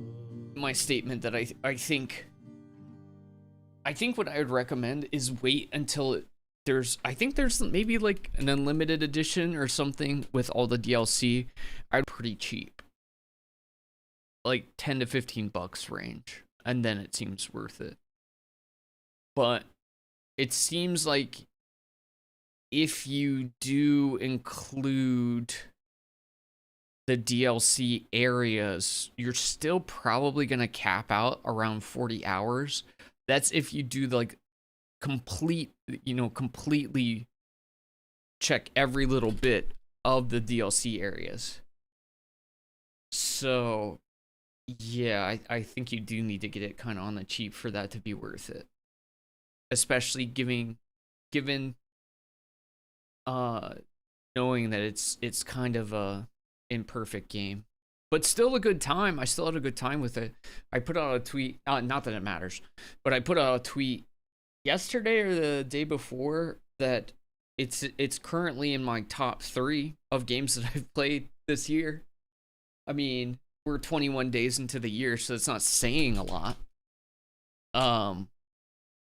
my statement that I think what I would recommend is wait until I think there's maybe like an unlimited edition or something with all the DLC. I'd pretty cheap. Like 10 to 15 bucks range, and then it seems worth it. But it seems like if you do include the DLC areas, you're still probably going to cap out around 40 hours. That's if you do like completely check every little bit of the DLC areas. So, yeah, I think you do need to get it kind of on the cheap for that to be worth it. Especially given knowing that it's kind of a imperfect game, but still a good time. I still had a good time with it. I put out a tweet, not that it matters, but I put out a tweet yesterday or the day before that it's currently in my top 3 of games that I've played this year. I mean, we're 21 days into the year, so it's not saying a lot.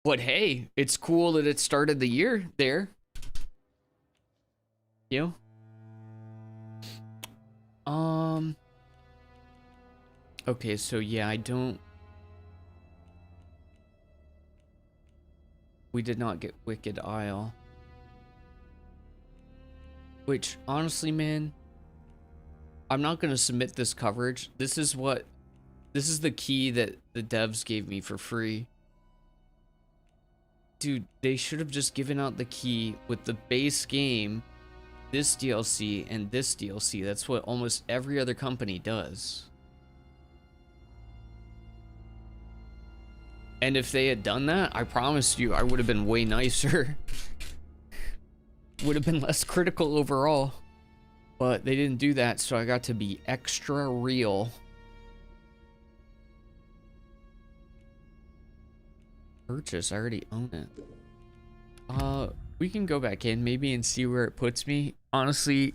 But hey, it's cool that it started the year there. You know? Okay, so yeah, we did not get Wicked Isle. Which, honestly, man, I'm not gonna submit this coverage. This is the key that the devs gave me for free. Dude, they should have just given out the key with the base game, this DLC, and this DLC. That's what almost every other company does. And if they had done that, I promise you, I would have been way nicer. Would have been less critical overall. But they didn't do that, so I got to be extra real. Purchase, I already own it. We can go back in maybe and see where it puts me. Honestly,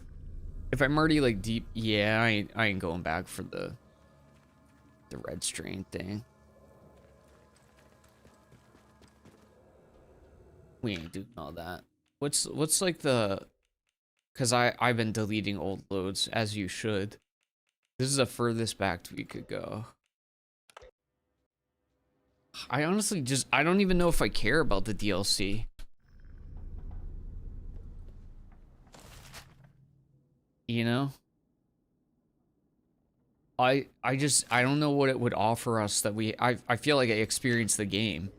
if I'm already like deep, yeah, I ain't going back for the red strain thing. We ain't doing all that. What's like the, because I've been deleting old loads, as you should. This is the furthest back we could go. I honestly I don't even know if I care about the DLC. You know? I don't know what it would offer us that I feel like I experienced the game.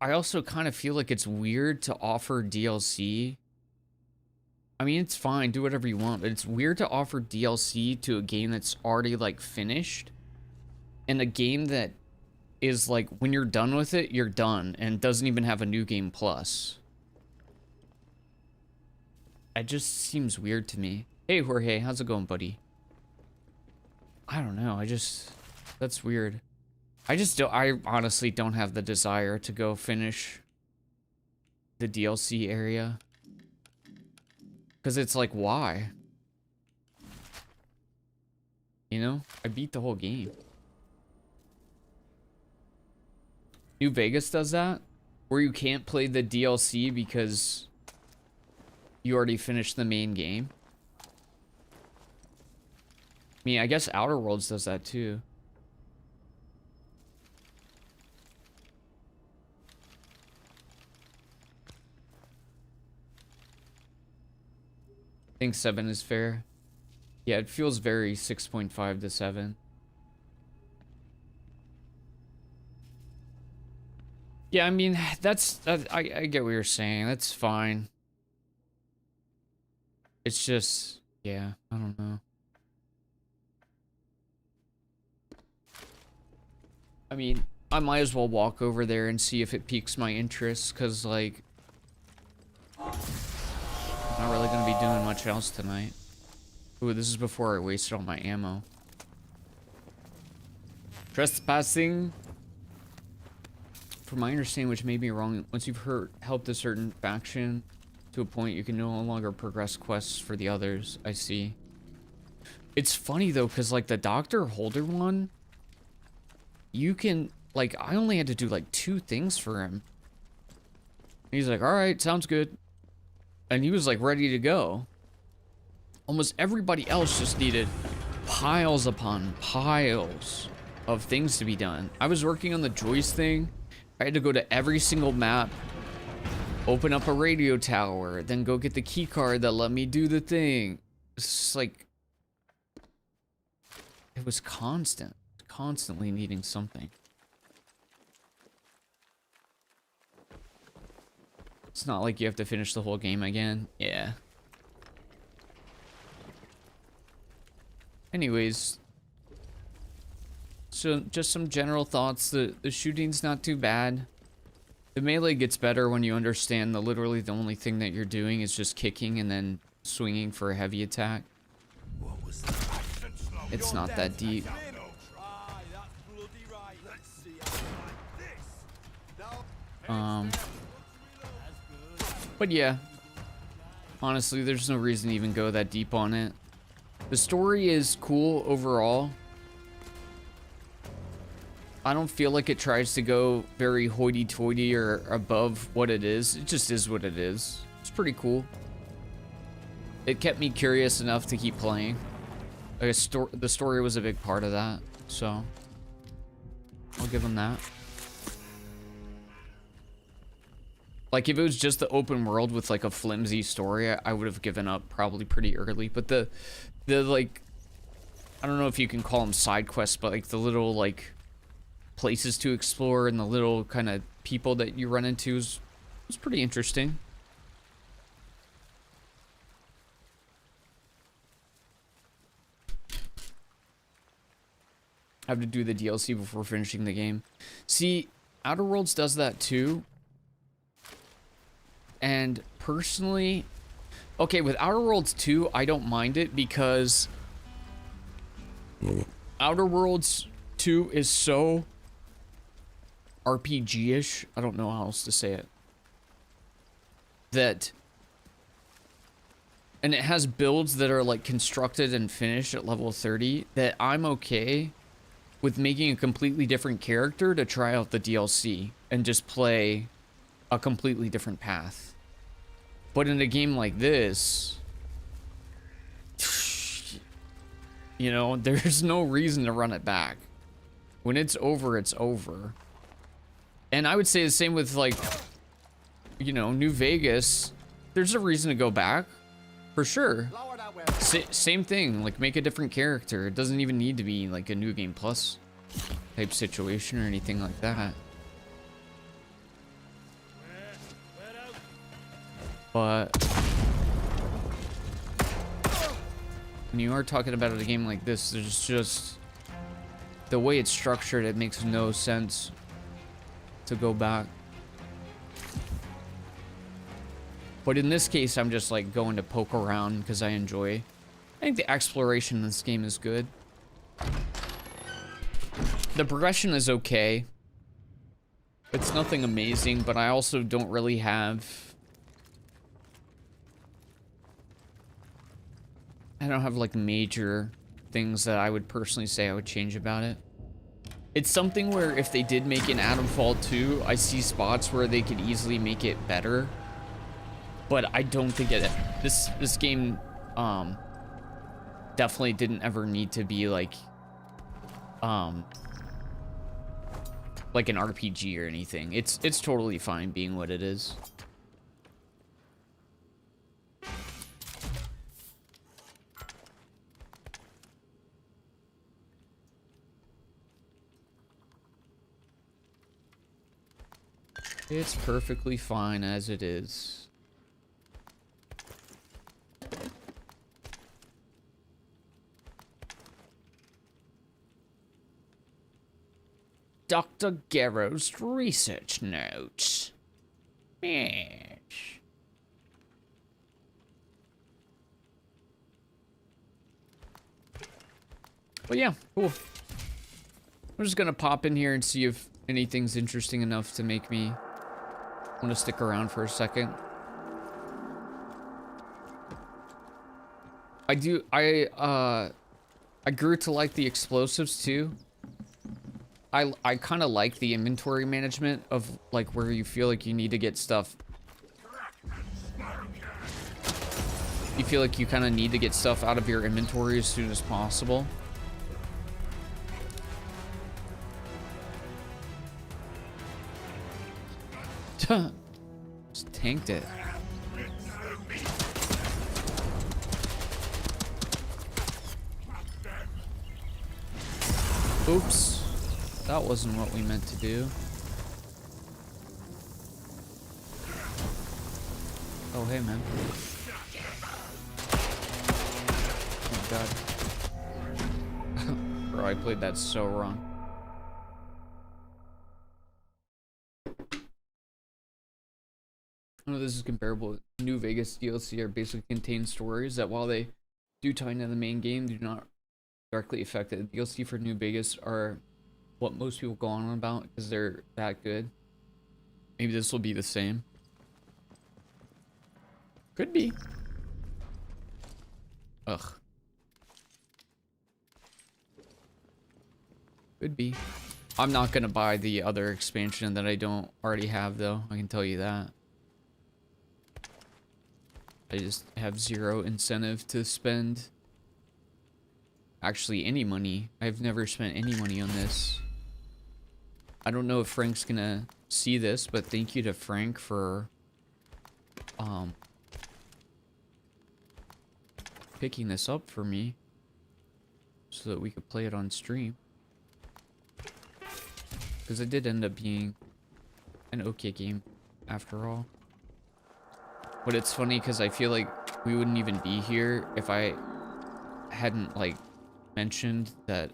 I also kind of feel like it's weird to offer DLC. I mean, it's fine, do whatever you want, but it's weird to offer DLC to a game that's already like finished, and a game that is like, when you're done with it, you're done, and doesn't even have a new game plus. It just seems weird to me. Hey Jorge, how's it going, buddy? I don't know, that's weird. I honestly don't have the desire to go finish the DLC area. Because it's like, why? You know? I beat the whole game. New Vegas does that? Where you can't play the DLC because you already finished the main game? I mean, I guess Outer Worlds does that too. I think 7 is fair. Yeah, it feels very 6.5 to 7. Yeah, I mean, I get what you're saying. That's fine. It's just, yeah, I don't know. I mean, I might as well walk over there and see if it piques my interest, because, like, I'm not really going to be doing much else tonight. Ooh, this is before I wasted all my ammo. Trespassing from my understanding, which may be wrong, once you've helped a certain faction to a point, you can no longer progress quests for the others. I see. It's funny though, because like the Dr. Holder one, you can, like, I only had to do like 2 things for him. He's like, all right, sounds good. And he was like ready to go. Almost everybody else just needed piles upon piles of things to be done. I was working on the Joyce thing. I had to go to every single map, open up a radio tower, then go get the key card that let me do the thing. It's just like, it was constantly needing something. It's not like you have to finish the whole game again. Yeah. Anyways, so just some general thoughts. The shooting's not too bad. The melee gets better when you understand that literally the only thing that you're doing is just kicking and then swinging for a heavy attack. It's not that deep. But yeah, honestly, there's no reason to even go that deep on it. The story is cool overall. I don't feel like it tries to go very hoity-toity or above what it is. It just is what it is. It's pretty cool. It kept me curious enough to keep playing. Like the story was a big part of that, so I'll give them that. Like, if it was just the open world with, like, a flimsy story, I would have given up probably pretty early. But the, like, I don't know if you can call them side quests, but, like, the little, like, places to explore and the little kind of people that you run into was pretty interesting. I have to do the DLC before finishing the game. See, Outer Worlds does that too. And personally, okay, with Outer Worlds 2, I don't mind it because Outer Worlds 2 is so RPG-ish, I don't know how else to say it, that, and it has builds that are like constructed and finished at level 30, that I'm okay with making a completely different character to try out the DLC and just play a completely different path. But in a game like this, you know, there's no reason to run it back. When it's over, it's over. And I would say the same with, like, you know, New Vegas. There's a reason to go back, for sure. Same thing, like, make a different character. It doesn't even need to be, like, a New Game Plus type situation or anything like that. But when you are talking about a game like this, there's just the way it's structured, it makes no sense to go back. But in this case, I'm just like going to poke around because I enjoy. I think the exploration in this game is good. The progression is okay. It's nothing amazing, but I also don't really have... I don't have like major things that I would personally say I would change about it. It's something where if they did make an Atomfall 2, I see spots where they could easily make it better. But I don't think this game definitely didn't ever need to be like an RPG or anything. It's totally fine being what it is. It's perfectly fine as it is. Dr. Garrow's research notes. Yes. But yeah, cool. I'm just gonna pop in here and see if anything's interesting enough to make me want to stick around for a second. I grew to like the explosives too. I kind of like the inventory management of like where you feel like you need to get stuff. You feel like you kind of need to get stuff out of your inventory as soon as possible. Just tanked it. Oops. That wasn't what we meant to do. Oh, hey, man. Oh, God. Bro, I played that so wrong. I know this is comparable. New Vegas DLC are basically contain stories that, while they do tie into the main game, do not directly affect it. The DLC for New Vegas are what most people go on about because they're that good. Maybe this will be the same. Could be. Ugh. Could be. I'm not gonna buy the other expansion that I don't already have, though. I can tell you that. I just have zero incentive to spend actually any money. I've never spent any money on this. I don't know if Frank's gonna see this, but thank you to Frank for picking this up for me so that we could play it on stream. Because it did end up being an okay game after all. But it's funny because I feel like we wouldn't even be here if I hadn't like mentioned that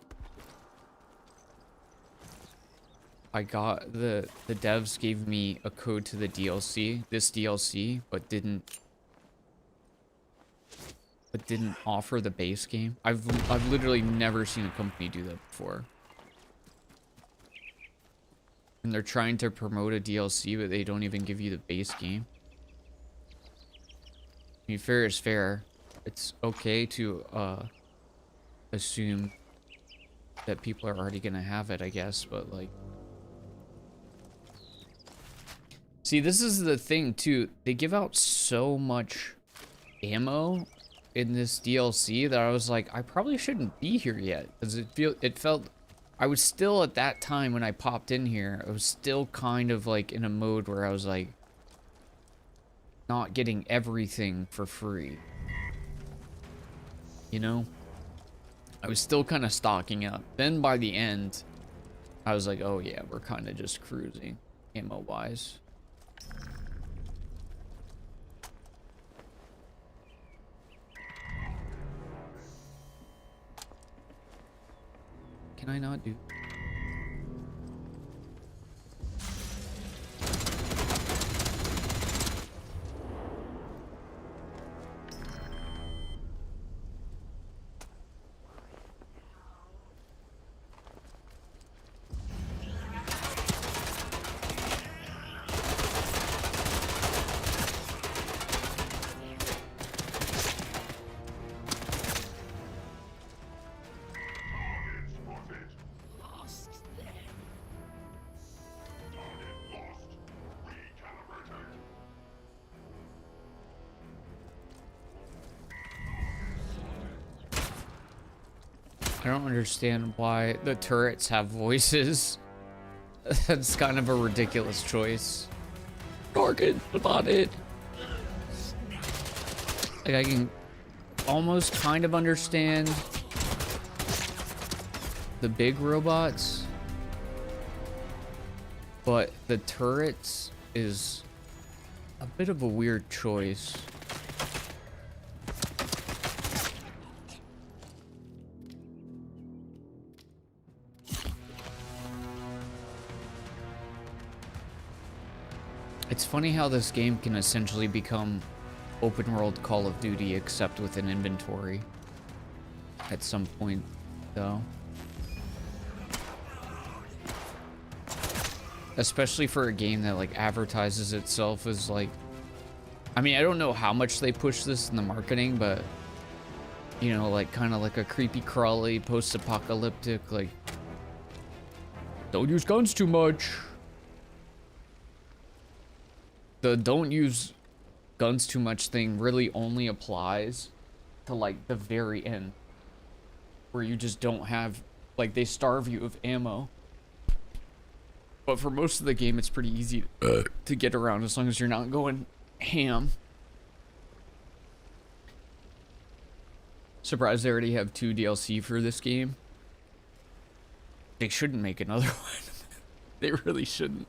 I got the devs gave me a code to the DLC, this DLC, but didn't offer the base game. I've literally never seen a company do that before. And they're trying to promote a DLC, but they don't even give you the base game. I mean, fair is fair. It's okay to assume that people are already gonna have it, I guess, but like, see, this is the thing too. They give out so much ammo in this DLC that I was like, I probably shouldn't be here yet, because it felt I was still at that time when I popped in here. I was still kind of like in a mode where I was like not getting everything for free. You know? I was still kind of stocking up. Then by the end, I was like, oh yeah, we're kind of just cruising ammo-wise. Can I not do? I don't understand why the turrets have voices. That's kind of a ridiculous choice. Target spotted. Like, I can almost kind of understand the big robots, but the turrets is a bit of a weird choice. It's funny how this game can essentially become open world Call of Duty except with an inventory at some point, though. especially for a game that like advertises itself as like, I mean, I don't know how much they push this in the marketing, but you know, like kind of like a creepy crawly post-apocalyptic, like, don't use guns too much. The don't use guns too much thing really only applies to like the very end, where you just don't have, like, they starve you of ammo. But for most of the game, it's pretty easy to get around as long as you're not going ham. Surprised they already have 2 DLC for this game. They shouldn't make another one. They really shouldn't.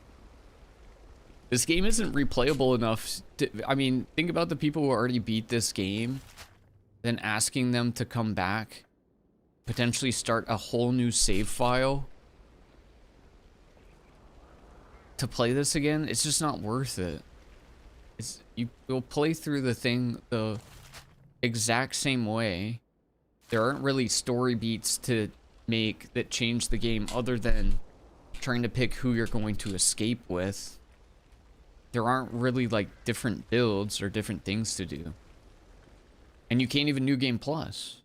This game isn't replayable enough to, I mean, think about the people who already beat this game, then asking them to come back, potentially start a whole new save file to play this again. It's just not worth it. You'll play through the thing the exact same way. There aren't really story beats to make that change the game other than trying to pick who you're going to escape with. There aren't really like different builds or different things to do. And you can't even New Game Plus.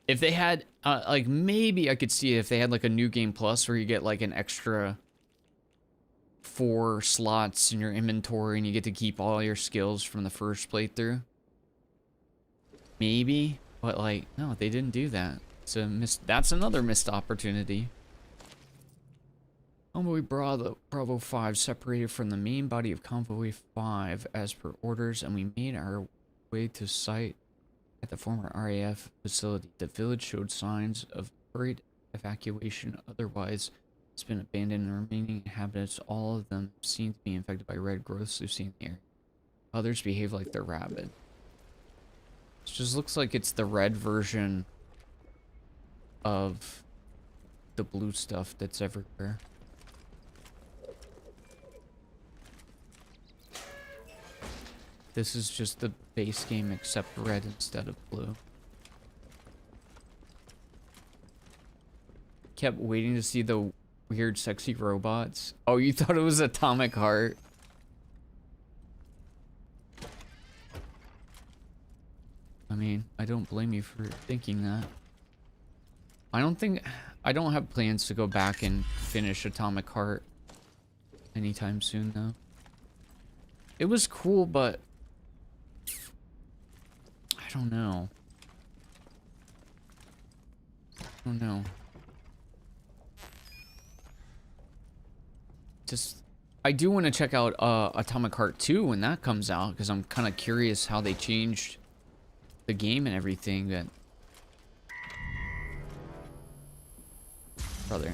If they had, like, maybe I could see if they had like a New Game Plus where you get like an extra 4 slots in your inventory and you get to keep all your skills from the first playthrough. Maybe, but like, no, they didn't do that. That's another missed opportunity. Convoy Bravo 5 separated from the main body of Convoy 5 as per orders, and we made our way to site at the former RAF facility. The village showed signs of hurried evacuation, otherwise it's been abandoned, and remaining inhabitants, all of them seem to be infected by red growths they've seen in the area. Others behave like they're rabid. It just looks like it's the red version of the blue stuff that's everywhere. This is just the base game except red instead of blue. Kept waiting to see the weird sexy robots. Oh, you thought it was Atomic Heart? I mean, I don't blame you for thinking that. I don't have plans to go back and finish Atomic Heart anytime soon though. It was cool, but I don't know. Just, I do want to check out Atomic Heart 2 when that comes out, because I'm kind of curious how they changed the game and everything. That brother.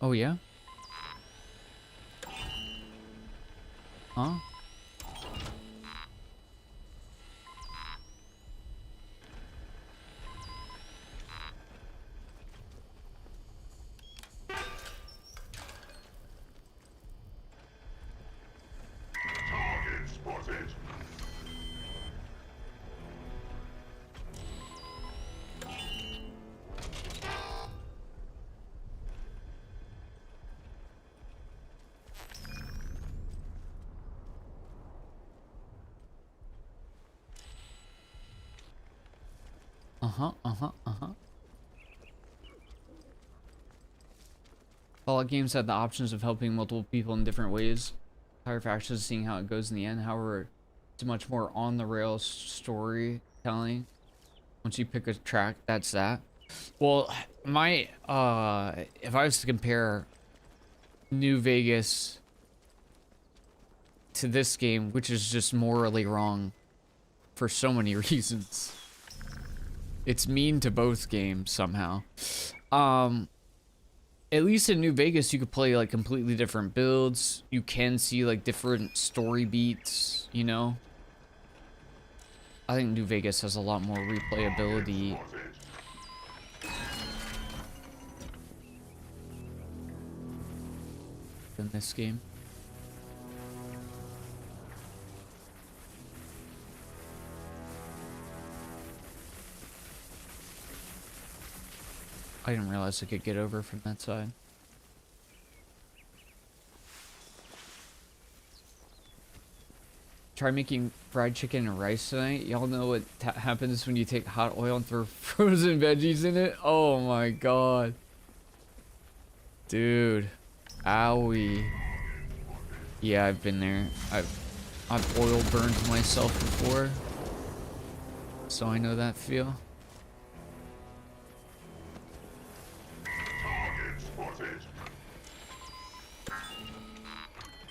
Oh yeah? Huh? Target spotted. Fallout games had the options of helping multiple people in different ways. Entire factions, seeing how it goes in the end. However, it's a much more on the rails storytelling. Once you pick a track, that's that. Well, my if I was to compare New Vegas to this game, which is just morally wrong for so many reasons. It's mean to both games somehow. At least in New Vegas, you could play like completely different builds. You can see like different story beats, you know? I think New Vegas has a lot more replayability than this game. I didn't realize I could get over from that side. Try making fried chicken and rice tonight. Y'all know what happens when you take hot oil and throw frozen veggies in it? Oh my god. Dude. Owie. Yeah, I've been there. I've oil burned myself before. So I know that feel. Target spotted.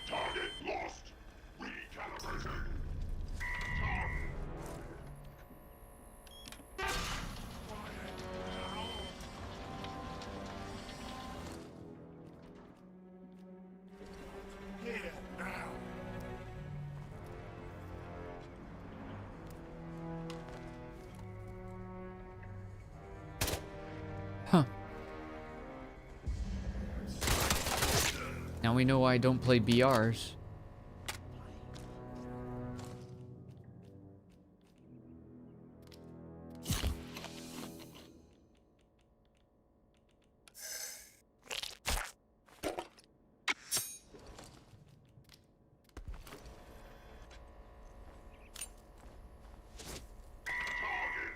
Target lost. Recalibrating. Here now. Huh. Now we know why I don't play BRs. Target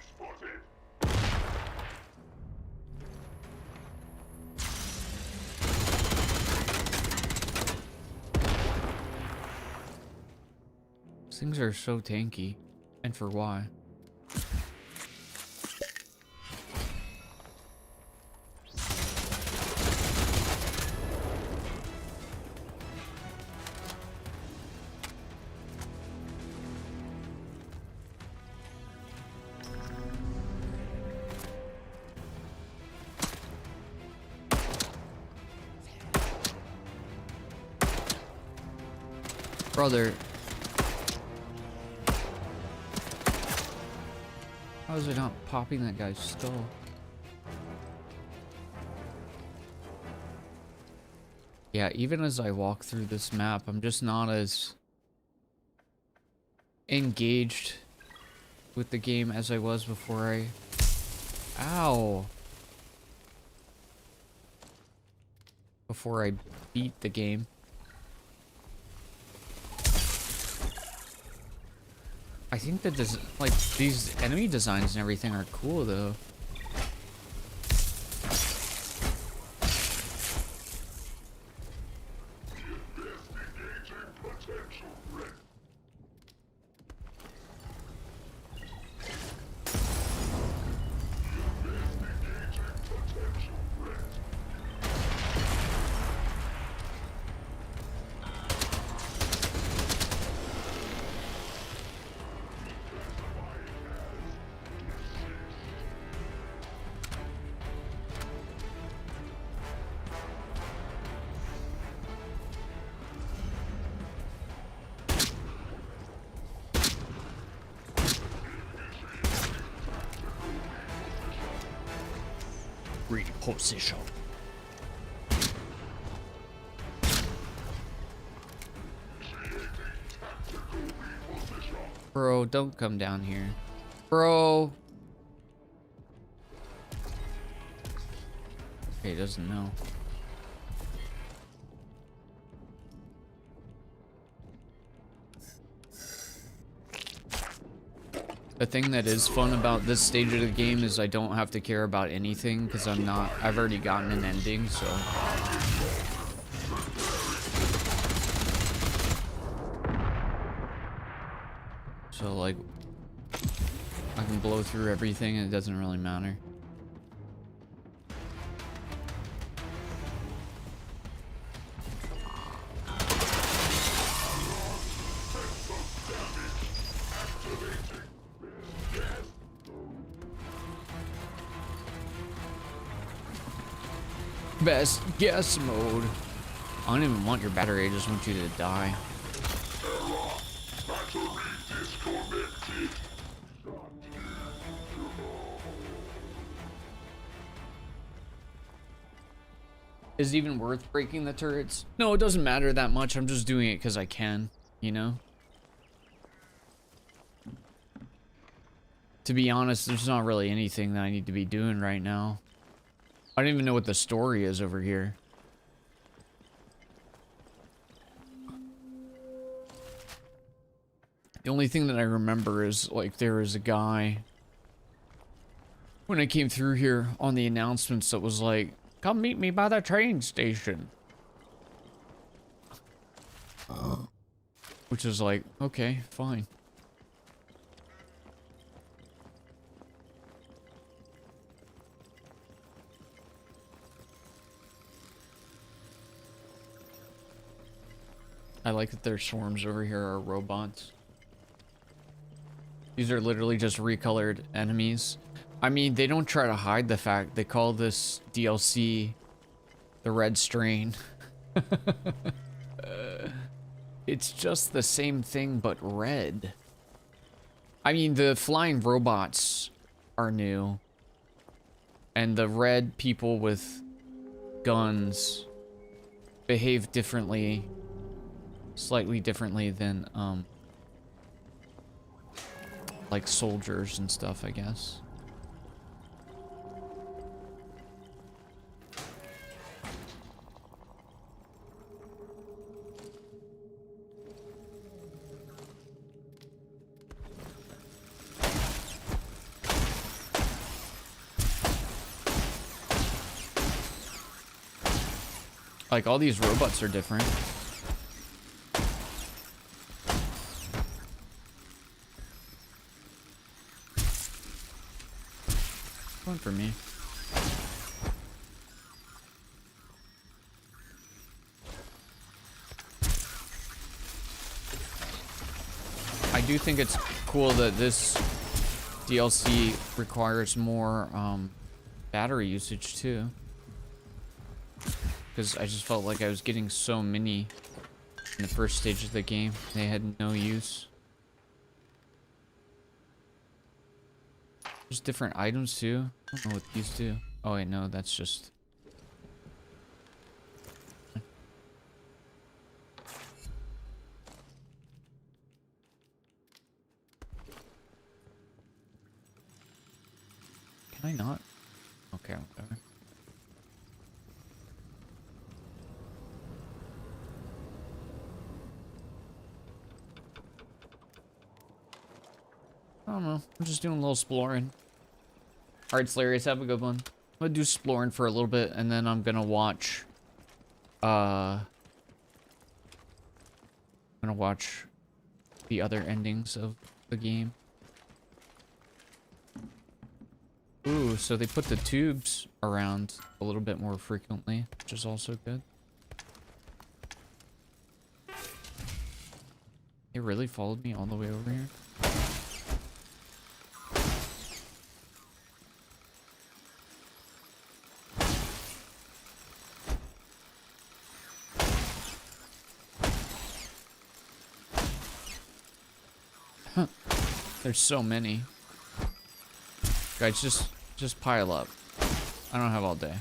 spotted. These things are so tanky. And for why? Brother. How is it not popping that guy's skull? Yeah, even as I walk through this map, I'm just not as engaged with the game as I was before I... Ow! Before I beat the game. I think that like these enemy designs and everything are cool though. Reposition. Bro, don't come down here. Bro. Okay, he doesn't know. The thing that is fun about this stage of the game is I don't have to care about anything because I've already gotten an ending, so. So like, I can blow through everything and it doesn't really matter. Best guess mode. I don't even want your battery, I just want you to die. Battery disconnected. Is it even worth breaking the turrets? No, it doesn't matter that much. I'm just doing it because I can, you know? To be honest, there's not really anything that I need to be doing right now. I don't even know what the story is over here. The only thing that I remember is, like, there was a guy when I came through here on the announcements that was like, come meet me by the train station. Which is like, okay, fine. I like that their swarms over here are robots. These are literally just recolored enemies. I mean, they don't try to hide the fact they call this DLC the Red Strain. It's just the same thing, but red. I mean, the flying robots are new. And the red people with guns behave differently, slightly differently than, like soldiers and stuff, I guess. Like, all these robots are different. One for me. I do think it's cool that this DLC requires more battery usage too. Because I just felt like I was getting so many in the first stage of the game. They had no use. There's different items too. I don't know what these do. Oh wait, no, that's just... Can I not? Okay, whatever. I don't know. I'm just doing a little exploring. Alright, Slarius, have a good one. I'm gonna do exploring for a little bit, and then I'm gonna watch... I'm gonna watch the other endings of the game. Ooh, so they put the tubes around a little bit more frequently, which is also good. They really followed me all the way over here? There's so many. Guys, just pile up. I don't have all day.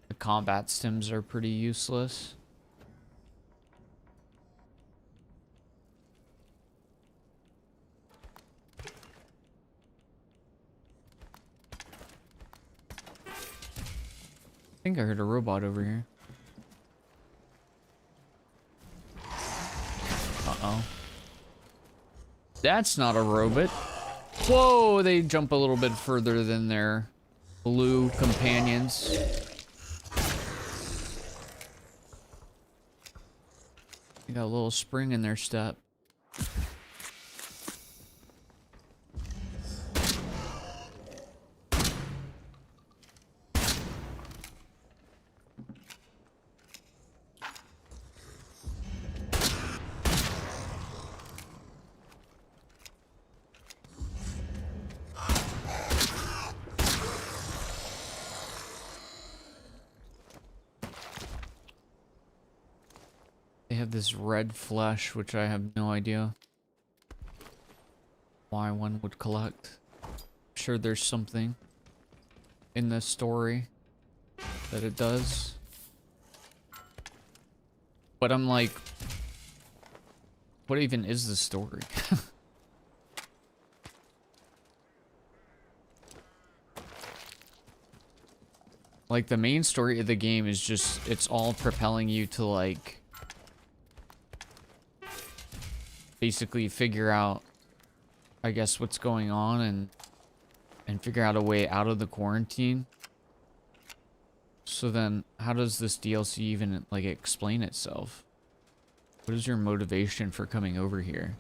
The combat stims are pretty useless. I think I heard a robot over here. Uh-oh. That's not a robot. Whoa, they jump a little bit further than their blue companions. They got a little spring in their step. They have this red flesh, which I have no idea why one would collect. I'm sure there's something in this story that it does. But I'm like, what even is the story? Like, the main story of the game is just, it's all propelling you to, like, basically figure out, I guess, what's going on and figure out a way out of the quarantine. So then, how does this DLC even, like, explain itself? What is your motivation for coming over here?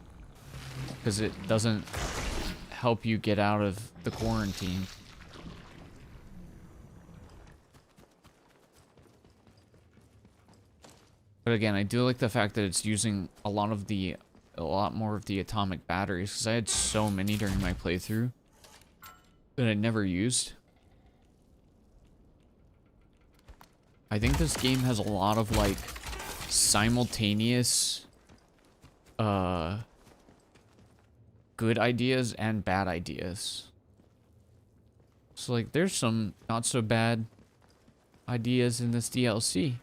Because it doesn't help you get out of the quarantine. But again, I do like the fact that it's using a lot more of the atomic batteries, because I had so many during my playthrough that I never used. I think this game has a lot of, like, simultaneous good ideas and bad ideas. So, like, there's some not so bad ideas in this DLC.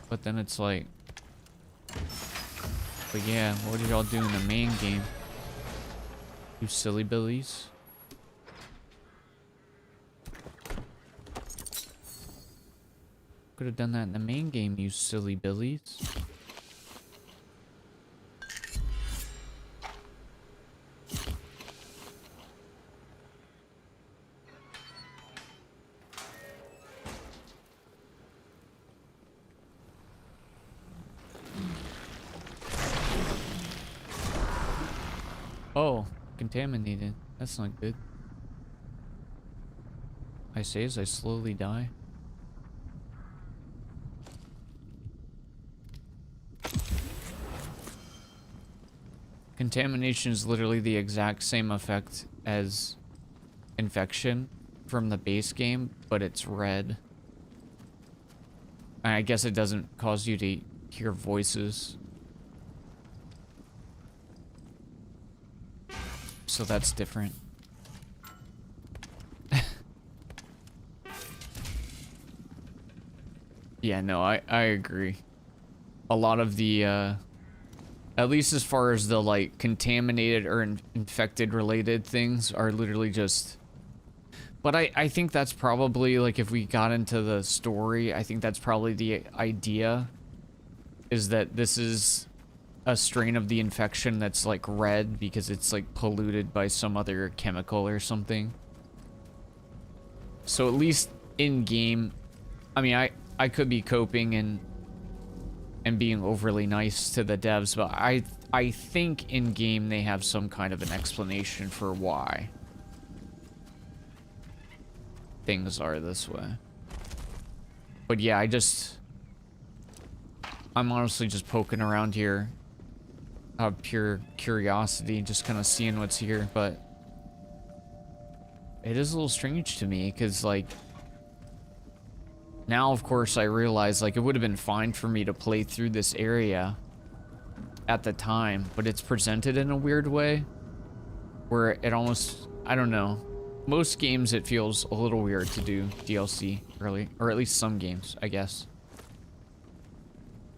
But then it's like, but yeah, what did y'all do in the main game? You silly billies. Could have done that in the main game, you silly billies. Oh, contaminated. That's not good. I say as I slowly die. Contamination is literally the exact same effect as infection from the base game, but it's red. I guess it doesn't cause you to hear voices. So that's different. Yeah, no, I agree. A lot of the, at least as far as the, like, contaminated or infected related things are literally just... But I think that's probably, like, if we got into the story, I think that's probably the idea. Is that this is a strain of the infection that's, like, red because it's, like, polluted by some other chemical or something. So at least in-game... I mean, I could be coping and being overly nice to the devs, but I think in-game they have some kind of an explanation for why things are this way. But yeah, I'm honestly just poking around here out of pure curiosity, just kind of seeing what's here, but it is a little strange to me, because, like, now, of course, I realize, like, it would have been fine for me to play through this area at the time, but it's presented in a weird way where it almost, I don't know. Most games, it feels a little weird to do DLC early, or at least some games, I guess.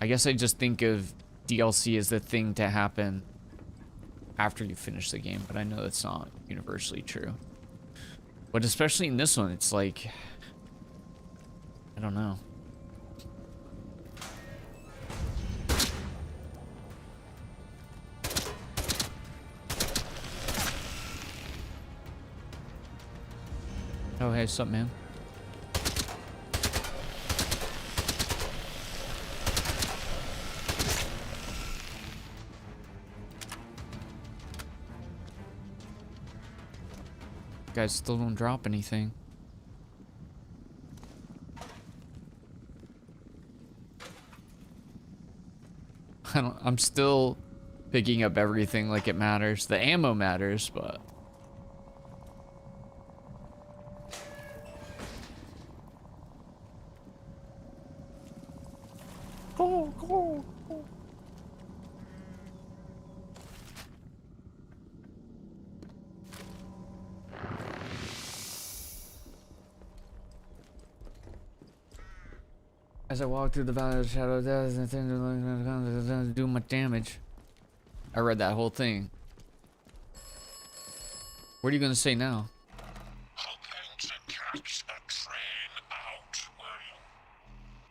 I guess I just think of DLC as the thing to happen after you finish the game, but I know that's not universally true. But especially in this one, it's like, I don't know. Oh, hey, what's up, man? You guys still don't drop anything. I'm still picking up everything like it matters. The ammo matters, but... As I walk through the valley of the shadow of death, and things do much damage. I read that whole thing. What are you gonna say now? Hoping to catch a train out, William.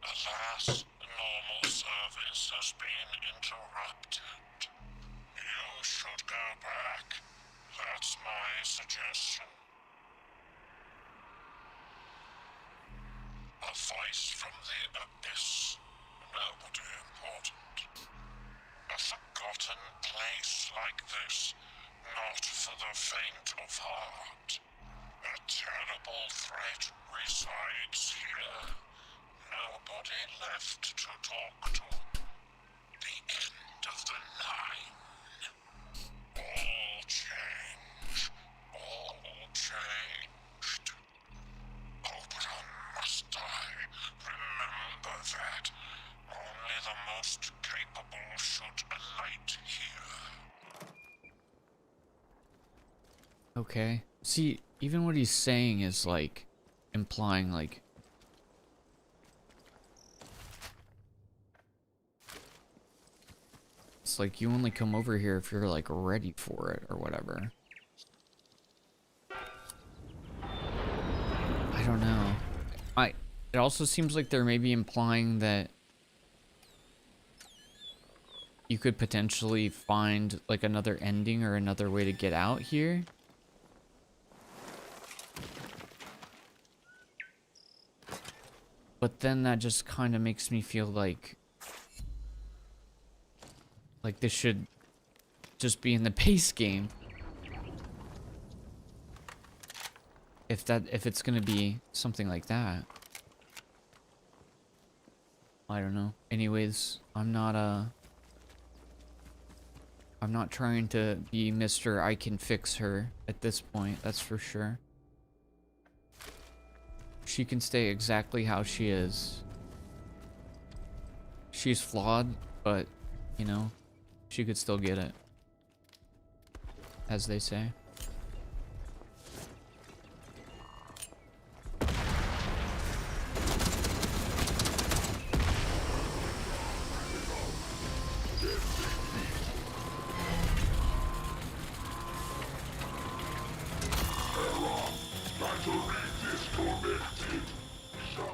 Alas, normal service has been interrupted. You should go back. That's my suggestion. A voice from the abyss. Nobody important. A forgotten place like this, not for the faint of heart. A terrible threat resides here. Nobody left to talk to. The end of the line. All change. All changed. Oh, but how must I remember that? Only the most capable should alight here. Okay. See, even what he's saying is like implying like it's like you only come over here if you're like ready for it or whatever. I don't know. It also seems like they're maybe implying that you could potentially find like another ending or another way to get out here. But then that just kind of makes me feel like this should just be in the base game. If it's gonna be something like that. I don't know. Anyways, I'm not trying to be Mr. I can fix her at this point, that's for sure. She can stay exactly how she is. She's flawed, but, you know, she could still get it. As they say.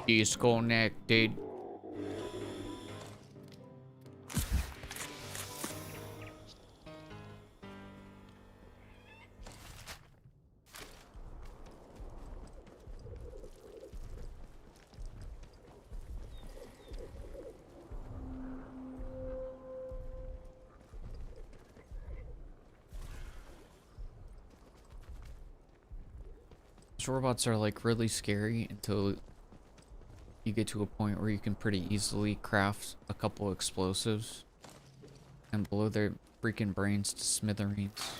Disconnected. These robots are like really scary until you get to a point where you can pretty easily craft a couple explosives and blow their freaking brains to smithereens.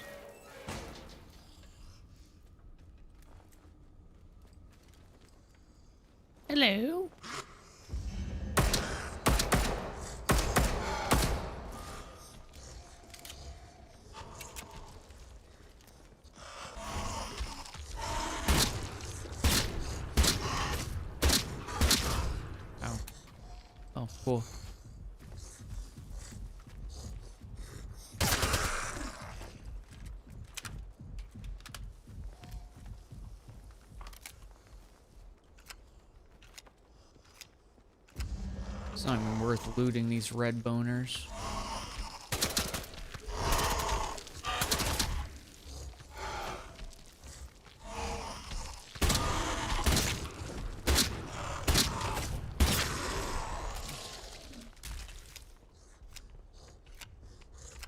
Hello. Oh, cool. It's not even worth looting these red boners.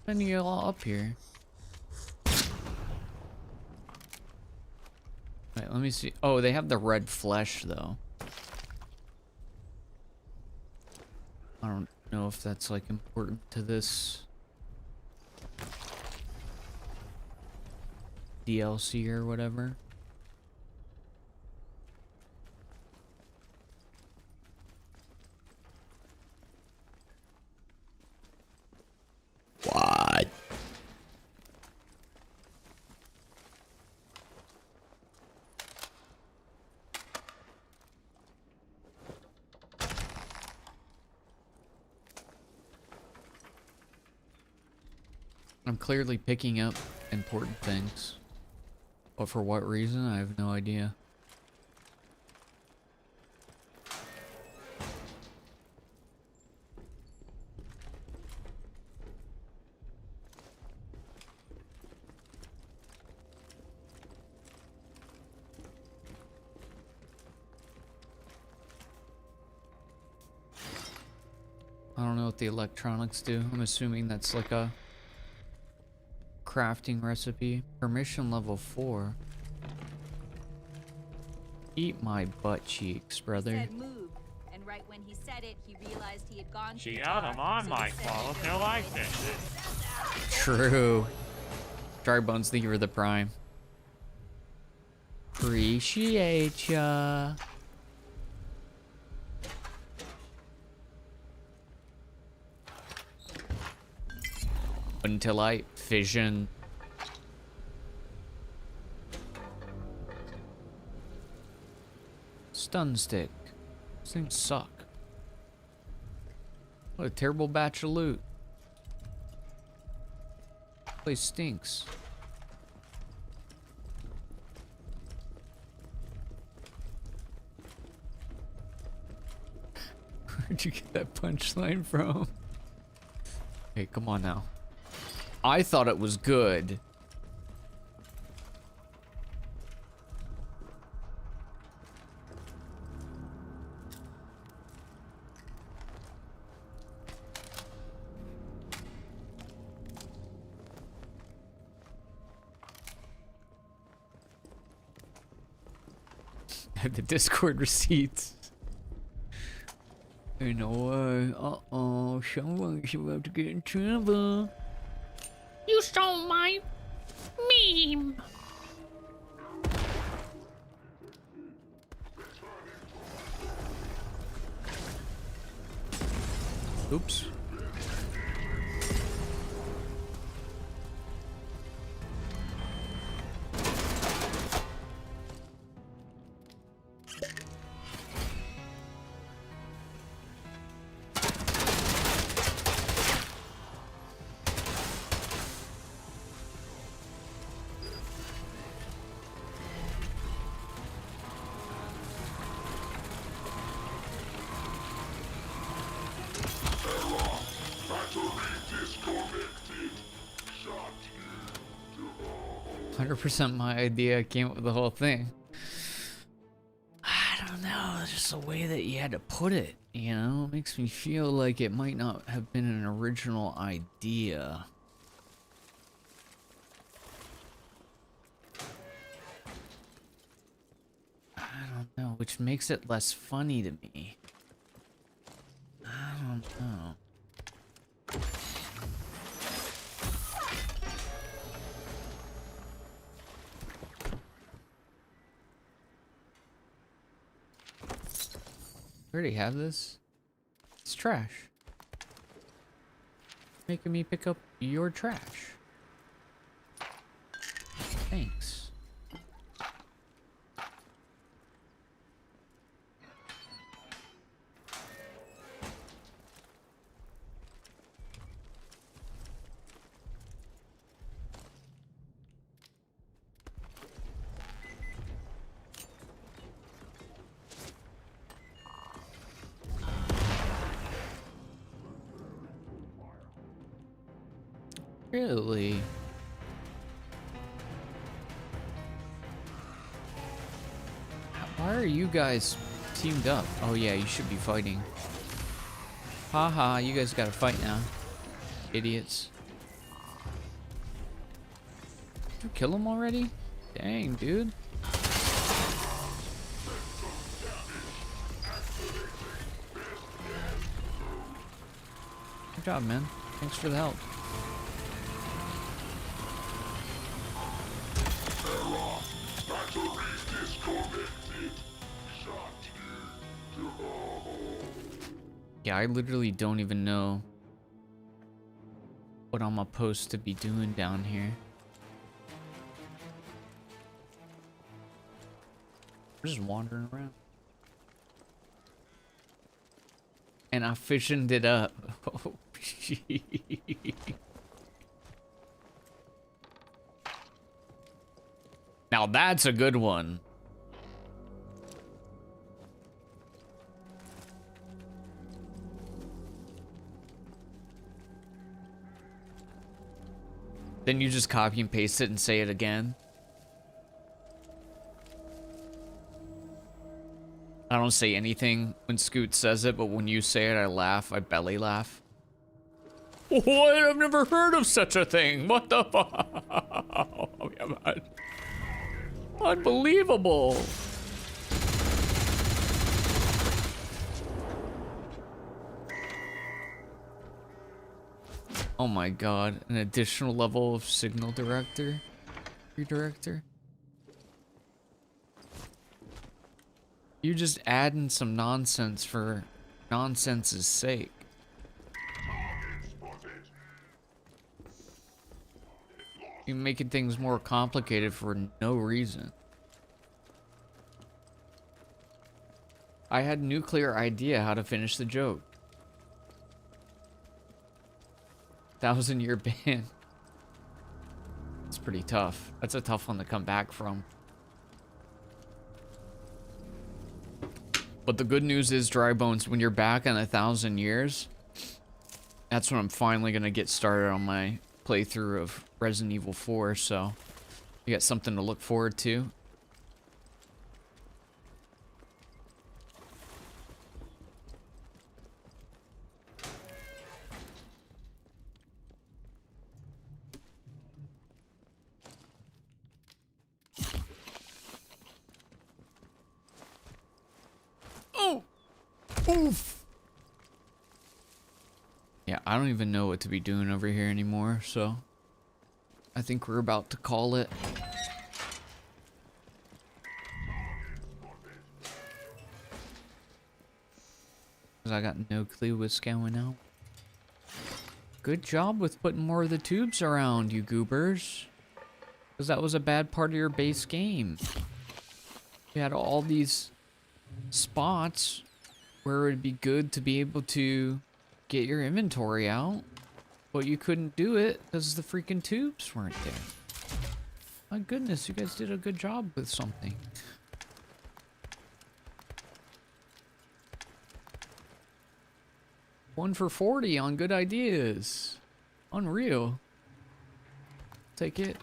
How many are all up here? Wait, let me see. Oh, they have the red flesh though. I don't know if that's like important to this DLC or whatever. What? I'm clearly picking up important things. But for what reason, I have no idea. I don't know what the electronics do. I'm assuming that's like a crafting recipe. Permission level 4. Eat my butt cheeks, brother. Said move, and right when he said it, he realized he had gone She too out far, of my so he mic said follow it feel like this. True. Dry Bones, thank you for the prime. Appreciate ya. Until I fission. Stun stick. These things suck. What a terrible batch of loot. Place stinks. Where'd you get that punchline from? Hey, come on now. I thought it was good. The Discord receipts. You know, uh-oh, someone's about to get in trouble. You stole my meme. Oops. Percent my idea. I came up with the whole thing. I don't know. It's just the way that you had to put it, you know? It makes me feel like it might not have been an original idea. I don't know, which makes it less funny to me. I don't know. I already have this. It's trash. Making me pick up your trash. Thanks. Really? Why are you guys teamed up? Oh yeah, you should be fighting. Haha, you guys gotta fight now. Idiots. Did you kill him already? Dang, dude. Good job, man. Thanks for the help. Yeah, I literally don't even know what I'm supposed to be doing down here. We're just wandering around. And I fissioned it up. Oh, gee. Now that's a good one. Then you just copy and paste it and say it again. I don't say anything when Scoot says it, but when you say it, I laugh. I belly laugh. What? I've never heard of such a thing. What the fuck? Oh, come on. Unbelievable. Oh my god. An additional level of signal director? Redirector? You just adding some nonsense for nonsense's sake. You're making things more complicated for no reason. I had nuclear idea how to finish the joke. 1,000-year ban. It's pretty tough. That's a tough one to come back from. But the good news is, Dry Bones, when you're back in 1,000 years, that's when I'm finally gonna get started on my playthrough of Resident Evil 4, so you got something to look forward to. Oh! Oof! Yeah, I don't even know what to be doing over here anymore, so I think we're about to call it. Cause I got no clue what's going on. Good job with putting more of the tubes around, you goobers. Because that was a bad part of your base game. You had all these spots where it'd be good to be able to get your inventory out, but you couldn't do it because the freaking tubes weren't there. My goodness, you guys did a good job with something. One for 40 on good ideas. Unreal. Take it.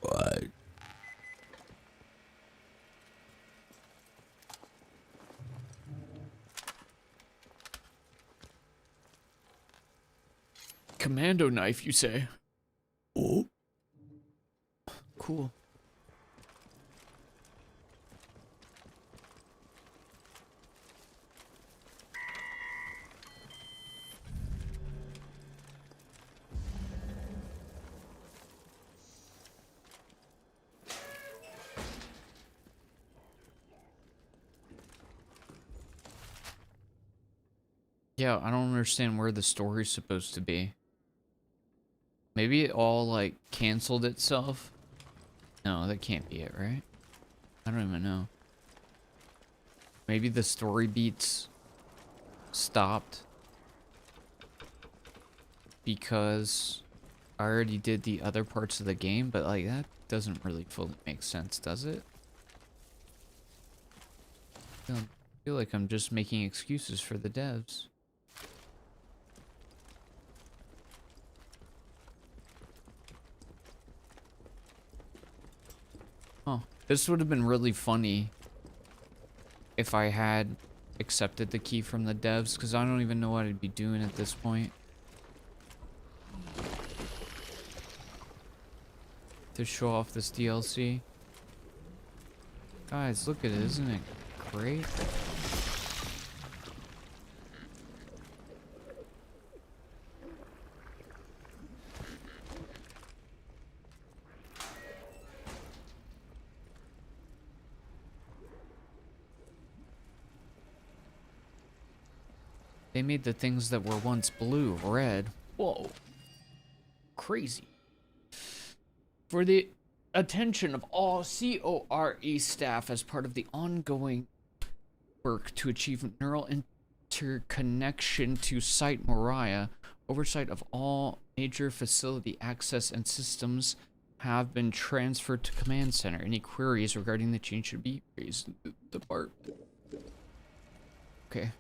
What? Commando knife, you say? Oh. Cool. Yeah, I don't understand where the story's supposed to be. Maybe it all, like, canceled itself? No, that can't be it, right? I don't even know. Maybe the story beats stopped because I already did the other parts of the game, but, like, that doesn't really fully make sense, does it? I feel like I'm just making excuses for the devs. Oh, this would have been really funny if I had accepted the key from the devs, because I don't even know what I'd be doing at this point. To show off this DLC. Guys, look at it, isn't it great? They made the things that were once blue red. Whoa. Crazy. For the attention of all CORE staff as part of the ongoing work to achieve neural interconnection to Site Moriah, Oversight of all major facility access and systems have been transferred to Command Center. Any queries regarding the change should be raised in the department. Okay.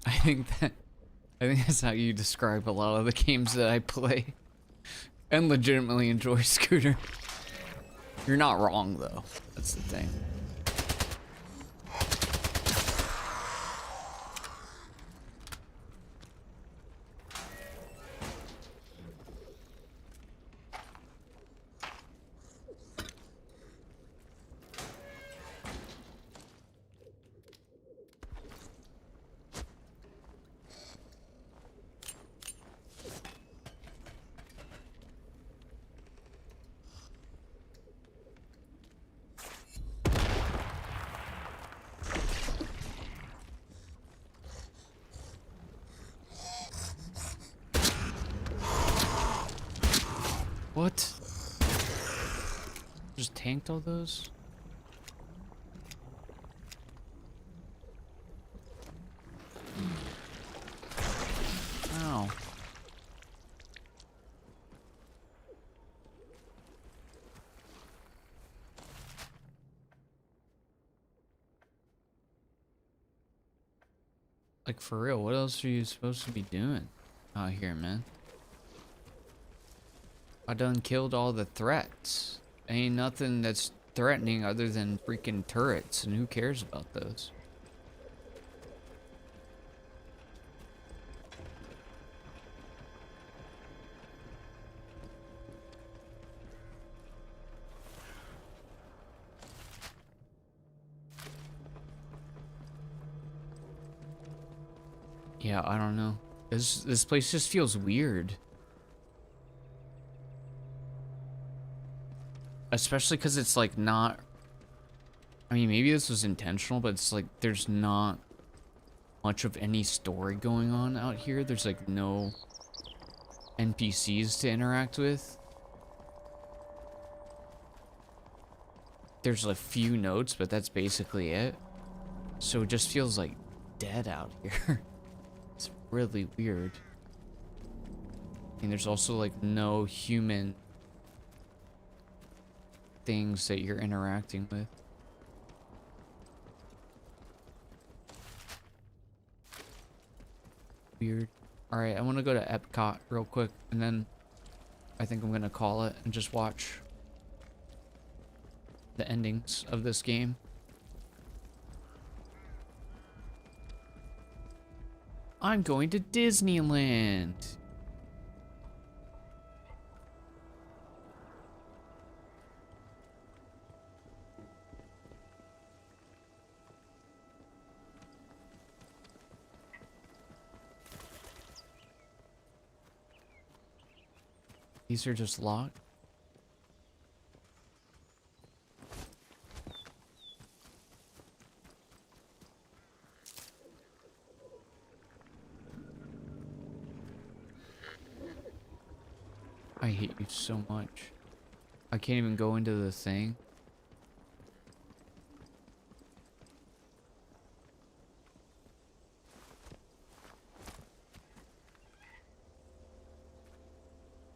I think that's how you describe a lot of the games that I play and legitimately enjoy, Scooter. You're not wrong though. That's the thing. What? Just tanked all those? Ow. Like, for real, what else are you supposed to be doing out here, man? I done killed all the threats. Ain't nothing that's threatening other than freaking turrets, and who cares about those? Yeah, I don't know. This place just feels weird. Especially because it's like not... I mean, maybe this was intentional, but it's like there's not much of any story going on out here. There's like no NPCs to interact with. There's a few notes, but that's basically it. So it just feels like dead out here. It's really weird. And there's also like no human things that you're interacting with. Weird. Alright, I want to go to Epcot real quick, and then I think I'm gonna call it and just watch the endings of this game. I'm going to Disneyland. These are just locked. I hate you so much. I can't even go into the thing.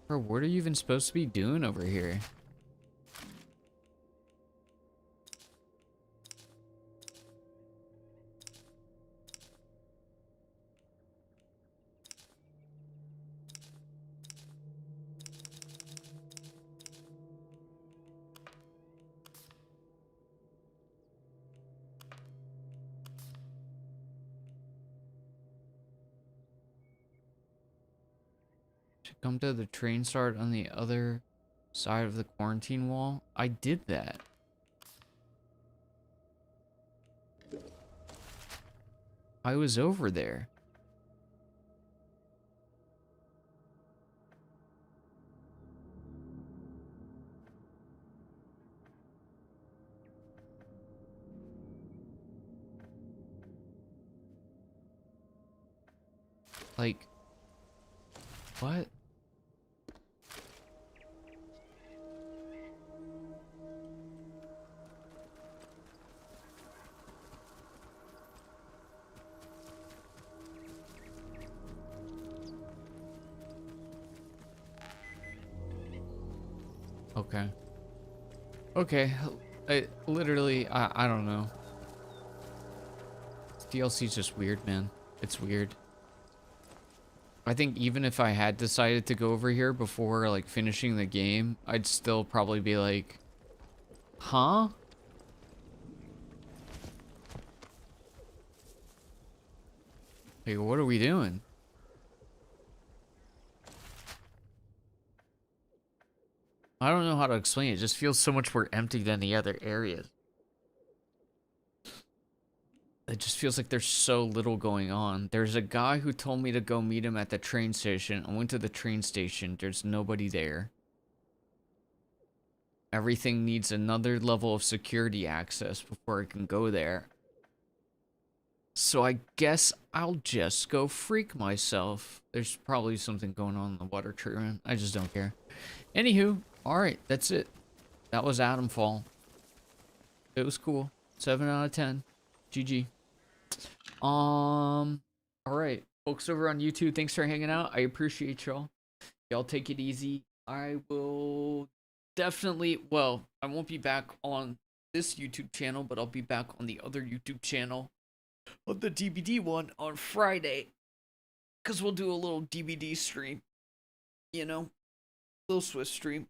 Bro, what are you even supposed to be doing over here? Come to the train start on the other side of the quarantine wall. I did that. I was over there. Like, what? Okay. Okay. Literally, I don't know. DLC is just weird, man. It's weird. I think even if I had decided to go over here before, like, finishing the game, I'd still probably be like, huh? Like, what are we doing? I don't know how to explain it. It just feels so much more empty than the other areas. It just feels like there's so little going on. There's a guy who told me to go meet him at the train station. I went to the train station. There's nobody there. Everything needs another level of security access before I can go there. So I guess I'll just go freak myself. There's probably something going on in the water treatment. I just don't care. Anywho, alright, that's it. That was Atomfall. It was cool. 7 out of 10. GG. Alright. Folks over on YouTube, thanks for hanging out. I appreciate y'all. Y'all take it easy. I will definitely, well, I won't be back on this YouTube channel, but I'll be back on the other YouTube channel, on the DVD one, on Friday, because we'll do a little DVD stream, you know, little Swiss stream,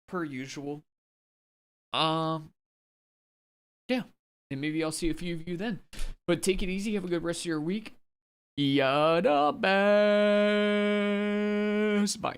per usual. Yeah, and maybe I'll see a few of you then. But take it easy, have a good rest of your week. Yada best. Bye.